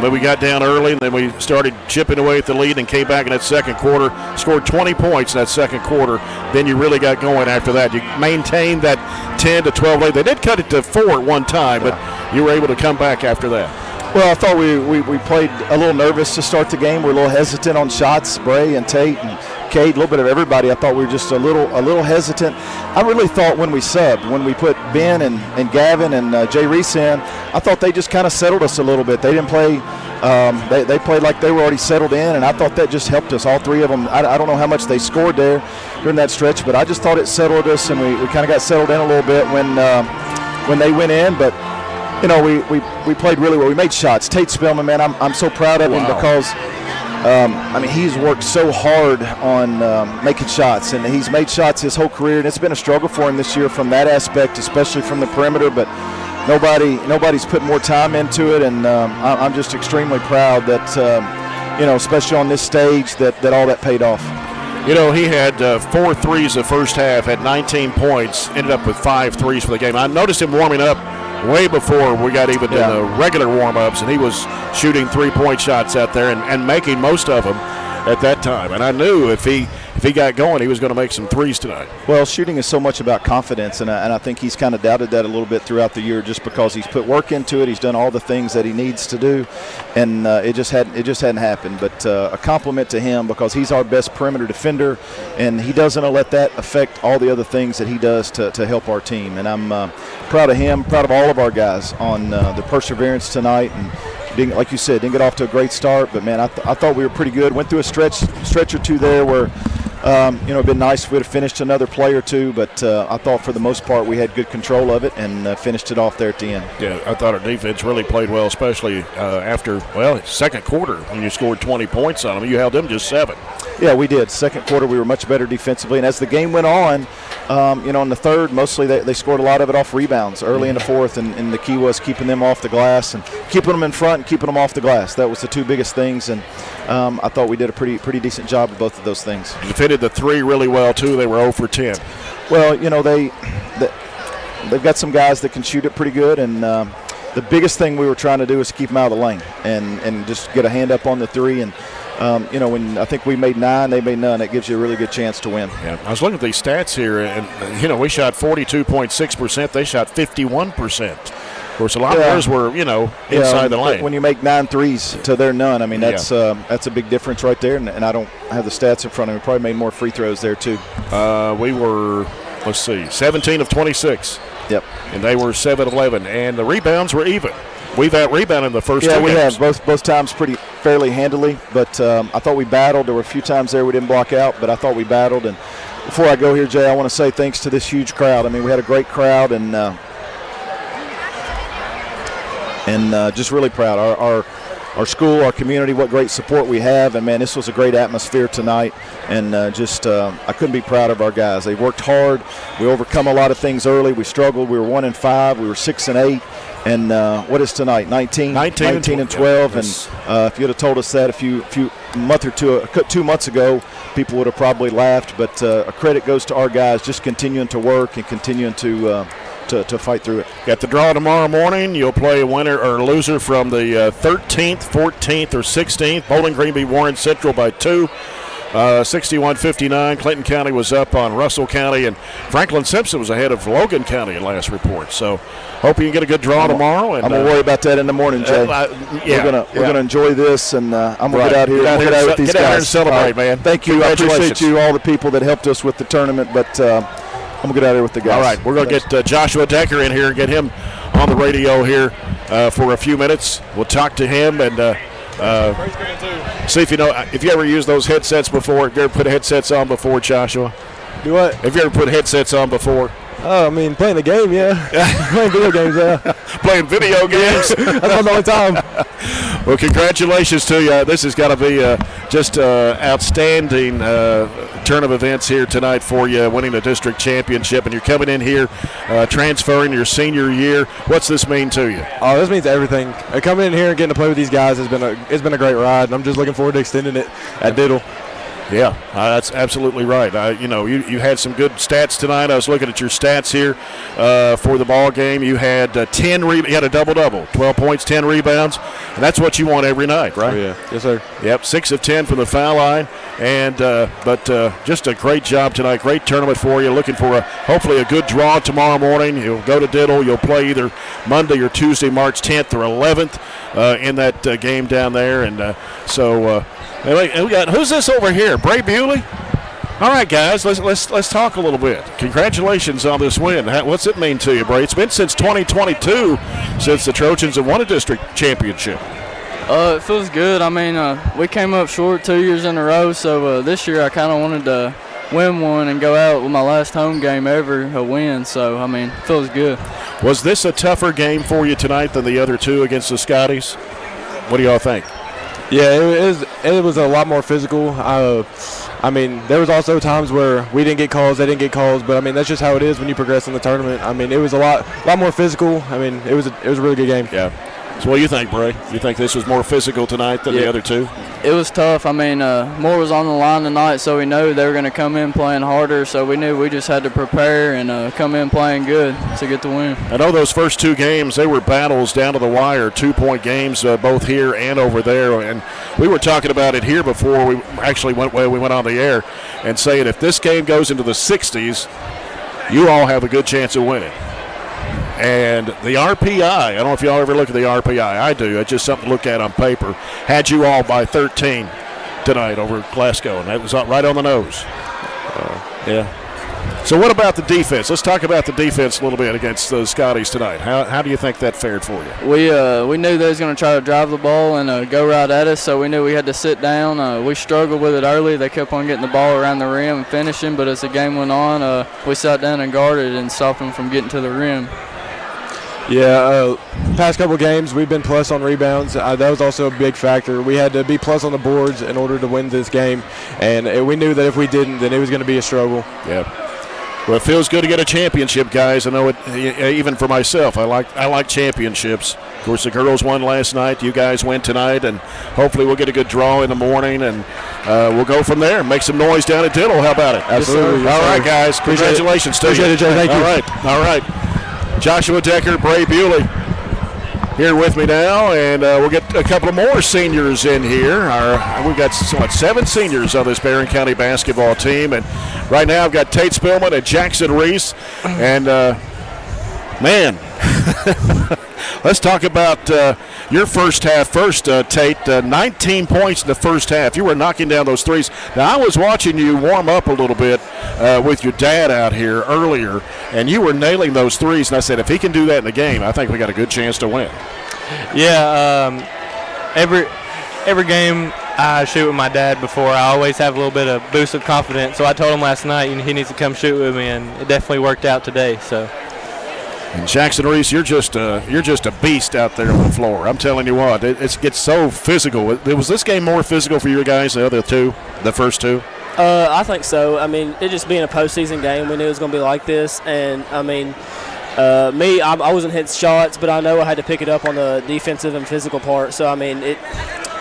but we got down early, and then we started chipping away at the lead and came back in that second quarter, scored 20 points in that second quarter. Then you really got going after that. You maintained that 10 to 12 lead. They did cut it to 4 at one time, but you were able to come back after that. Well, I thought we played a little nervous to start the game. We're a little hesitant on shots. Bray and Tate and Cade, a little bit of everybody. I thought we were just a little hesitant. I really thought when we subbed, when we put Ben and Gavin and Jay Reese in, I thought they just kind of settled us a little bit. They didn't play. They played like they were already settled in, and I thought that just helped us. All three of them. I don't know how much they scored there during that stretch, but I just thought it settled us, and we kind of got settled in a little bit when they went in, but. You know, we played really well. We made shots. Tate Spillman, man, I'm so proud of him because, he's worked so hard on making shots, and he's made shots his whole career, and it's been a struggle for him this year from that aspect, especially from the perimeter, but nobody's put more time into it, and I'm just extremely proud that, especially on this stage, that all that paid off. You know, he had 4 threes the first half, had 19 points, ended up with 5 threes for the game. I noticed him warming up way before we got even to the regular warm-ups, and he was shooting 3-point shots out there and making most of them at that time. And I knew if he got going, he was going to make some threes tonight. Well, shooting is so much about confidence, and I think he's kind of doubted that a little bit throughout the year just because he's put work into it. He's done all the things that he needs to do, and it just hadn't happened. But a compliment to him because he's our best perimeter defender, and he doesn't let that affect all the other things that he does to help our team. And I'm proud of him, proud of all of our guys on the perseverance tonight. And like you said, didn't get off to a great start, but man, I thought we were pretty good. Went through a stretch or two there where, it'd been nice if we would have finished another play or two, but I thought for the most part we had good control of it and finished it off there at the end. Yeah, I thought our defense really played well, especially after, second quarter when you scored 20 points on them. You held them just 7. Yeah, we did. Second quarter we were much better defensively, and as the game went on, in the third, mostly they scored a lot of it off rebounds early in the fourth, and the key was keeping them off the glass and keeping them in front and keeping them off the glass. That was the two biggest things, and I thought we did a pretty decent job of both of those things. You defended the 3 really well, too. They were 0 for 10. Well, they've got some guys that can shoot it pretty good, and the biggest thing we were trying to do is keep them out of the lane and just get a hand up on the 3. And when I think we made 9, they made none, it gives you a really good chance to win. Yeah, I was looking at these stats here, and, we shot 42.6%. They shot 51%. Of course, a lot of theirs were, inside the lane. When you make 9 threes to their none, that's a big difference right there, and I don't have the stats in front of me. We probably made more free throws there, too. We were, 17 of 26. Yep. And they were 7 of 11, and the rebounds were even. We've out-rebounded the first 2 games. Yeah, we have. Both times fairly handily, but I thought we battled. There were a few times there we didn't block out, but I thought we battled. And before I go here, Jay, I want to say thanks to this huge crowd. We had a great crowd, and just really proud. Our school, our community, what great support we have. And, man, this was a great atmosphere tonight. And I couldn't be proud of our guys. They worked hard. We overcome a lot of things early. We struggled. We were 1-5. We were 6-8. And what is tonight? 19 and 12. And if you would have told us that a few month or 2 months ago, people would have probably laughed. But a credit goes to our guys just continuing to work and continuing to to fight through it. Got the draw tomorrow morning. You'll play a winner or loser from the 13th, 14th, or 16th. Bowling Green beat Warren Central by 2. 61-59. Clinton County was up on Russell County, and Franklin Simpson was ahead of Logan County in last report. So, hope you can get a good draw tomorrow. And, I'm gonna worry about that in the morning, Jay. We're gonna enjoy this, and I'm gonna get out here. Get out with these guys. Get out here and celebrate, man. Thank you. I appreciate you, all the people that helped us with the tournament. But I'm gonna get out here with the guys. All right, we're gonna get Joshua Decker in here and get him on the radio here for a few minutes. We'll talk to him and. See if you ever used those headsets before. Have you ever put headsets on before, Joshua? Do what? Have you ever put headsets on before? Oh, I mean, playing the game, yeah. Playing video games, yeah. Playing video games? That's my only time. Well, congratulations to you. This has got to be just outstanding turn of events here tonight for you, winning the district championship. And you're coming in here, transferring your senior year. What's this mean to you? Oh, this means everything. Coming in here and getting to play with these guys it's been a great ride. And I'm just looking forward to extending it at Diddle. Yeah, that's absolutely right. You had some good stats tonight. I was looking at your stats here for the ball game. You had 10 you had a double-double, 12 points, 10 rebounds, and that's what you want every night, right? Oh, yeah. Yes, sir. Yep, 6 of 10 from the foul line, and but just a great job tonight. Great tournament for you. Looking for hopefully a good draw tomorrow morning. You'll go to Diddle. You'll play either Monday or Tuesday, March 10th or 11th in that game down there, and so. And we got who's this over here? Bray Bewley. All right, guys, let's talk a little bit. Congratulations on this win. What's it mean to you, Bray? It's been since 2022 since the Trojans have won a district championship. It feels good. I mean, we came up short 2 years in a row, so this year I kind of wanted to win one and go out with my last home game ever a win. So I mean, it feels good. Was this a tougher game for you tonight than the other two against the Scotties? What do y'all think? Yeah, it was a lot more physical. I mean, there was also times where we didn't get calls, they didn't get calls, but I mean that's just how it is when you progress in the tournament. I mean, it was a lot more physical. I mean, it was a really good game. Yeah. So what do you think, Bray? You think this was more physical tonight than the other two? It was tough. I mean, more was on the line tonight, so we knew they were going to come in playing harder, so we knew we just had to prepare and come in playing good to get the win. I know those first two games, they were battles down to the wire, 2-point games both here and over there, and we were talking about it here before we actually went on the air and saying if this game goes into the 60s, you all have a good chance of winning. And the RPI, I don't know if y'all ever look at the RPI. I do. It's just something to look at on paper. Had you all by 13 tonight over Glasgow, and that was right on the nose. Yeah. So what about the defense? Let's talk about the defense a little bit against the Scotties tonight. How do you think that fared for you? We knew they was going to try to drive the ball and go right at us, so we knew we had to sit down. We struggled with it early. They kept on getting the ball around the rim and finishing, but as the game went on, we sat down and guarded and stopped them from getting to the rim. Yeah, past couple games we've been plus on rebounds. That was also a big factor. We had to be plus on the boards in order to win this game, and we knew that if we didn't, then it was going to be a struggle. Yeah. Well, it feels good to get a championship, guys. I know it. Even for myself, I like championships. Of course, the girls won last night. You guys win tonight, and hopefully we'll get a good draw in the morning, and we'll go from there. Make some noise down at Diddle. How about it? Absolutely. Yes, all right, guys. Congratulations to you. Appreciate it, Jay. Thank you. All right. Joshua Decker, Bray Bewley here with me now, and we'll get a couple of more seniors in here. We've got 7 seniors on this Barren County basketball team, and right now I've got Tate Spillman and Jackson Reese, and man, let's talk about your first half first, Tate. 19 points in the first half. You were knocking down those threes. Now, I was watching you warm up a little bit with your dad out here earlier, and you were nailing those threes, and I said, if he can do that in the game, I think we got a good chance to win. Yeah, every game I shoot with my dad before, I always have a little bit of boost of confidence. So I told him last night he needs to come shoot with me, and it definitely worked out today. So. And Jackson Reese, you're just a beast out there on the floor. I'm telling you what, it gets so physical. Was this game more physical for you guys than the first two? I think so. I mean, it just being a postseason game, we knew it was going to be like this. And, I mean, I wasn't hitting shots, but I know I had to pick it up on the defensive and physical part. So, I mean,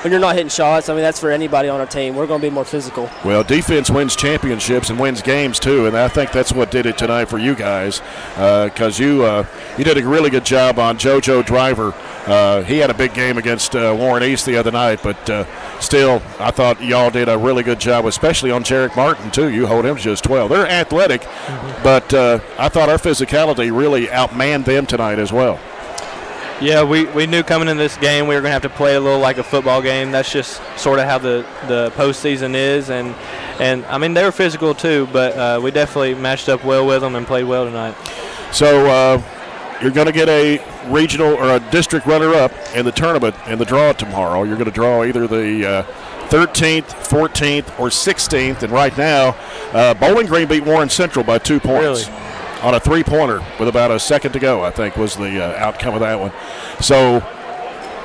when you're not hitting shots, I mean, that's for anybody on our team. We're going to be more physical. Well, defense wins championships and wins games too, and I think that's what did it tonight for you guys, because you did a really good job on JoJo Driver. He had a big game against Warren East the other night, but still, I thought y'all did a really good job, especially on Jarek Martin too. You hold him to just 12. They're athletic, but I thought our physicality really outmanned them tonight as well. Yeah, we knew coming in this game we were going to have to play a little like a football game. That's just sort of how the postseason is, and I mean they were physical too, but we definitely matched up well with them and played well tonight. So you're going to get a regional or a district runner-up in the tournament in the draw tomorrow. You're going to draw either the 13th, 14th, or 16th, and right now Bowling Green beat Warren Central by 2 points. Really? On a three-pointer with about a second to go, I think, was the outcome of that one. So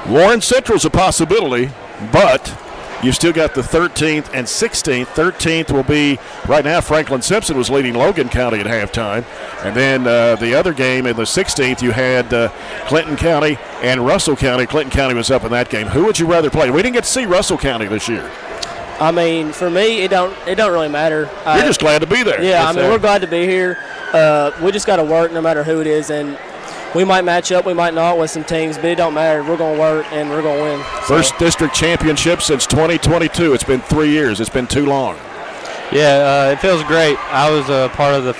Warren Central's a possibility, but you've still got the 13th and 16th. 13th will be, right now, Franklin Simpson was leading Logan County at halftime. And then the other game in the 16th, you had Clinton County and Russell County. Clinton County was up in that game. Who would you rather play? We didn't get to see Russell County this year. I mean, for me, it don't really matter. You're just glad to be there. Yeah, I mean, we're glad to be here. We just got to work no matter who it is, and we might match up, we might not with some teams, but it don't matter. We're going to work, and we're going to win. First district championship since 2022. It's been 3 years. It's been too long. Yeah, it feels great. I was a part of my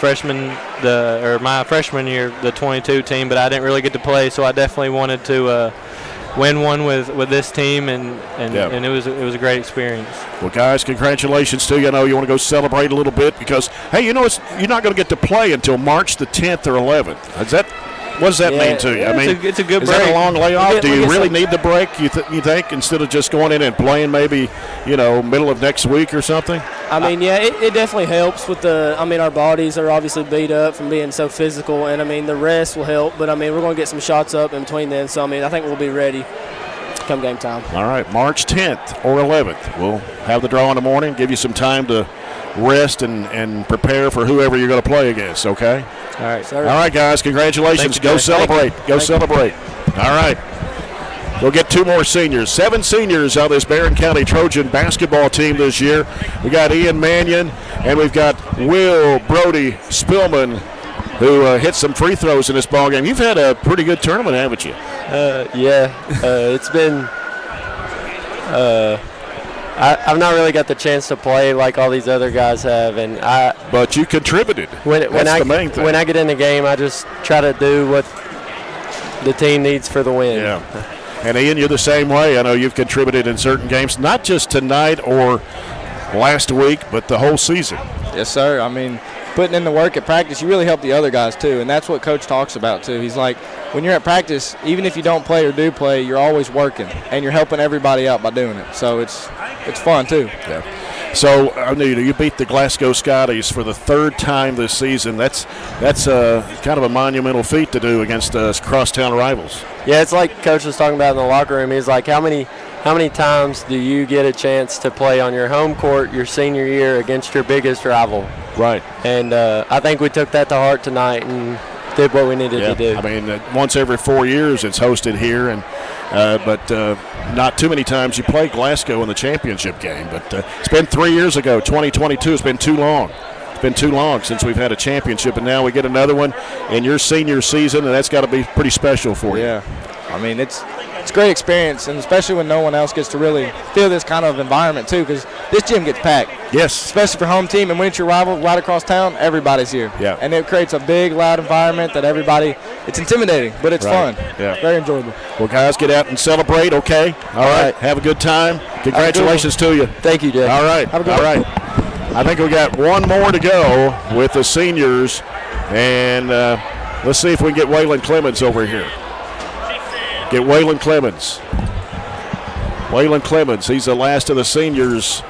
freshman year, the 22 team, but I didn't really get to play, so I definitely wanted to win one with this team, and it was a great experience. Well, guys, congratulations to you. I know you want to go celebrate a little bit because, hey, you're not going to get to play until March the 10th or 11th. What does that mean to you? I mean, it's a good break. Is that a long layoff? Do you really need the break, you think, instead of just going in and playing maybe, middle of next week or something? I mean, yeah, it definitely helps with our bodies are obviously beat up from being so physical, and, I mean, the rest will help. But, I mean, we're going to get some shots up in between then. So, I mean, I think we'll be ready come game time. All right, March 10th or 11th. We'll have the draw in the morning, give you some time to rest and prepare for whoever you're going to play against, okay? All right, sir. All right, guys, congratulations. Go celebrate. Go celebrate. All right. We'll get 2 more seniors. 7 seniors on this Barren County Trojan basketball team this year. We got Ian Mannion, and we've got Will Brody Spillman, who hit some free throws in this ball game. You've had a pretty good tournament, haven't you? It's been I've not really got the chance to play like all these other guys have, but you contributed. That's the main thing. When I get in the game, I just try to do what the team needs for the win. Yeah. And Ian, you're the same way. I know you've contributed in certain games, not just tonight or last week, but the whole season. Yes, sir. I mean, putting in the work at practice, you really help the other guys too, and that's what Coach talks about too. He's like, when you're at practice, even if you don't play or do play, you're always working, and you're helping everybody out by doing it. So it's fun too. Yeah. So, Anita, you beat the Glasgow Scotties for the 3rd time this season. That's kind of a monumental feat to do against crosstown rivals. Yeah, it's like Coach was talking about in the locker room. He's like, how many times do you get a chance to play on your home court your senior year against your biggest rival? Right. And I think we took that to heart tonight and did what we needed to do. I mean, once every 4 years it's hosted here, and but not too many times you play Glasgow in the championship game. But it's been 3 years ago, 2022. It's been too long. It's been too long since we've had a championship, and now we get another one in your senior season, and that's got to be pretty special for you. Yeah. I mean, it's a great experience, and especially when no one else gets to really feel this kind of environment too, because this gym gets packed. Yes. Especially for home team, and when it's your rival right across town, everybody's here. Yeah. And it creates a big, loud environment that it's intimidating, but it's fun. Yeah. Very enjoyable. Well, guys, get out and celebrate, okay? All right. Have a good time. Congratulations to you. Thank you, Jay. All right. Have a good one. I think we got one more to go with the seniors, and let's see if we can get Waylon Clemens over here. Get Waylon Clemens. Waylon Clemens, he's the last of the seniors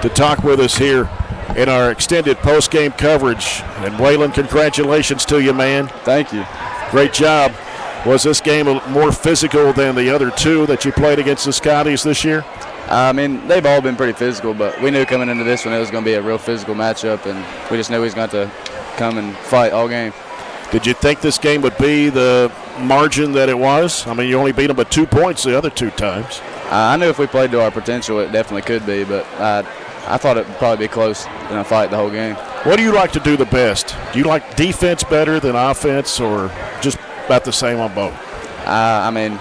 to talk with us here in our extended post-game coverage. And Waylon, congratulations to you, man. Thank you. Great job. Was this game more physical than the other 2 that you played against the Scotties this year? I mean, they've all been pretty physical, but we knew coming into this one it was going to be a real physical matchup, and we just knew he was going to come and fight all game. Did you think this game would be the margin that it was? I mean, you only beat them by 2 points the other 2 times. I knew if we played to our potential, it definitely could be, but I thought it would probably be close in a fight the whole game. What do you like to do the best? Do you like defense better than offense, or just about the same on both? I mean,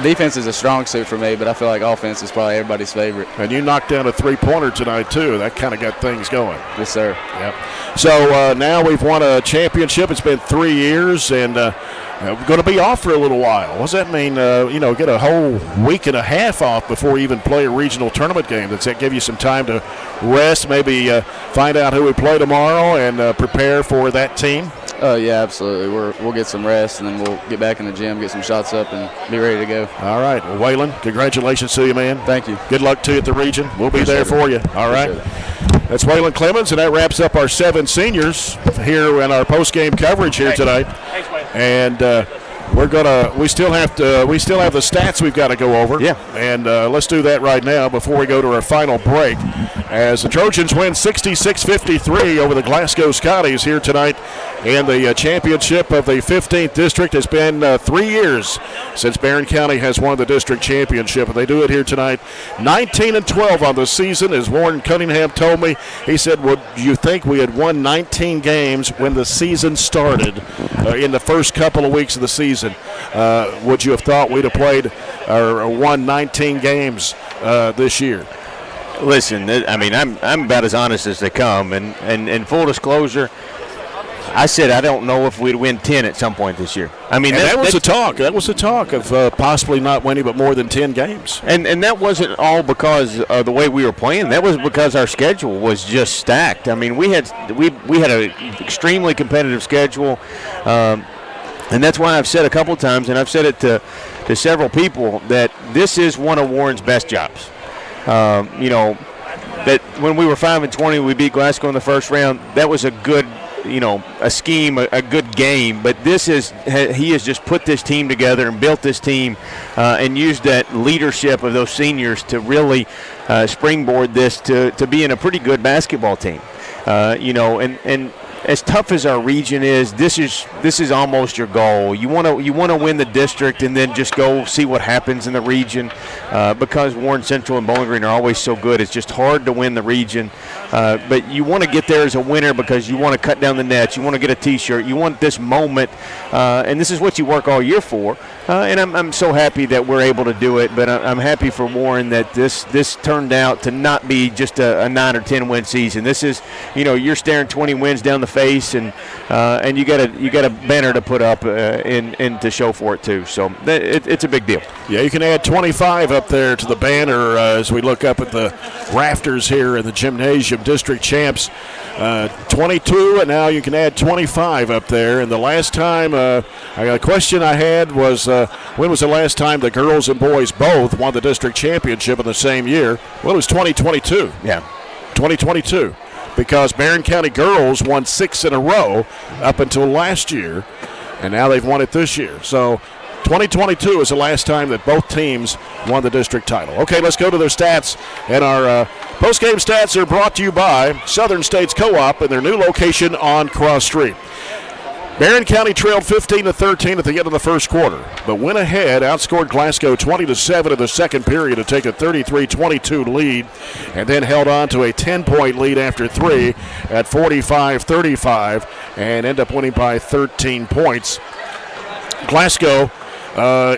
defense is a strong suit for me, but I feel like offense is probably everybody's favorite. And you knocked down a 3-pointer tonight, too. That kind of got things going. Yes, sir. Yep. So now we've won a championship. It's been 3 years, and we're going to be off for a little while. What does that mean? Get a whole week and a half off before you even play a regional tournament game. Does that give you some time to rest, maybe find out who we play tomorrow and prepare for that team? Yeah, absolutely. We'll get some rest, and then we'll get back in the gym, get some shots up, and be ready to go. All right. Well, Waylon, congratulations to you, man. Thank you. Good luck to you at the region. We'll be there for you. All right. That's Waylon Clemens, and that wraps up our 7 seniors here in our post-game coverage here tonight. Thanks, Waylon. And we still have the stats we've got to go over. Yeah. And let's do that right now before we go to our final break. As the Trojans win 66-53 over the Glasgow Scotties here tonight in the championship of the 15th district. It's been 3 years since Barren County has won the district championship, and they do it here tonight. 19-12 on the season, as Warren Cunningham told me. He said, "Would you think we had won 19 games when the season started in the first couple of weeks of the season? Would you have thought we'd have played or won 19 games this year?" Listen, I mean, I'm about as honest as they come, and full disclosure, I said I don't know if we'd win 10 at some point this year. I mean, that was the talk. That was the talk of possibly not winning but more than 10 games. And that wasn't all because of the way we were playing. That was because our schedule was just stacked. I mean, we had an extremely competitive schedule, and that's why I've said a couple times, and I've said it to several people, that this is one of Warren's best jobs. That when we were 5-20, we beat Glasgow in the first round. That was a good, a scheme, a good game. But he has just put this team together and built this team and used that leadership of those seniors to really springboard this to being a pretty good basketball team. And as tough as our region is, this is almost your goal. You want to win the district and then just go see what happens in the region, because Warren Central and Bowling Green are always so good. It's just hard to win the region, but you want to get there as a winner because you want to cut down the nets. You want to get a T-shirt. You want this moment, and this is what you work all year for. And I'm so happy that we're able to do it. But I'm happy for Warren that this turned out to not be just a 9 or 10 win season. This is, you're staring 20 wins down the face, and you got a banner to put up and to show for it too. So it's a big deal. Yeah, you can add 25 up there to the banner as we look up at the rafters here in the gymnasium. District champs 22, and now you can add 25 up there. And the last time, a question I had was, when was the last time the girls and boys both won the district championship in the same year? Well, it was 2022. Yeah, 2022. Because Barren County girls won 6 in a row up until last year, and now they've won it this year. So 2022 is the last time that both teams won the district title. Okay, let's go to their stats. And our post-game stats are brought to you by Southern States Co-op and their new location on Cross Street. Barren County trailed 15-13 at the end of the first quarter, but went ahead, outscored Glasgow 20-7 in the second period to take a 33-22 lead, and then held on to a 10-point lead after 3 at 45-35, and end up winning by 13 points. Glasgow,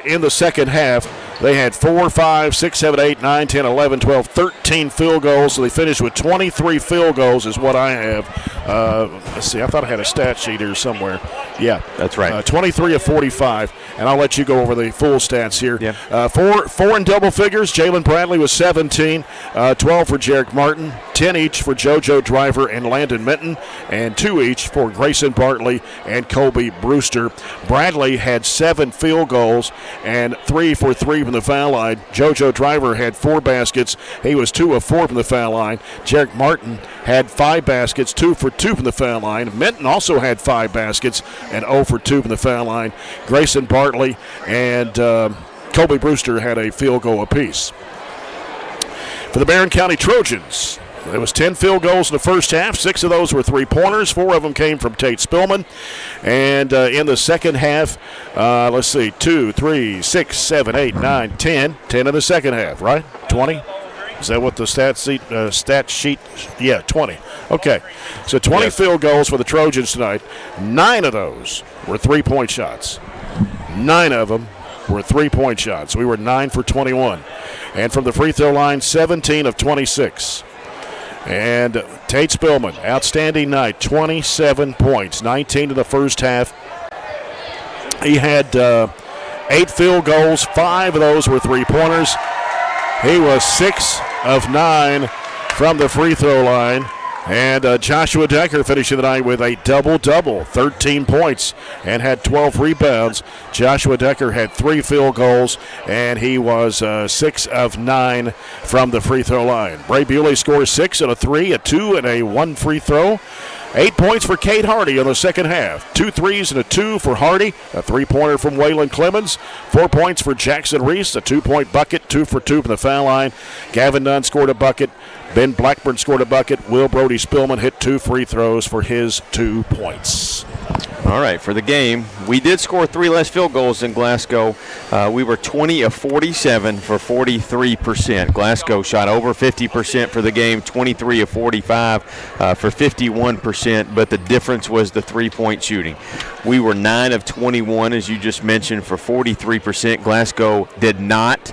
in the second half, they had 4, 5, 6, 7, 8, 9, 10, 11, 12, 13 field goals. So they finished with 23 field goals is what I have. Let's see, I thought I had a stat sheet here somewhere. Yeah. That's right. 23 of 45. And I'll let you go over the full stats here. Yeah. Four in double figures. Jalen Bradley was 17, 12 for Jarek Martin, 10 each for JoJo Driver and Landon Minton, and 2 each for Grayson Bartley and Colby Brewster. Bradley had 7 field goals and 3 for 3 from the foul line. JoJo Driver had 4 baskets. He was 2 of 4 from the foul line. Jarek Martin had 5 baskets, 2 for 2 from the foul line. Minton also had 5 baskets and 0 for 2 from the foul line. Grayson Bartley and Colby Brewster had a field goal apiece. For the Barren County Trojans, There was 10 field goals in the first half. 6 of those were three-pointers. 4 of them came from Tate Spillman. And in the second half, let's see, 2, 3, 6, 7, 8, 9, 10. 10 in the second half, right? 20? Is that what the stat sheet? Yeah, 20. Okay. So 20 field goals for the Trojans tonight. 9 of those were three-point shots. 9 of them were three-point shots. We were 9 for 21. And from the free throw line, 17 of 26. And Tate Spillman, outstanding night, 27 points, 19 in the first half. He had 8 field goals, 5 of those were three-pointers. He was 6 of 9 from the free throw line. And Joshua Decker finishing the night with a double-double, 13 points, and had 12 rebounds. Joshua Decker had 3 field goals, and he was 6 of 9 from the free throw line. Bray Bewley scores 6 and a 3, a 2, and a 1 free throw. 8 points for Cade Hardy in the second half. 2 threes and a 2 for Hardy. A 3-pointer from Waylon Clemens. 4 points for Jackson Reese. A 2-point bucket. 2 for 2 from the foul line. Gavin Nunn scored a bucket. Ben Blackburn scored a bucket. Will Brody Spillman hit 2 free throws for his 2 points. All right, for the game, we did score 3 less field goals in Glasgow. We were 20 of 47 for 43%. Glasgow shot over 50% for the game, 23 of 45 for 51%, but the difference was the three-point shooting. We were 9 of 21, as you just mentioned, for 43%. Glasgow did not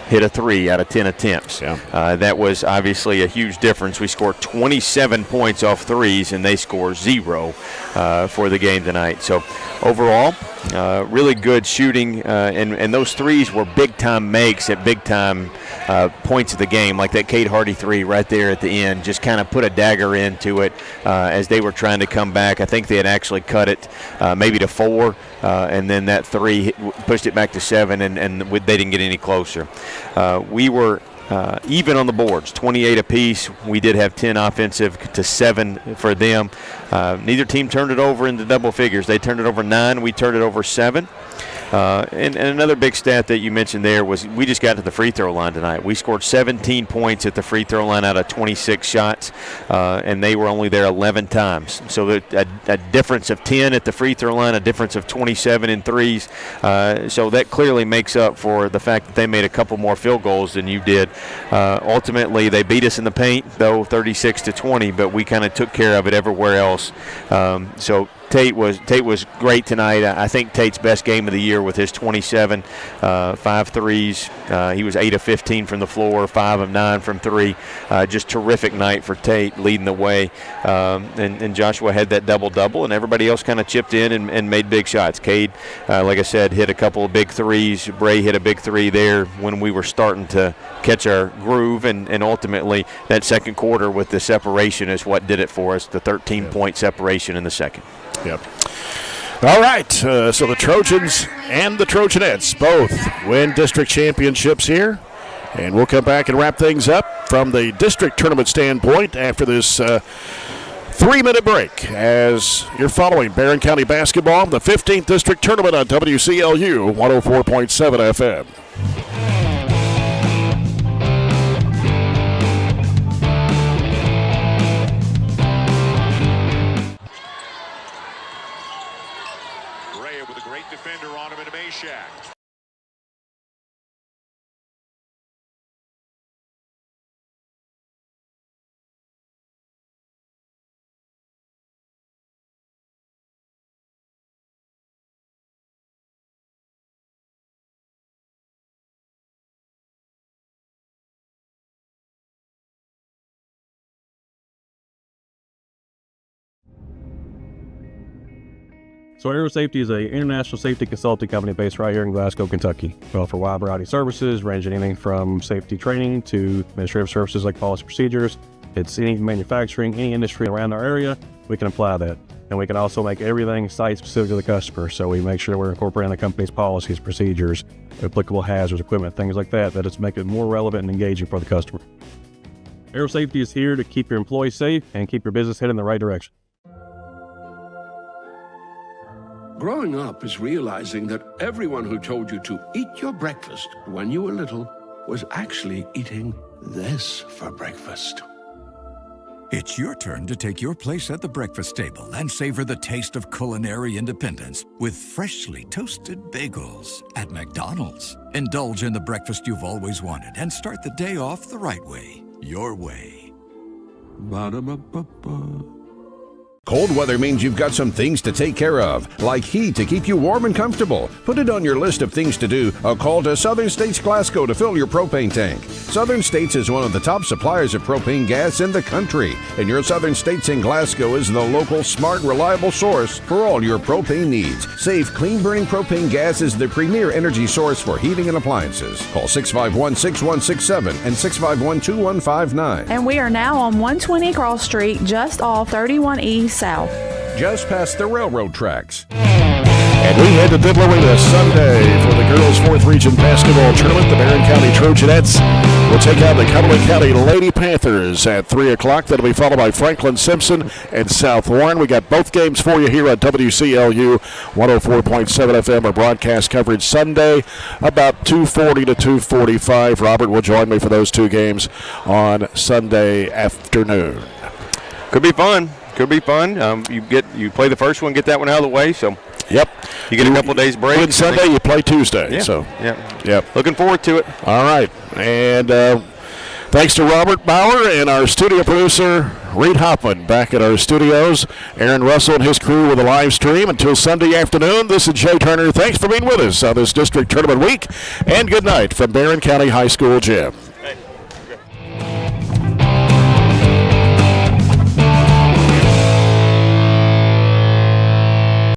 hit a 3 out of 10 attempts. Yeah. That was obviously a huge difference. We scored 27 points off threes, and they scored 0 for the game tonight. So overall, really good shooting, and those threes were big-time makes at big-time points of the game, like that Cade Hardy 3 right there at the end, just kind of put a dagger into it as they were trying to come back. I think they had actually cut it maybe to 4, and then that 3 pushed it back to 7, and they didn't get any closer. We were even on the boards, 28 apiece. We did have 10 offensive to 7 for them. Neither team turned it over into double figures. They turned it over 9. We turned it over 7. And another big stat that you mentioned there was we just got to the free throw line tonight. We scored 17 points at the free throw line out of 26 shots, and they were only there 11 times. So a difference of 10 at the free throw line, a difference of 27 in threes. So that clearly makes up for the fact that they made a couple more field goals than you did. Ultimately, they beat us in the paint, though, 36-20, but we kind of took care of it everywhere else. So Tate was great tonight. I think Tate's best game of the year with his 27, 5 threes. He was 8 of 15 from the floor, 5 of 9 from 3. Just terrific night for Tate, leading the way. And Joshua had that double-double, and everybody else kind of chipped in and made big shots. Cade, like I said, hit a couple of big threes. Bray hit a big 3 there when we were starting to catch our groove, and ultimately that second quarter with the separation is what did it for us, the 13-point separation in the second. Yep. All right, so the Trojans and the Trojanettes both win district championships here. And we'll come back and wrap things up from the district tournament standpoint after this 3-minute break as you're following Barren County basketball, the 15th district tournament on WCLU 104.7 FM. So Aero Safety is an international safety consulting company based right here in Glasgow, Kentucky. We offer a wide variety of services, ranging anything from safety training to administrative services like policy procedures. It's any manufacturing, any industry around our area, we can apply that. And we can also make everything site-specific to the customer. So we make sure we're incorporating the company's policies, procedures, applicable hazards, equipment, things like that it's make it more relevant and engaging for the customer. Aero Safety is here to keep your employees safe and keep your business headed in the right direction. Growing up is realizing that everyone who told you to eat your breakfast when you were little was actually eating this for breakfast? It's your turn to take your place at the breakfast table and savor the taste of culinary independence with freshly toasted bagels at McDonald's. Indulge in the breakfast you've always wanted and start the day off the right way, your way. Ba-da-ba-ba-ba. Cold weather means you've got some things to take care of, like heat to keep you warm and comfortable. Put it on your list of things to do. A call to Southern States Glasgow to fill your propane tank. Southern States is one of the top suppliers of propane gas in the country, and your Southern States in Glasgow is the local, smart, reliable source for all your propane needs. Safe, clean-burning propane gas is the premier energy source for heating and appliances. Call 651-6167 and 651-2159. And we are now on 120 Cross Street, just off 31E South. Just past the railroad tracks. And we head to Diddle Arena Sunday for the girls' 4th Region Basketball Tournament. The Barren County Trojanettes will take out the Cumberland County Lady Panthers at 3 o'clock. That'll be followed by Franklin Simpson and South Warren. We got both games for you here on WCLU 104.7 FM. Our broadcast coverage Sunday about 2:40 to 2:45. Robert will join me for those two games on Sunday afternoon. Could be fun. Could be fun. You play the first one, get that one out of the way. So, yep, you get a couple of days break. Win Sunday, you play Tuesday. Yeah. So, yep. Looking forward to it. All right, and thanks to Robert Bauer and our studio producer Reed Hoffman back at our studios. Aaron Russell and his crew with a live stream until Sunday afternoon. This is Jay Turner. Thanks for being with us on this district tournament week, and good night from Barren County High School Gym.